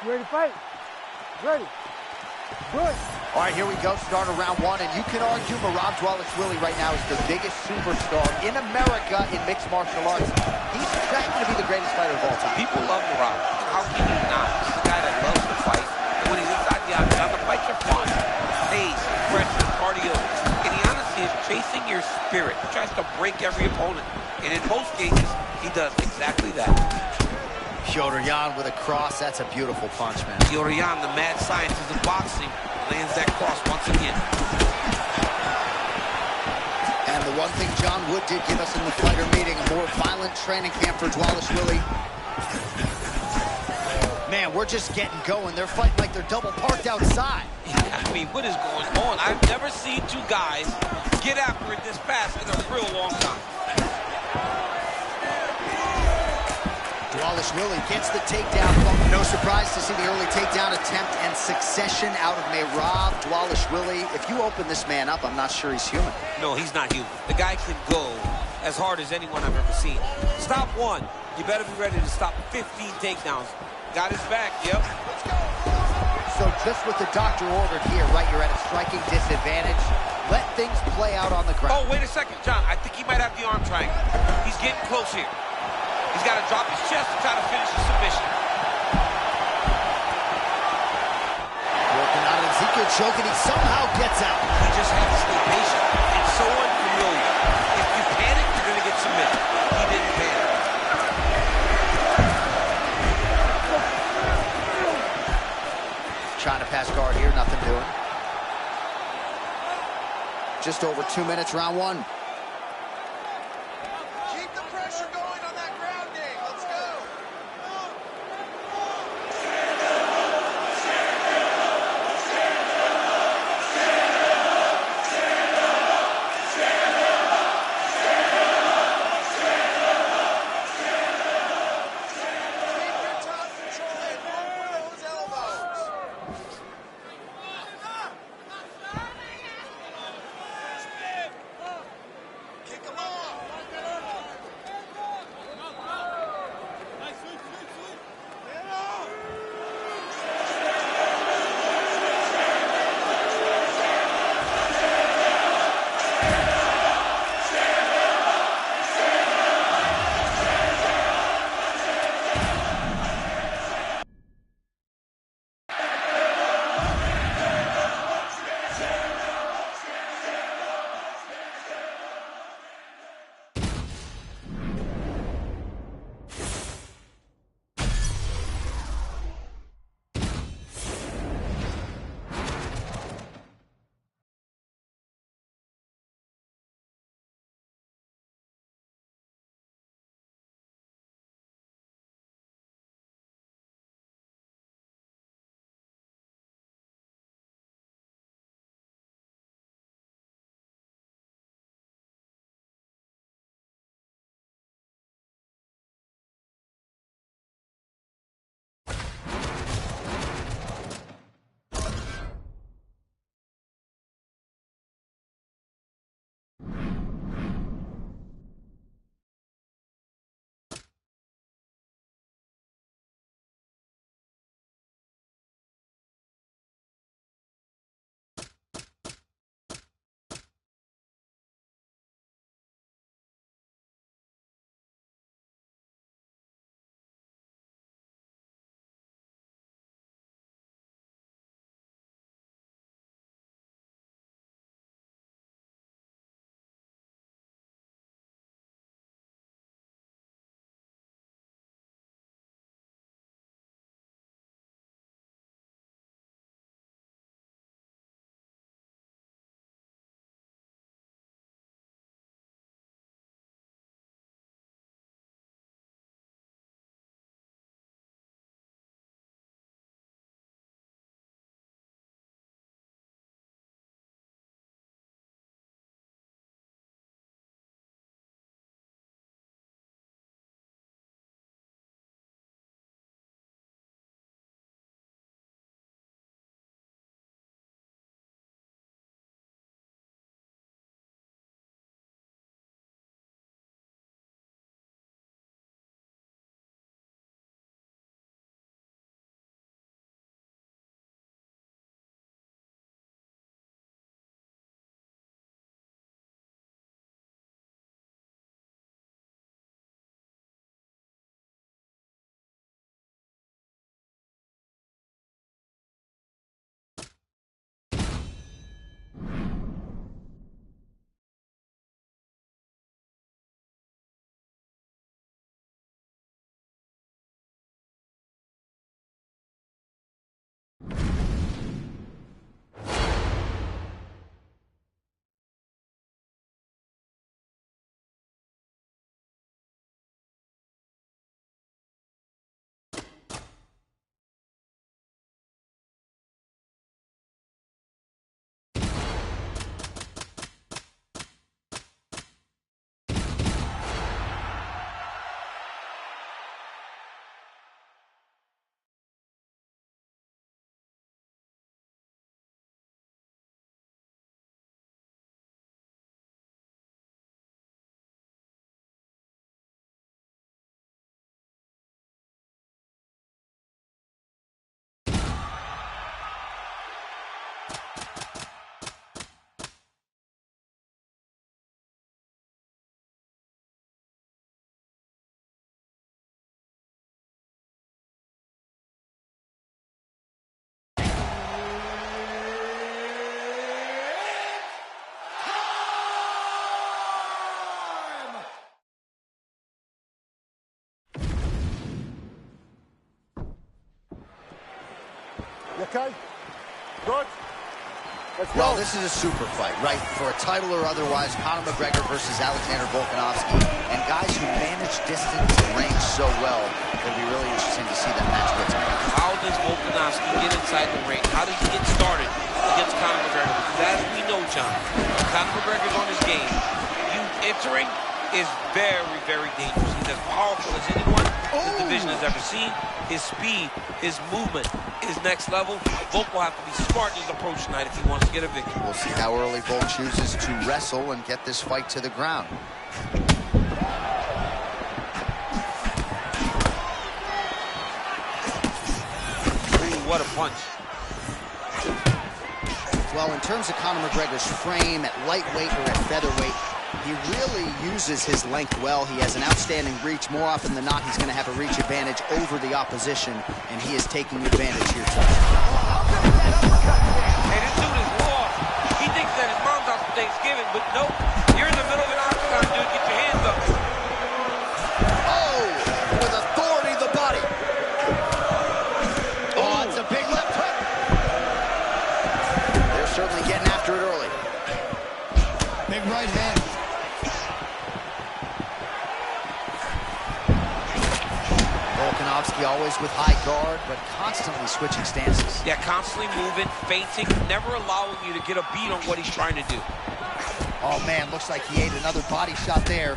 You ready to fight? Ready. Good. All right, here we go. Start of round one, and you can argue Merab Dvalishvili right now is the biggest superstar in America in mixed martial arts. He's expected to be the greatest fighter of all time. People love Merab. How can you not? He's a guy that loves to fight. And when he's inside the octagon, the fights are fun. Pace, pressure, cardio. And he honestly is chasing your spirit. He tries to break every opponent. And in most cases, he does exactly that. Petr Yan with a cross. That's a beautiful punch, man. Petr Yan, the mad scientist of boxing, lands that cross once again. And the one thing John Wood did give us in the fighter meeting, a more violent training camp for Dvalishvili. Man, we're just getting going. They're fighting like they're double parked outside. I mean, what is going on? I've never seen two guys get after it this fast in a real long time. Dvalishvili gets the takedown. No surprise to see the early takedown attempt and succession out of Merab Dvalishvili. If you open this man up, I'm not sure he's human. No, he's not human. The guy can go as hard as anyone I've ever seen. Stop one. You better be ready to stop 15 takedowns. Got his back, yep. So just what the doctor ordered here, right? You're at a striking disadvantage. Let things play out on the ground. Oh, wait a second, John. I think he might have the arm triangle. He's getting close here. He's got to drop his chest to try to finish the submission. Working on Ezekiel choke, and he somehow gets out. He just has to stay patient. It's so unfamiliar. If you panic, you're going to get submitted. He didn't panic. Trying to pass guard here, nothing doing. Just over 2 minutes, round one. Keep the pressure going on that ground game. Let's go. Keep your top control and look for those elbows. Okay? Good. Let's go. Well, this is a super fight, right? For a title or otherwise, Conor McGregor versus Alexander Volkanovski. And guys who manage distance and range so well, it'll be really interesting to see that match what's going on. How does Volkanovski get inside the ring? How does he get started against Conor McGregor? Because as we know, John, Conor McGregor's on his game. You entering is very, very dangerous. He's as powerful as anyone the division has ever seen. His speed, his movement is next level. Volk will have to be smart in his approach tonight if he wants to get a victory. We'll see how early Volk chooses to wrestle and get this fight to the ground. Ooh, what a punch. Well, in terms of Conor McGregor's frame at lightweight or at featherweight, he really uses his length well. He has an outstanding reach. More often than not, he's going to have a reach advantage over the opposition, and he is taking advantage here tonight. Hey, this dude is lost. He thinks that his mom's out for Thanksgiving, but nope. You're in the middle of an octagon, dude. Get your hands up. Oh, with authority to the body. Oh, it's a big left hook. They're certainly getting after it early. Big right hand. Volkanovski always with high guard, but constantly switching stances. Yeah, constantly moving, feinting, never allowing you to get a beat on what he's trying to do. Oh, man, looks like he ate another body shot there.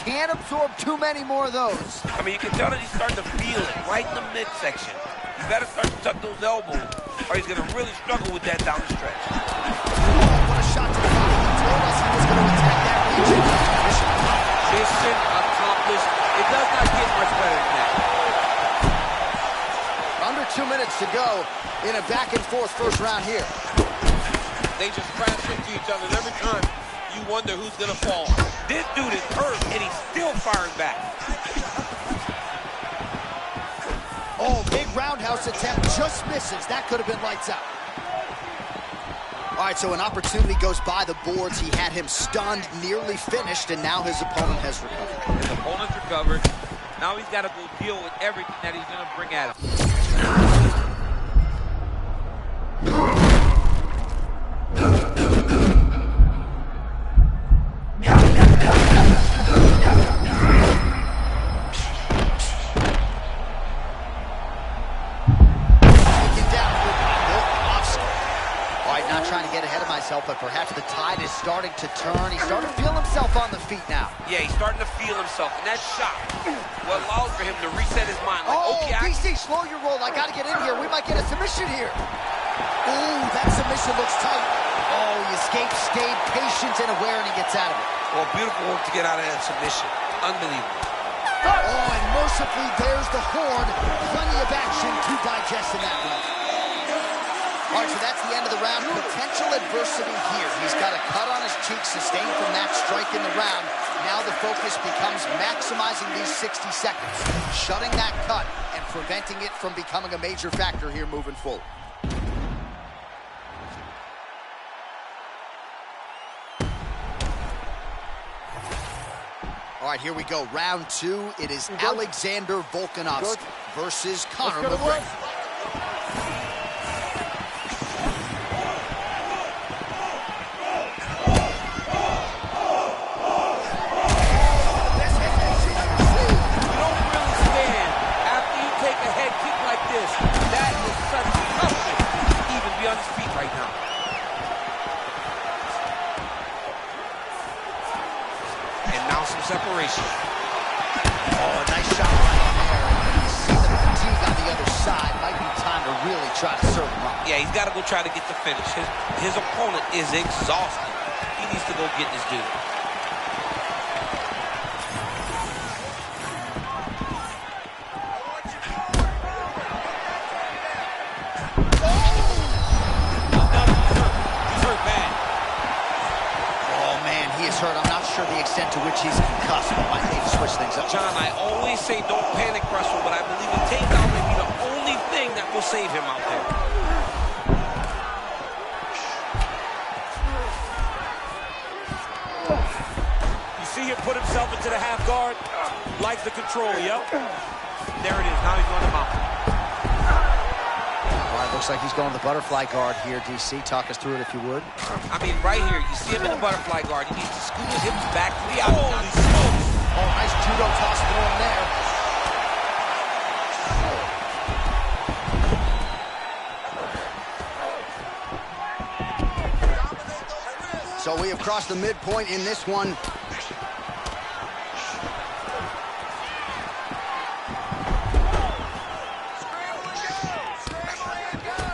Can't absorb too many more of those. I mean, you can tell that he's starting to feel it right in the midsection. You better start to tuck those elbows, or he's going to really struggle with that down the stretch. What a shot to the body. He told us he was going to attack that region. Mission accomplished. It does not get much better than that. Under 2 minutes to go in a back-and-forth first round here. They just crash into each other, and every time you wonder who's going to fall. This dude is hurt, and he's still firing back. Oh, big roundhouse attempt just misses. That could have been lights out. All right, so an opportunity goes by the boards. He had him stunned, nearly finished, and now his opponent has recovered. His opponent's recovered. Now he's got to go deal with everything that he's going to bring at him. But perhaps the tide is starting to turn. He's starting to feel himself on the feet now. Yeah, he's starting to feel himself, and that shot will allow for him to reset his mind. Like, oh, okay, DC, slow your roll. I got to get in here. We might get a submission here. Ooh, that submission looks tight. Oh, he escapes, stayed patient and aware, and he gets out of it. Well, beautiful work to get out of that submission. Unbelievable. Oh, and mercifully, there's the horn. Plenty of action to digest in that one. All right, so that's the end of the round. Potential adversity here. He's got a cut on his cheek sustained from that strike in the round. Now the focus becomes maximizing these 60 seconds, shutting that cut and preventing it from becoming a major factor here moving forward. All right, here we go. Round two. It is Alexander Volkanovski versus Conor McGregor. Separation. Oh, nice shot right there. You see the fatigue on the other side. Might be time to really try to serve him up. Yeah, he's got to go try to get the finish. His opponent is exhausted. He needs to go get this dude. The extent to which he's concussed, but might need to switch things up. John, I always say don't panic wrestle, but I believe a takedown may be the only thing that will save him out there. You see him put himself into the half guard, likes the control, yep. There it is, now he's on the mountain. All right, Looks like he's going to the butterfly guard here, DC. Talk us through it if you would. I mean, right here, you see him in the butterfly guard. He needs to scoot his hips back to the outside. Holy smokes! Oh, nice judo toss for him there. So we have crossed the midpoint in this one.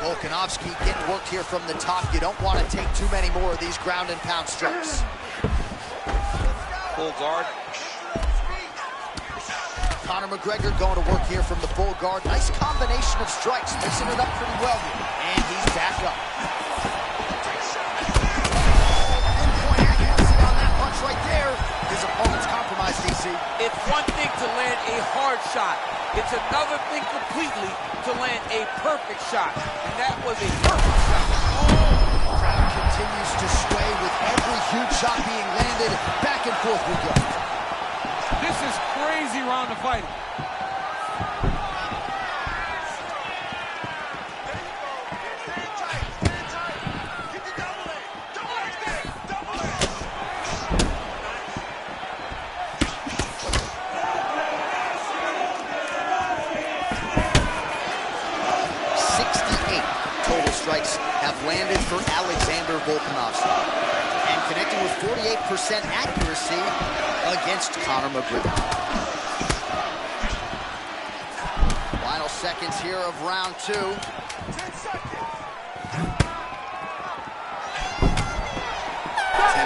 Volkanovski getting worked here from the top. You don't want to take too many more of these ground and pound strikes. Full guard. Conor McGregor going to work here from the full guard. Nice combination of strikes, mixing it up pretty well here. And he's back up. Pinpoint accuracy on that punch right there. His opponent's compromised, DC. It's one thing to land a hard shot. It's another thing completely to land a perfect shot. And that was a perfect shot. Crowd continues to sway with every huge shot being landed. Back and forth we go. This is crazy round of fighting. Strikes have landed for Alexander Volkanovski and connecting with 48% accuracy against Conor McGregor. Final seconds here of round 2. 10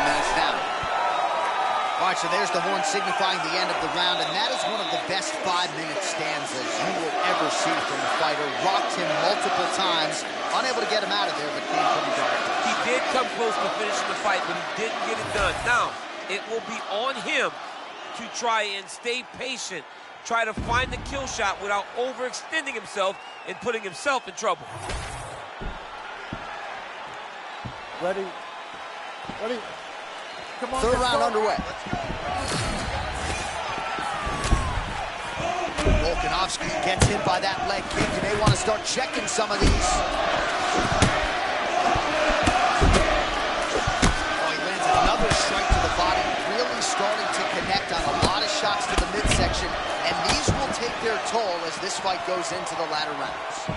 minutes down. All right, so there's the horn signifying the end of the round, and that is one of the best 5-minute stanzas you will ever see from a fighter. Rocked him multiple times. Unable to get him out of there, but came pretty dark. He did come close to finishing the fight, but he didn't get it done. Now, it will be on him to try and stay patient, try to find the kill shot without overextending himself and putting himself in trouble. Ready? Ready? Come on. Third round underway. Volkanovski gets hit by that leg kick. You may want to start checking some of these. Oh, he lands another strike to the body. Really starting to connect on a lot of shots to the midsection. And these will take their toll as this fight goes into the latter rounds.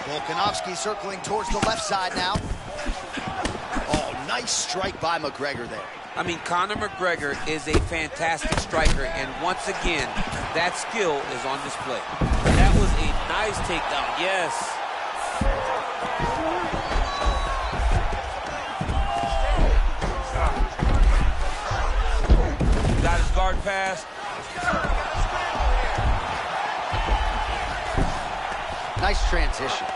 Volkanovski circling towards the left side now. Oh, nice strike by McGregor there. I mean, Conor McGregor is a fantastic striker, and once again, that skill is on display. That was a nice takedown, yes. Got his guard pass. Nice transition.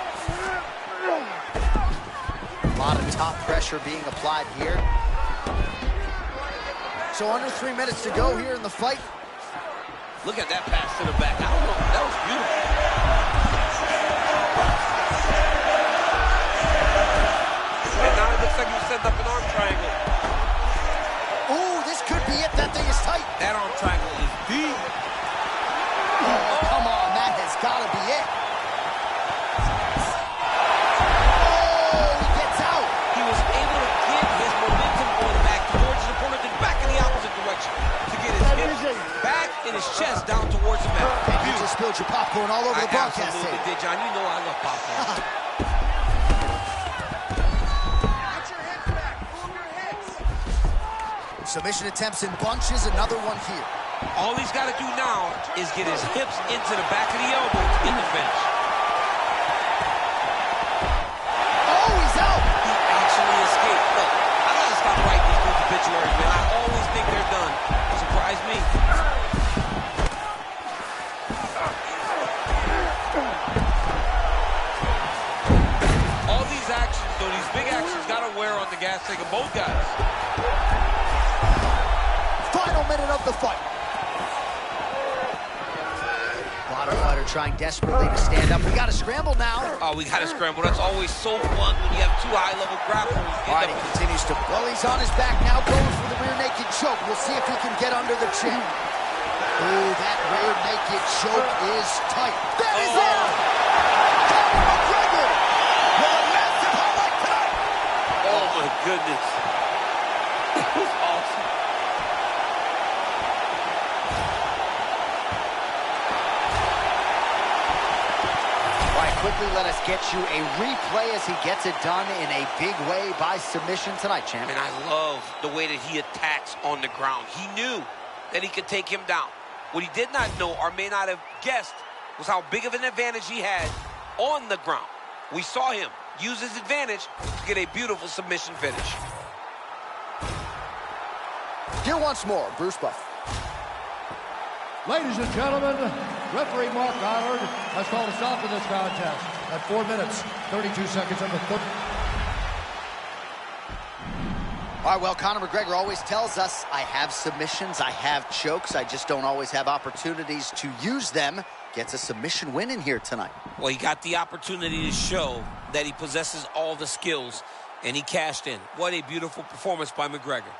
A lot of top pressure being applied here. So under 3 minutes to go here in the fight. Look at that pass to the back. I don't know. That was beautiful. And now it looks like you set up an arm triangle. Ooh, this could be it. That thing is tight. That arm triangle is deep. Oh, come on. That has got to be it. His chest down towards the mat. And you just spilled your popcorn all over the broadcast tape. Absolutely did, John. You know I love popcorn. Get your hips back. Move your hips. Submission attempts in bunches. Another one here. All he's got to do now is get his hips into the back of the elbow to get the finish. Oh, he's out. He actually escaped. Look, I gotta stop writing these dudes obituaries, man. I always think they're done. Surprise me. All these actions, though, these big actions gotta wear on the gas tank of both guys. Final minute of the fight. Bottom fighter trying desperately to stand up. We got to scramble now. Oh, we got to scramble. That's always so fun when you have two high-level grapplers. All right, he continues to... Well, he's on his back now, going for the rear naked choke. We'll see if he can get under the chin. Ooh, that rear naked choke is tight. That is it! Conor McGregor with a massive highlight tonight. Oh, my goodness. That was awesome. Quickly, let us get you a replay as he gets it done in a big way by submission tonight, champ. And I love the way that he attacks on the ground. He knew that he could take him down. What he did not know or may not have guessed was how big of an advantage he had on the ground. We saw him use his advantage to get a beautiful submission finish. Here once more, Bruce Buff. Ladies and gentlemen, referee Mark Allard has called a stop to this contest at 4 minutes, 32 seconds of the third. All right, well, Conor McGregor always tells us, I have submissions, I have chokes, I just don't always have opportunities to use them. Gets a submission win in here tonight. Well, he got the opportunity to show that he possesses all the skills, and he cashed in. What a beautiful performance by McGregor.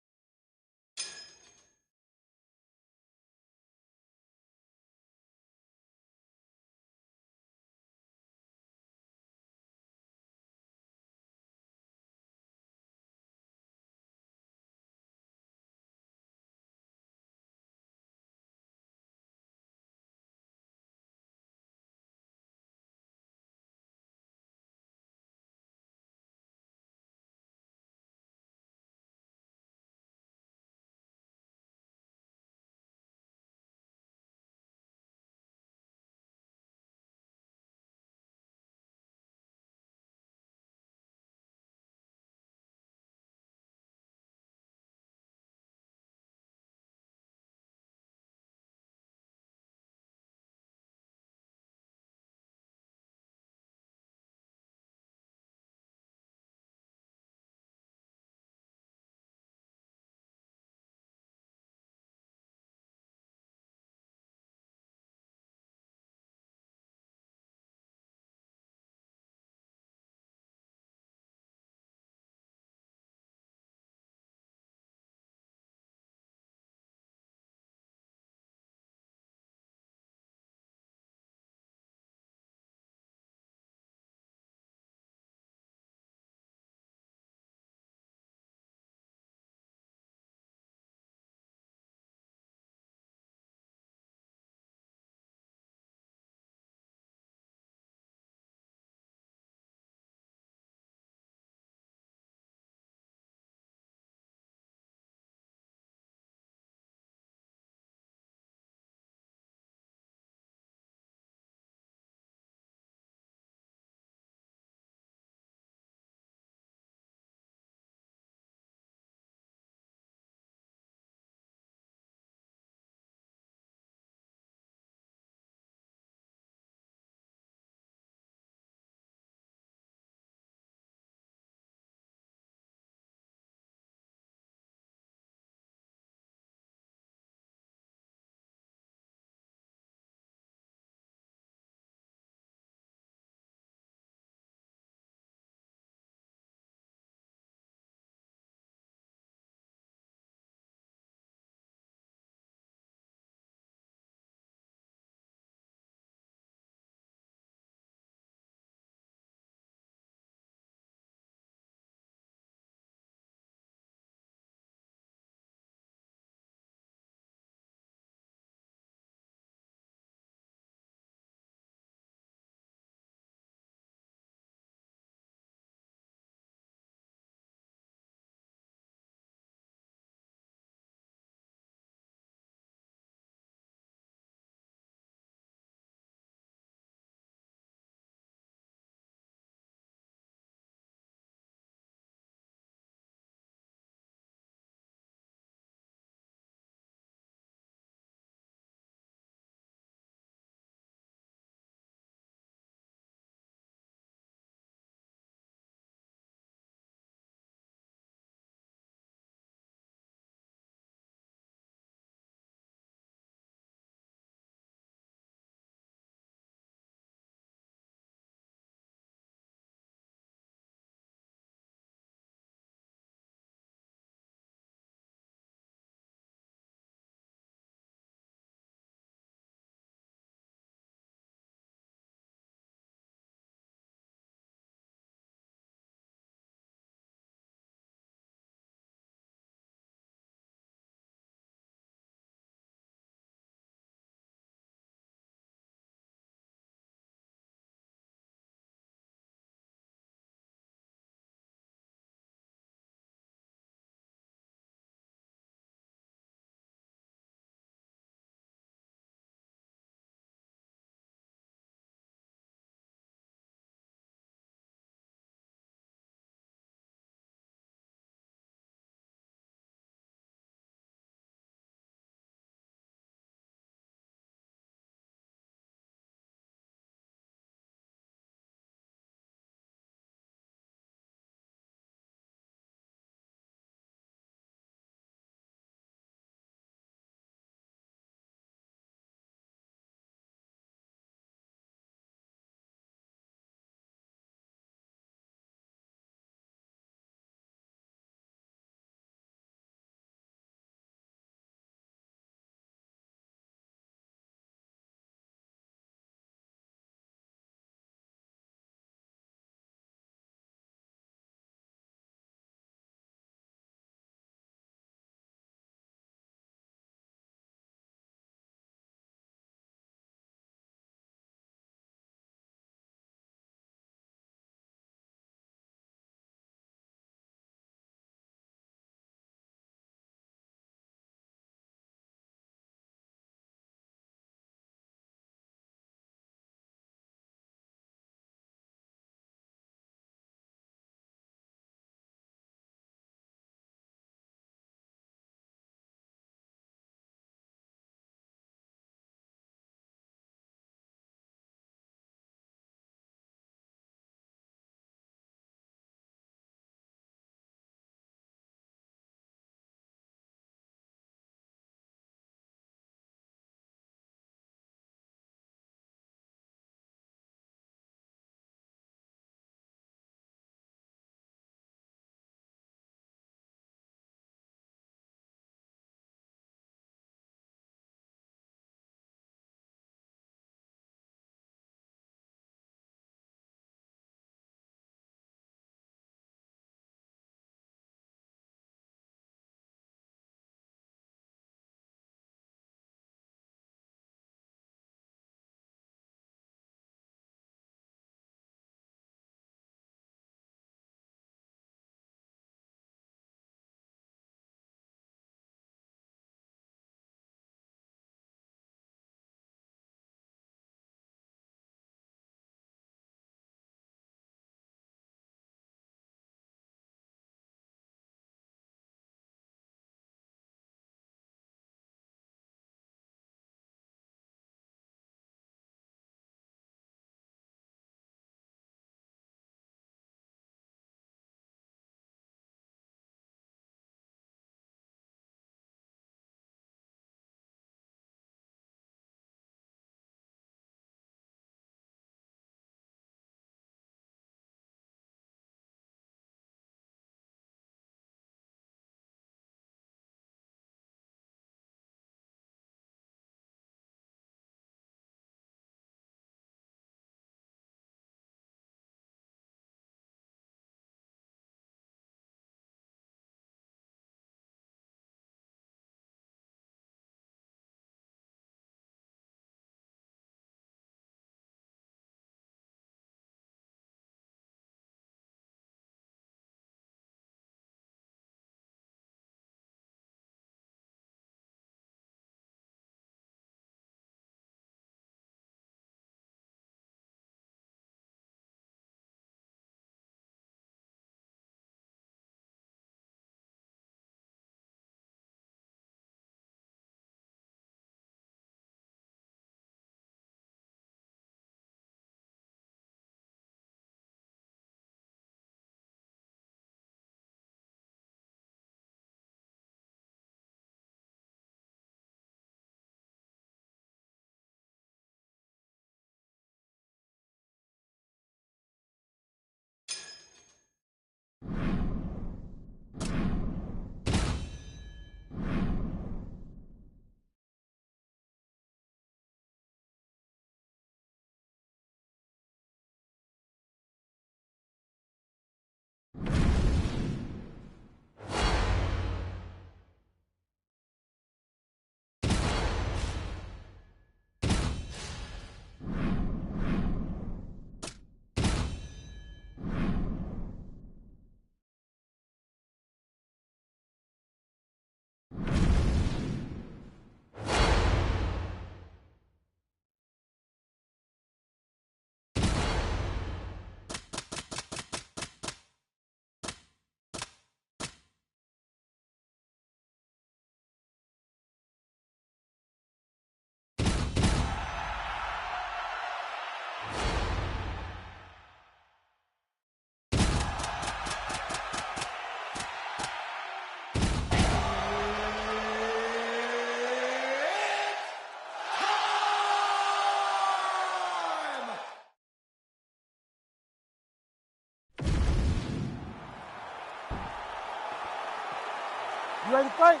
You ready to fight?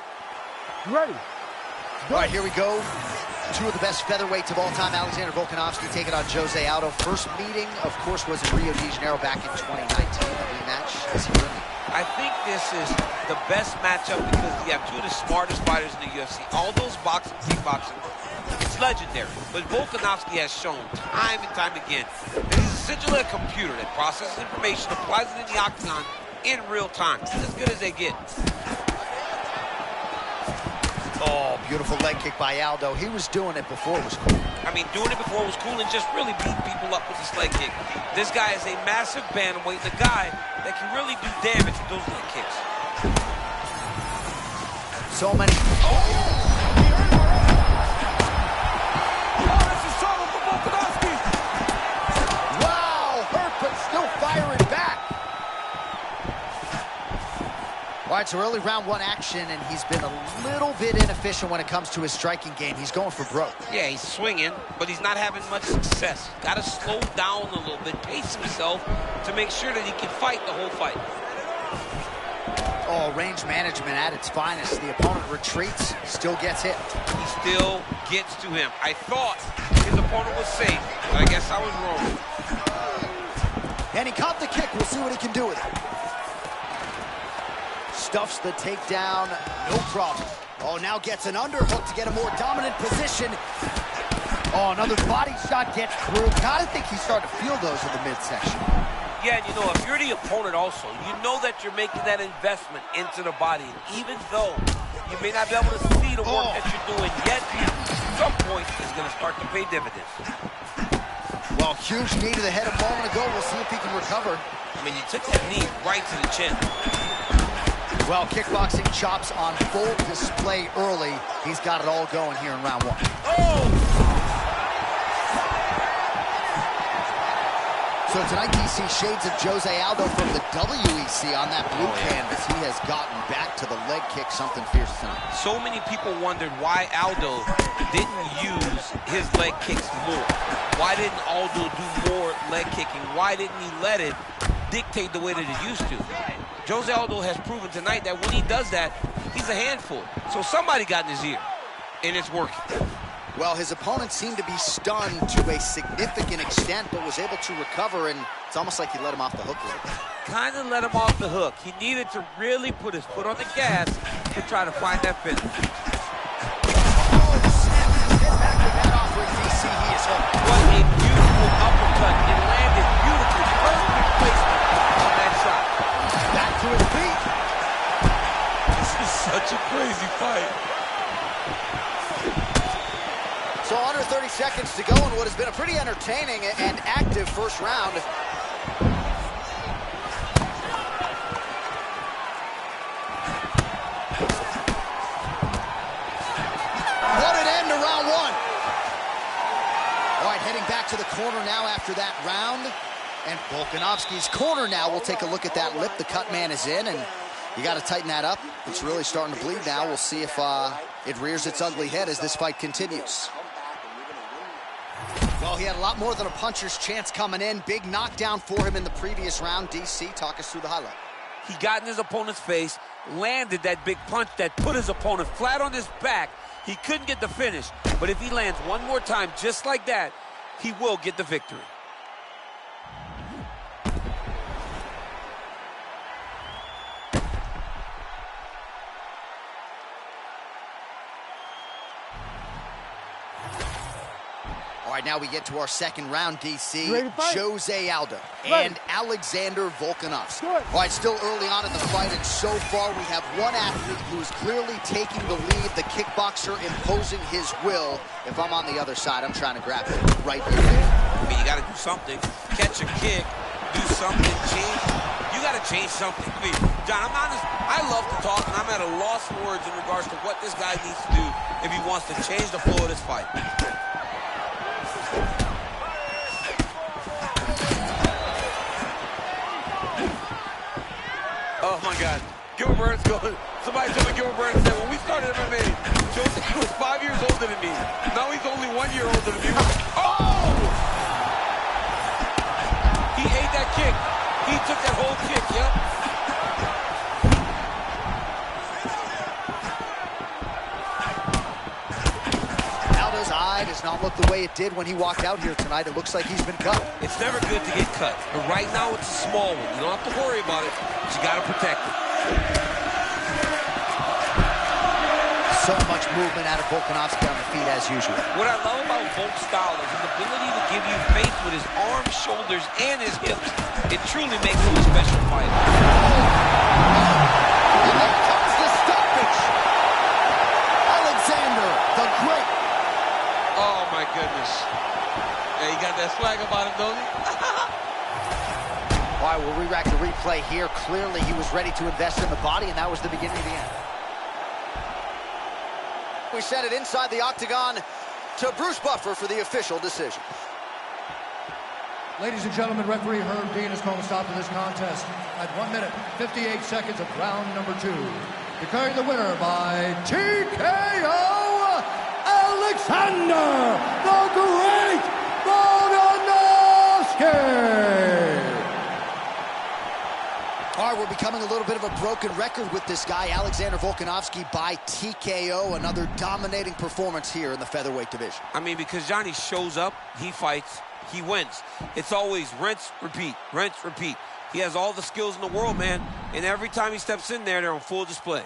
You ready? All right, here we go. Two of the best featherweights of all time, Alexander Volkanovski taking on Jose Aldo. First meeting, of course, was in Rio de Janeiro back in 2019. A rematch. Is he winning? I think this is the best matchup because you have two of the smartest fighters in the UFC. Aldo's boxing, kickboxing, it's legendary. But Volkanovski has shown time and time again that he's essentially a computer that processes information, applies it in the octagon in real time. It's as good as they get. Oh, beautiful leg kick by Aldo. He was doing it before it was cool. I mean, doing it before it was cool and just really beating people up with this leg kick. This guy is a massive bantamweight, the guy that can really do damage with those leg kicks. So many. Oh, this is trouble for Volkanovski. Wow, hurt, but still firing back. All right, so early round one action, and he's been a little bit inefficient when it comes to his striking game. He's going for broke. Yeah, he's swinging, but he's not having much success. Got to slow down a little bit, pace himself to make sure that he can fight the whole fight. Oh, range management at its finest. The opponent retreats, still gets hit. He still gets to him. I thought his opponent was safe, but I guess I was wrong. And he caught the kick. We'll see what he can do with it. Stuffs the takedown, no problem. Oh, now gets an underhook to get a more dominant position. Oh, another body shot gets through. Gotta think he's starting to feel those in the midsection. Yeah, and you know, if you're the opponent also, you know that you're making that investment into the body. And even though you may not be able to see the work that you're doing yet, at some point, it's going to start to pay dividends. Well, huge knee to the head a moment ago. We'll see if he can recover. I mean, you took that knee right to the chin. Well, kickboxing chops on full display early. He's got it all going here in round one. Oh! So tonight, DC, shades of Jose Aldo from the WEC on that blue canvas. He has gotten back to the leg kick, something fierce tonight. So many people wondered why Aldo didn't use his leg kicks more. Why didn't Aldo do more leg kicking? Why didn't he let it dictate the way that it used to? Jose Aldo has proven tonight that when he does that, he's a handful. So somebody got in his ear, and it's working. Well, his opponent seemed to be stunned to a significant extent, but was able to recover, and it's almost like he let him off the hook a little bit. Kind of let him off the hook. He needed to really put his foot on the gas to try to find that finish. Oh, snap his head back with that offering, DC. He is hurt. What a beautiful uppercut. It landed beautifully. Perfect placement on that shot. Back to his feet. This is such a crazy fight. So under 30 seconds to go in what has been a pretty entertaining and active first round. What an end to round one. All right, heading back to the corner now after that round. And Volkanovski's corner now. We'll take a look at that lip. The cut man is in, and you got to tighten that up. It's really starting to bleed now. We'll see if it rears its ugly head as this fight continues. Well, he had a lot more than a puncher's chance coming in. Big knockdown for him in the previous round. DC, talk us through the highlight. He got in his opponent's face, landed that big punch that put his opponent flat on his back. He couldn't get the finish, but if he lands one more time just like that, he will get the victory. All right, now we get to our second round, DC. You ready to fight? Jose Aldo Ready. and Alexander Volkanovski. Good. All right, still early on in the fight, and so far we have one athlete who is clearly taking the lead, the kickboxer imposing his will. If I'm on the other side, I'm trying to grab it right here. I mean, you got to do something. Catch a kick, do something, change. You got to change something. I mean, John, I'm honest. I love to talk, and I'm at a loss for words in regards to what this guy needs to do if he wants to change the flow of this fight. Oh my God, Gilbert Burns going. Somebody told me Gilbert Burns said, when we started MMA, Jose was 5 years older than me. Now he's only 1 year older than me. Oh! He ate that kick. He took that whole kick, yep. not look the way it did when he walked out here tonight. It looks like he's been cut. It's never good to get cut, but right now it's a small one. You don't have to worry about it, but you got to protect it. So much movement out of Volkanovski on the feet as usual. What I love about Volk's style is his ability to give you faith with his arms, shoulders, and his hips. It truly makes him a special fighter. And there comes the stoppage. Alexander, the great. Oh, my goodness. Yeah, he got that swag about him, don't he? All right, we'll re-rack the replay here. Clearly, he was ready to invest in the body, and that was the beginning of the end. We sent it inside the octagon to Bruce Buffer for the official decision. Ladies and gentlemen, referee Herb Dean has called a stop to this contest at 1 minute, 58 seconds of round number 2. Declaring the winner by TKO, Alexander the Great Volkanovski! All right, we're becoming a little bit of a broken record with this guy, Alexander Volkanovski, by TKO. Another dominating performance here in the featherweight division. I mean, because Johnny shows up, he fights, he wins. It's always rinse, repeat, rinse, repeat. He has all the skills in the world, man, and every time he steps in there, they're on full display.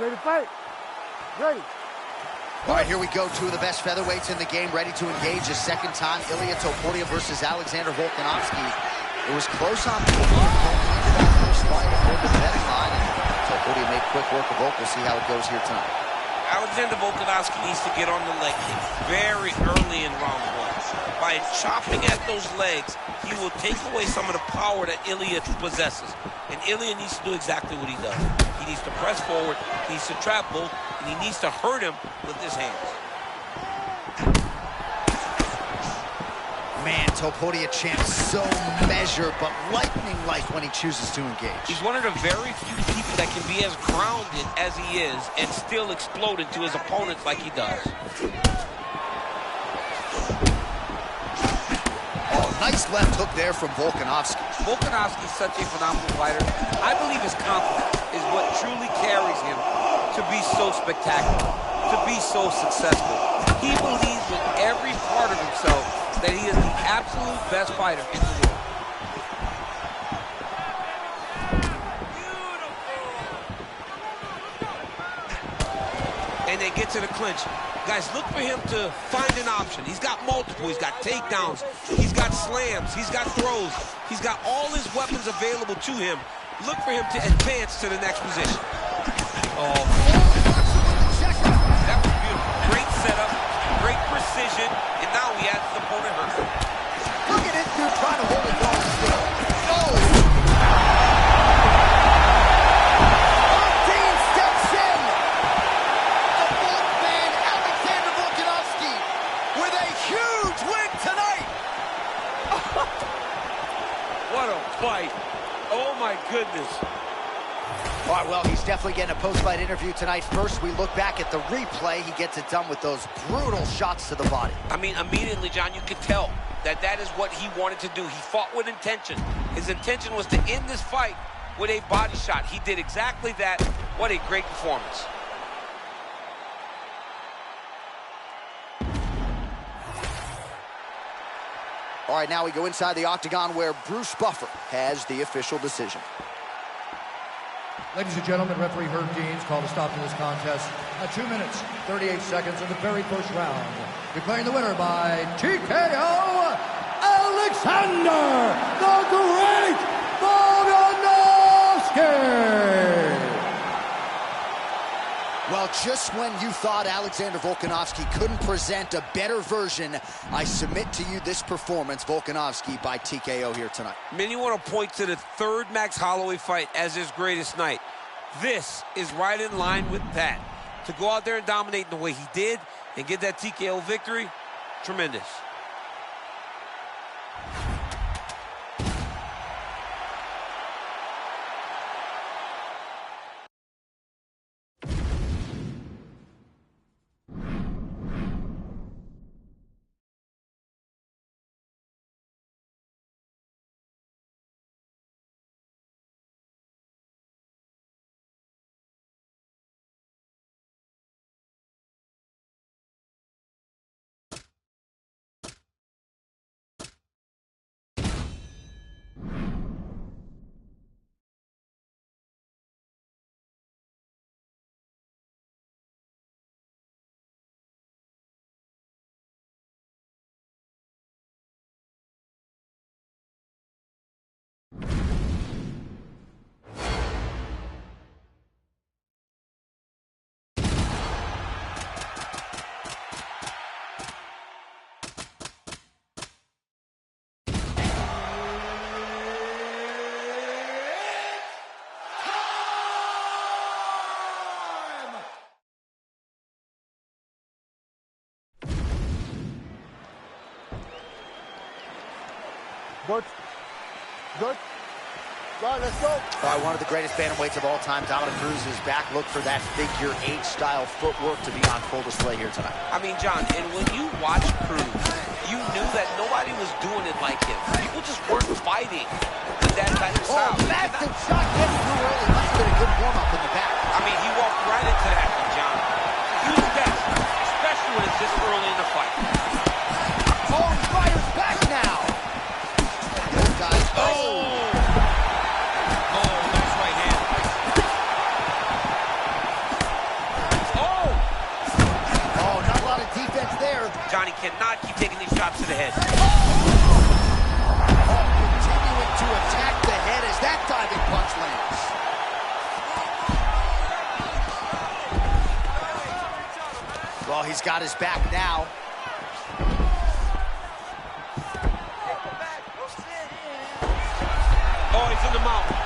Ready to fight? Ready. All right, here we go. Two of the best featherweights in the game ready to engage a second time. Ilia Topuria versus Alexander Volkanovski. It was close on paper going into that first fight according to the betting line. Topuria made quick work of Volk. We'll see how it goes here tonight. Alexander Volkanovski needs to get on the leg kick very early in round one. By chopping at those legs, he will take away some of the power that Ilia possesses. And Ilia needs to do exactly what he does. He needs to press forward, he needs to trap Volk, and he needs to hurt him with his hands. Man, Topuria champ so measured, but lightning-like when he chooses to engage. He's one of the very few people that can be as grounded as he is and still explode into his opponents like he does. Oh, nice left hook there from Volkanovski. Volkanovski is such a phenomenal fighter. I believe his confidence is what truly carries him to be so spectacular, to be so successful. He believes with every part of himself that he is the absolute best fighter in the world. And they get to the clinch. Guys, look for him to find an option. He's got multiple. He's got takedowns. He's got slams. He's got throws. He's got all his weapons available to him. Look for him to advance to the next position. Oh, that was beautiful. Great setup, great precision, and now he has his opponent hurt. Look at this dude trying to hold it going still. Oh! Dean steps in. The Volk man, Alexander Volkanovski, with a huge win tonight. What a fight. Oh, my goodness. All right, well, he's definitely getting a post-fight interview tonight. First, we look back at the replay. He gets it done with those brutal shots to the body. I mean, immediately, John, you could tell that that is what he wanted to do. He fought with intention. His intention was to end this fight with a body shot. He did exactly that. What a great performance. All right, now we go inside the octagon where Bruce Buffer has the official decision. Ladies and gentlemen, referee Herb Deans called a stop to this contest at 2 minutes, 38 seconds of the very first round. Declaring the winner by TKO, Alexander the Great Volkanovski! Well, just when you thought Alexander Volkanovski couldn't present a better version, I submit to you this performance, Volkanovski by TKO here tonight. Many want to point to the third Max Holloway fight as his greatest night. This is right in line with that. To go out there and dominate the way he did and get that TKO victory, tremendous. Good. Good. Go on, let's go. All right, one of the greatest bantamweights of all time, Dominic Cruz, is back. Look for that figure 8-style footwork to be on full display here tonight. I mean, John, and when you watch Cruz, you knew that nobody was doing it like him. People just weren't fighting with that type of style. Oh, massive shot getting through early. Must have been a good warm-up in the back. I mean, he walked right into that one, John. Huge best, especially when it's this early in the fight. Oh, he fires back now. Both guys. Oh! shot to the head. Continuing to attack the head as that diving punch lands. Well, he's got his back now. Oh, he's in the mouth.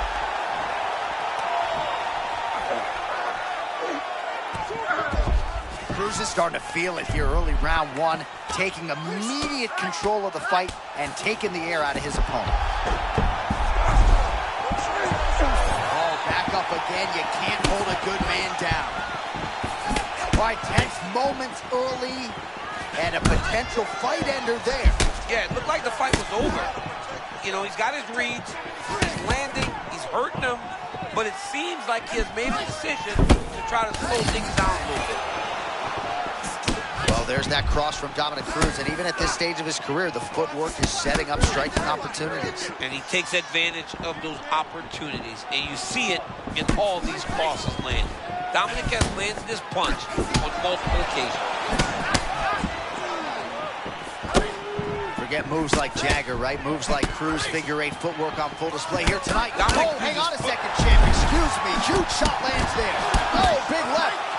Cruz is starting to feel it here early round one, taking immediate control of the fight and taking the air out of his opponent. Oh, back up again. You can't hold a good man down. All right, tense moments early and a potential fight ender there. Yeah, it looked like the fight was over. You know, he's got his reads, he's landing, he's hurting him, but it seems like he has made a decision to try to slow things down a little bit. Well, there's that cross from Dominic Cruz, and even at this stage of his career, the footwork is setting up striking opportunities. And he takes advantage of those opportunities, and you see it in all these crosses land. Dominic has landed this punch on multiple occasions. Forget moves like Jagger, right? Moves like Cruz, figure eight footwork on full display here tonight. Dominic oh, hang Cruz on a second, champ. Excuse me. Huge shot lands there. Oh, big left.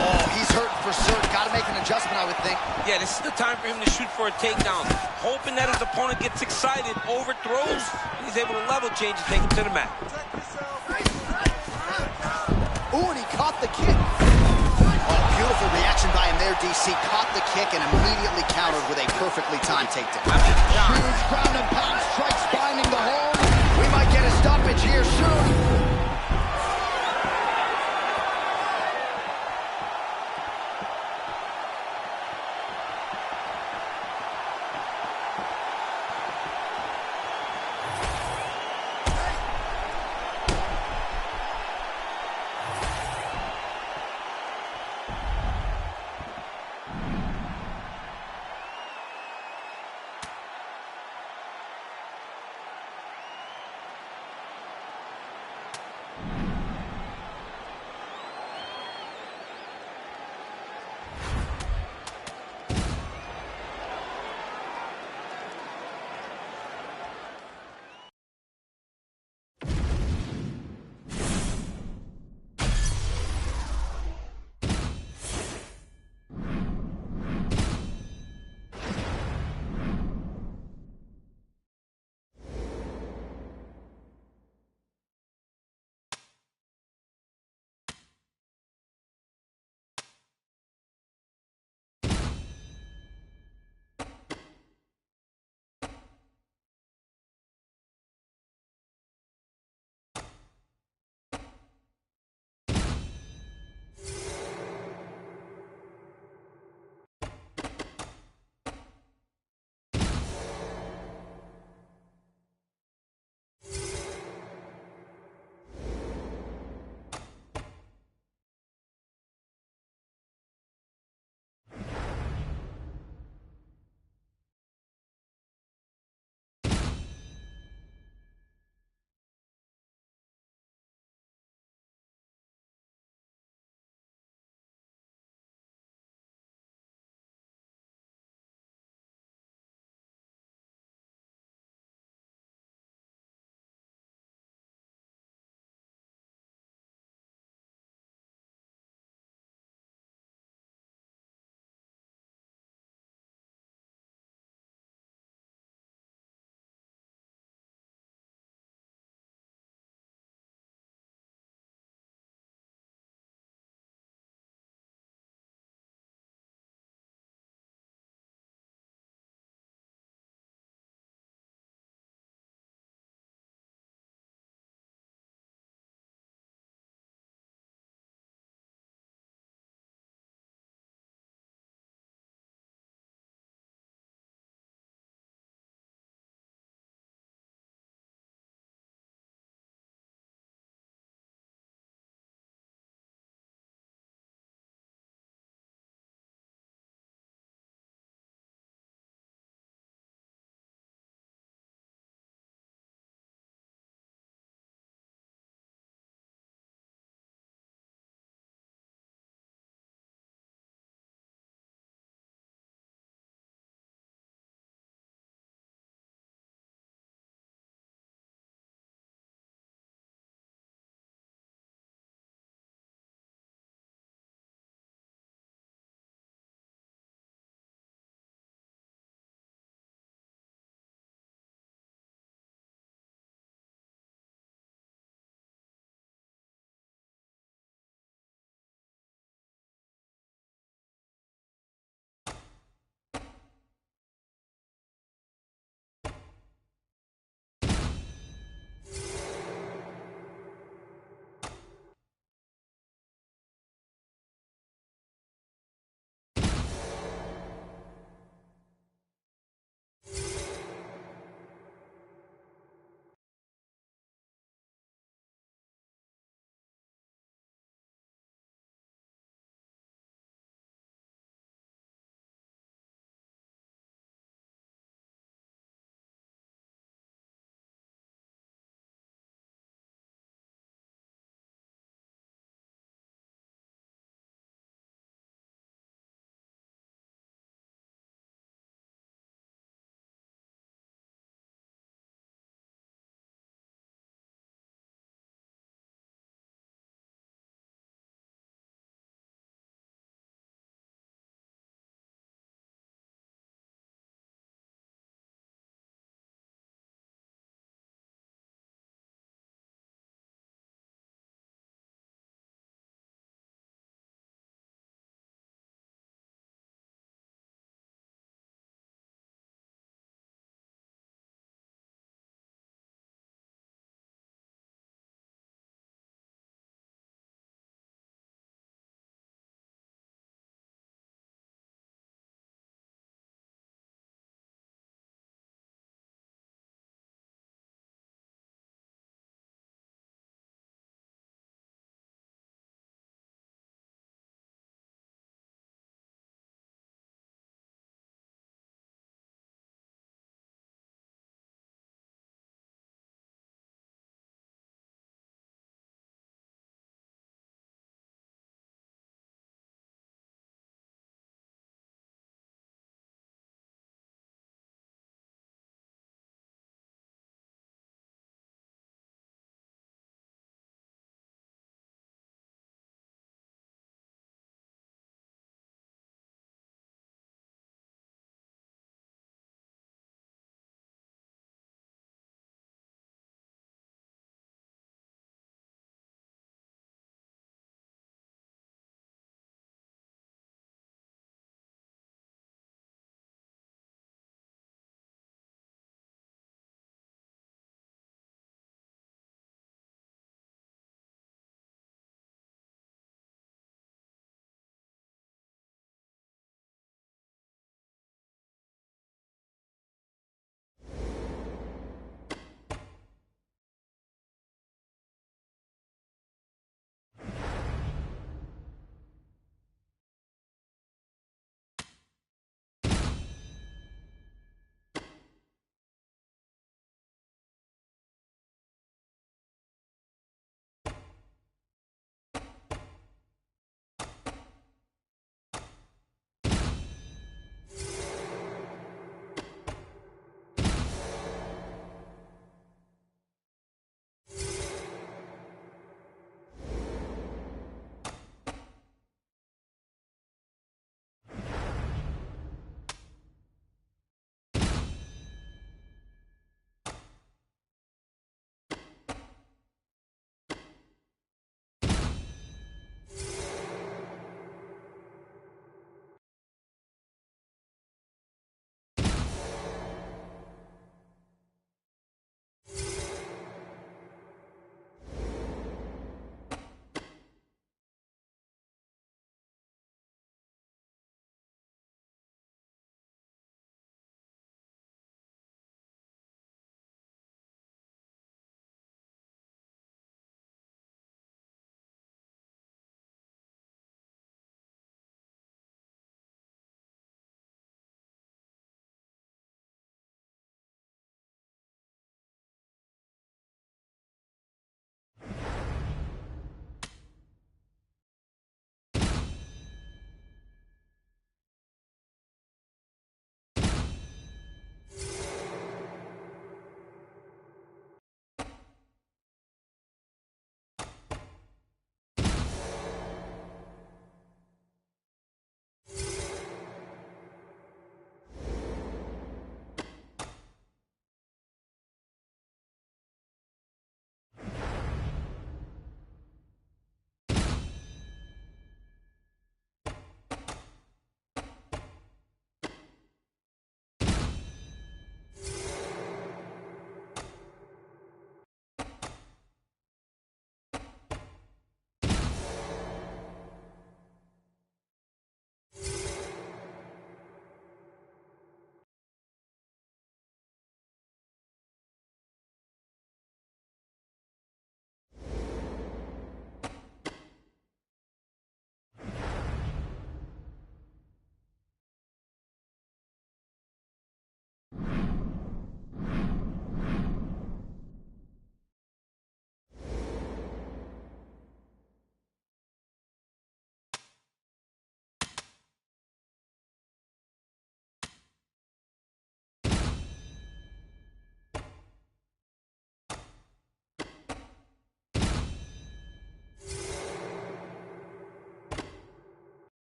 Oh, he's hurting for certain. Got to make an adjustment, I would think. Yeah, this is the time for him to shoot for a takedown. Hoping that his opponent gets excited, overthrows, and he's able to level change and take him to the mat. Ooh, and he caught the kick. Oh, beautiful reaction by him there, DC. Caught the kick and immediately countered with a perfectly timed takedown. Huge ground and pound strikes finding the hole. We might get a stoppage here soon.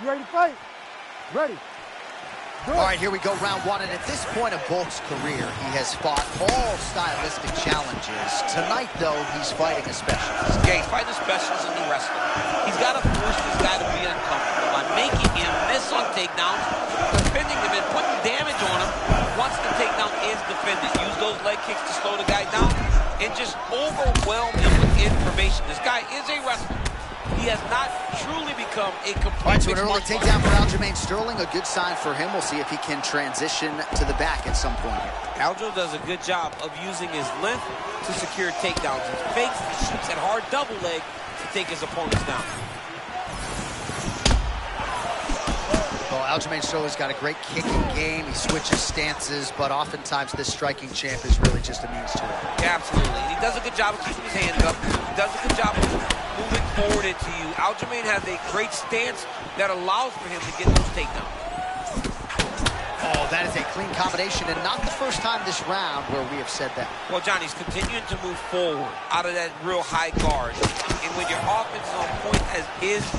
You ready to fight? Ready. Good. All right, here we go, round one. And at this point of Volk's career, he has fought all stylistic challenges. Tonight, though, he's fighting a specialist. Yeah, he's fighting a specialist in the wrestler. He's got to force this guy to be uncomfortable by making him miss on takedowns, defending him and putting damage on him once the takedown is defended. Use those leg kicks to slow the guy down and just overwhelm him with information. This guy is a wrestler. He has not truly become a complete. All right, so an early takedown for Aljamain Sterling, a good sign for him. We'll see if he can transition to the back at some point here. Aljo does a good job of using his length to secure takedowns. He fakes and shoots that hard double leg to take his opponents down. Well, Aljamain Sterling's got a great kicking game. He switches stances, but oftentimes this striking champ is really just a means to it. Yeah, absolutely. And he does a good job of keeping his hands up. He does a good job of moving forward into you. Aljamain has a great stance that allows for him to get those takedowns. Oh, that is a clean combination, and not the first time this round where we have said that. Well, Johnny's continuing to move forward out of that real high guard. And when your offense is on point as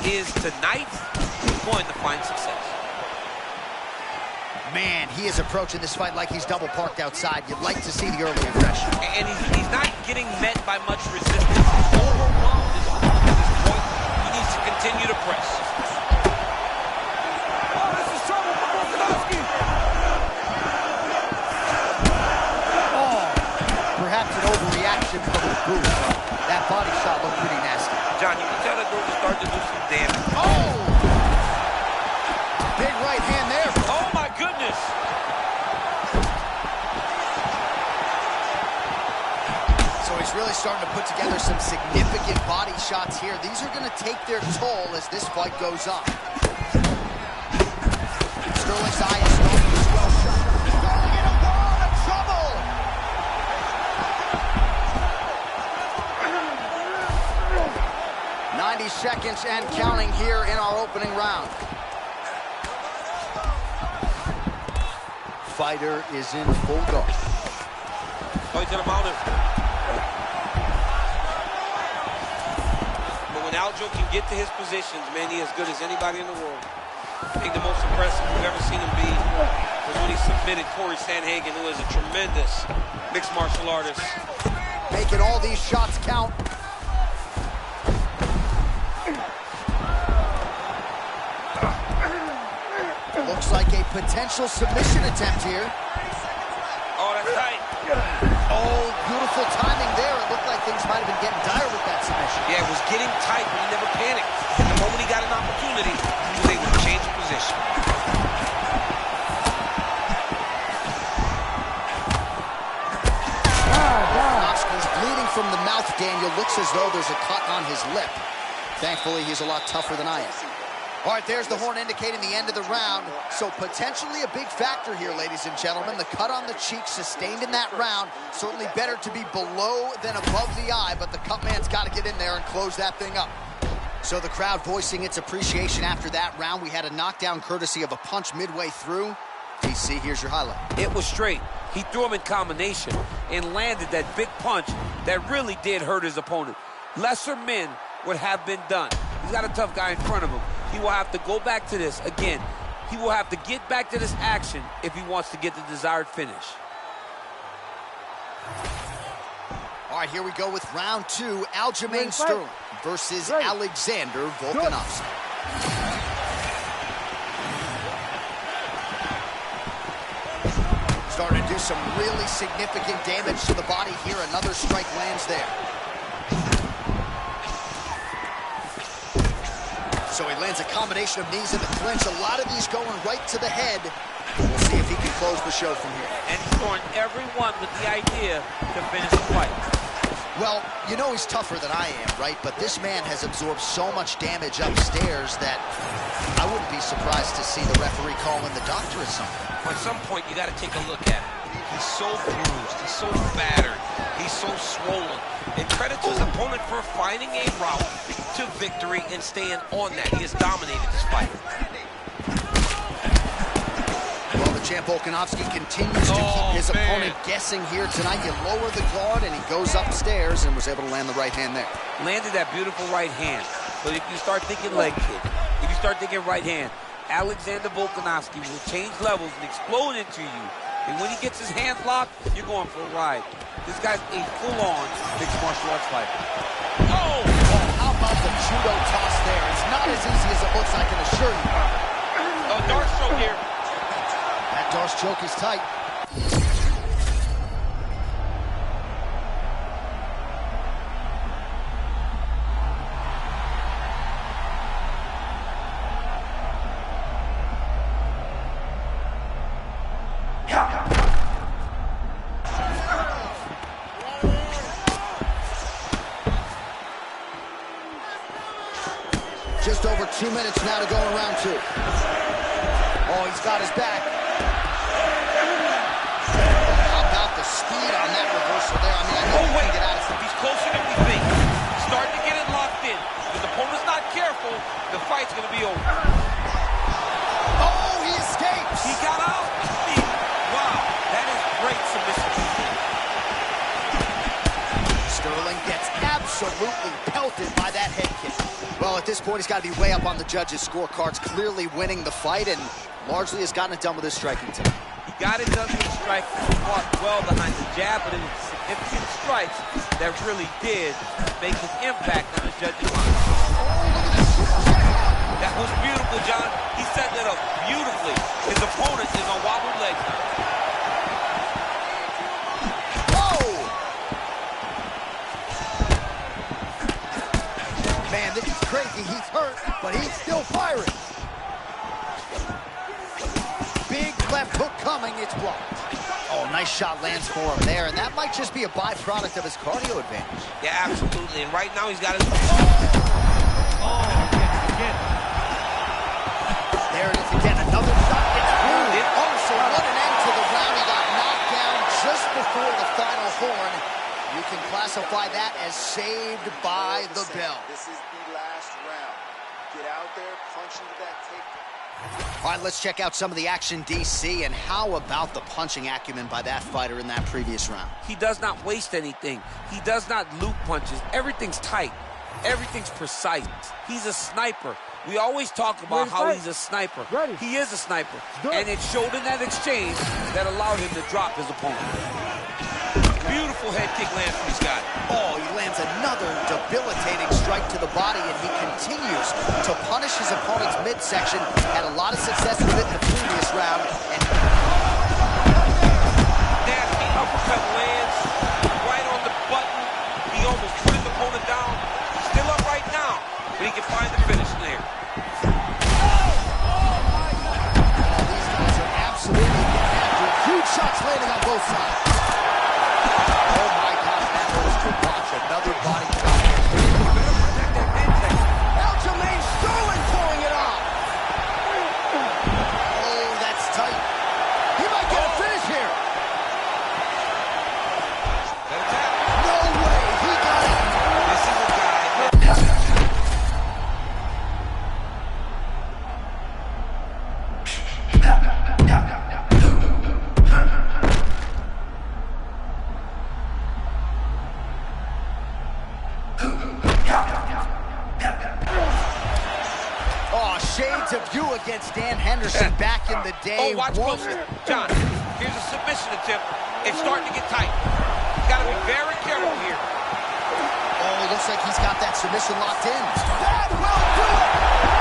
is tonight, you're going to find success. Man, he is approaching this fight like he's double parked outside. You'd like to see the early aggression. And he's not getting met by much resistance. He's overwhelmed at this point. He needs to continue to press. Oh, this is trouble for Volkanovski. Oh, perhaps an overreaction from the boot. That body shot looked pretty nasty. John, you can tell that those are starting to do some damage. Oh! Big right hand there. Oh, my goodness. So he's really starting to put together some significant body shots here. These are going to take their toll as this fight goes on. Sterling's eye is starting to swell shut. Sterling in a world of trouble. "90 seconds and counting here in our opening round. Fighter is in full guard. Oh, he's gonna mount him. But when Aljo can get to his positions, man, he's as good as anybody in the world. I think the most impressive we've ever seen him be was when he submitted Corey Sandhagen, who is a tremendous mixed martial artist. Making all these shots count. Looks like a potential submission attempt here. Oh, that's tight. Oh, beautiful timing there. It looked like things might have been getting dire with that submission. Yeah, it was getting tight, but he never panicked. And the moment he got an opportunity, he was able to change the position. Oscar's bleeding from the mouth, Daniel. Looks as though there's a cut on his lip. Thankfully, he's a lot tougher than I am. All right, there's the horn indicating the end of the round. So potentially a big factor here, ladies and gentlemen. The cut on the cheek sustained in that round. Certainly better to be below than above the eye, but the cut man's got to get in there and close that thing up. So the crowd voicing its appreciation after that round. We had a knockdown courtesy of a punch midway through. TC, here's your highlight. It was straight. He threw him in combination and landed that big punch that really did hurt his opponent. Lesser men would have been done. He's got a tough guy in front of him. He will have to go back to this. Again, he will have to get back to this action if he wants to get the desired finish. All right, here we go with round two. Aljamain Sterling versus Alexander Volkanovski. Starting to do some really significant damage to the body here. Another strike lands there. So he lands a combination of knees in the clinch. A lot of these going right to the head. We'll see if he can close the show from here. And he's throwing everyone with the idea to finish the fight. Well, you know he's tougher than I am, right? But this man has absorbed so much damage upstairs that I wouldn't be surprised to see the referee call in the doctor at some point. At some point, you got to take a look at it. He's so bruised. He's so battered. He's so swollen. And credit to his opponent for finding a route to victory and staying on that. He has dominated this fight. Well, the champ Volkanovski continues to keep his opponent guessing here tonight. You lower the guard, and he goes upstairs and was able to land the right hand there. Landed that beautiful right hand. But if you start thinking leg kick, if you start to get right hand, Alexander Volkanovski will change levels and explode into you. And when he gets his hands locked, you're going for a ride. This guy's a full-on mixed martial arts fighter. Oh, how about the judo toss there? It's not as easy as it looks, I can assure you. Oh, Darce choke here. That Darce choke is tight. Just over 2 minutes now to go in round 2. Oh, he's got his back. How about the speed on that reversal there? I mean, I know he can get out of it. He's closer than we think. Starting to get it locked in. If the opponent's not careful, the fight's going to be over. Oh, he escapes. He got out. Wow, that is great submission. Sterling gets absolutely pelted by that head kick. Well, at this point, he's got to be way up on the judges' scorecards, clearly winning the fight, and largely has gotten it done with his striking tonight. He got it done with the strike. He fought well behind the jab, but it was significant strikes that really did make an impact on the judges' mind. That was beautiful, John. He set that up beautifully. His opponent is on wobbled legs. Man, this is crazy. He's hurt, but he's still firing. Big left hook coming. It's blocked. Oh, nice shot lands for him there, and that might just be a byproduct of his cardio advantage. Yeah, absolutely. And right now he's got his... There it is again. Another shot gets through. Oh, so what an end to the round. He got knocked down just before the final horn. You can classify that as saved by the bell. This is the last round. Get out there, punch into that takedown. All right, let's check out some of the action, DC, and how about the punching acumen by that fighter in that previous round? He does not waste anything. He does not loop punches. Everything's tight. Everything's precise. He's a sniper. We always talk about how he's a sniper. He is a sniper. And it showed in that exchange that allowed him to drop his opponent. Beautiful head kick lands from this guy. Oh, he lands another debilitating strike to the body, and he continues to punish his opponent's midsection. Had a lot of success with it in the previous round. And nasty uppercut lands right on the button. He almost put his opponent down. He's still up right now, but he can find the finish there. These guys are absolutely getting after it. Huge shots landing on both sides. Another body shot. Aljamain Sterling pulling it off. Oh, that's tight. He might get a finish here. No way. He got it. This is a guy. Shades of you against Dan Henderson back in the day. Oh, watch closer. John, here's a submission attempt. It's starting to get tight. He's got to be very careful here. Oh, looks like he's got that submission locked in. That will do it!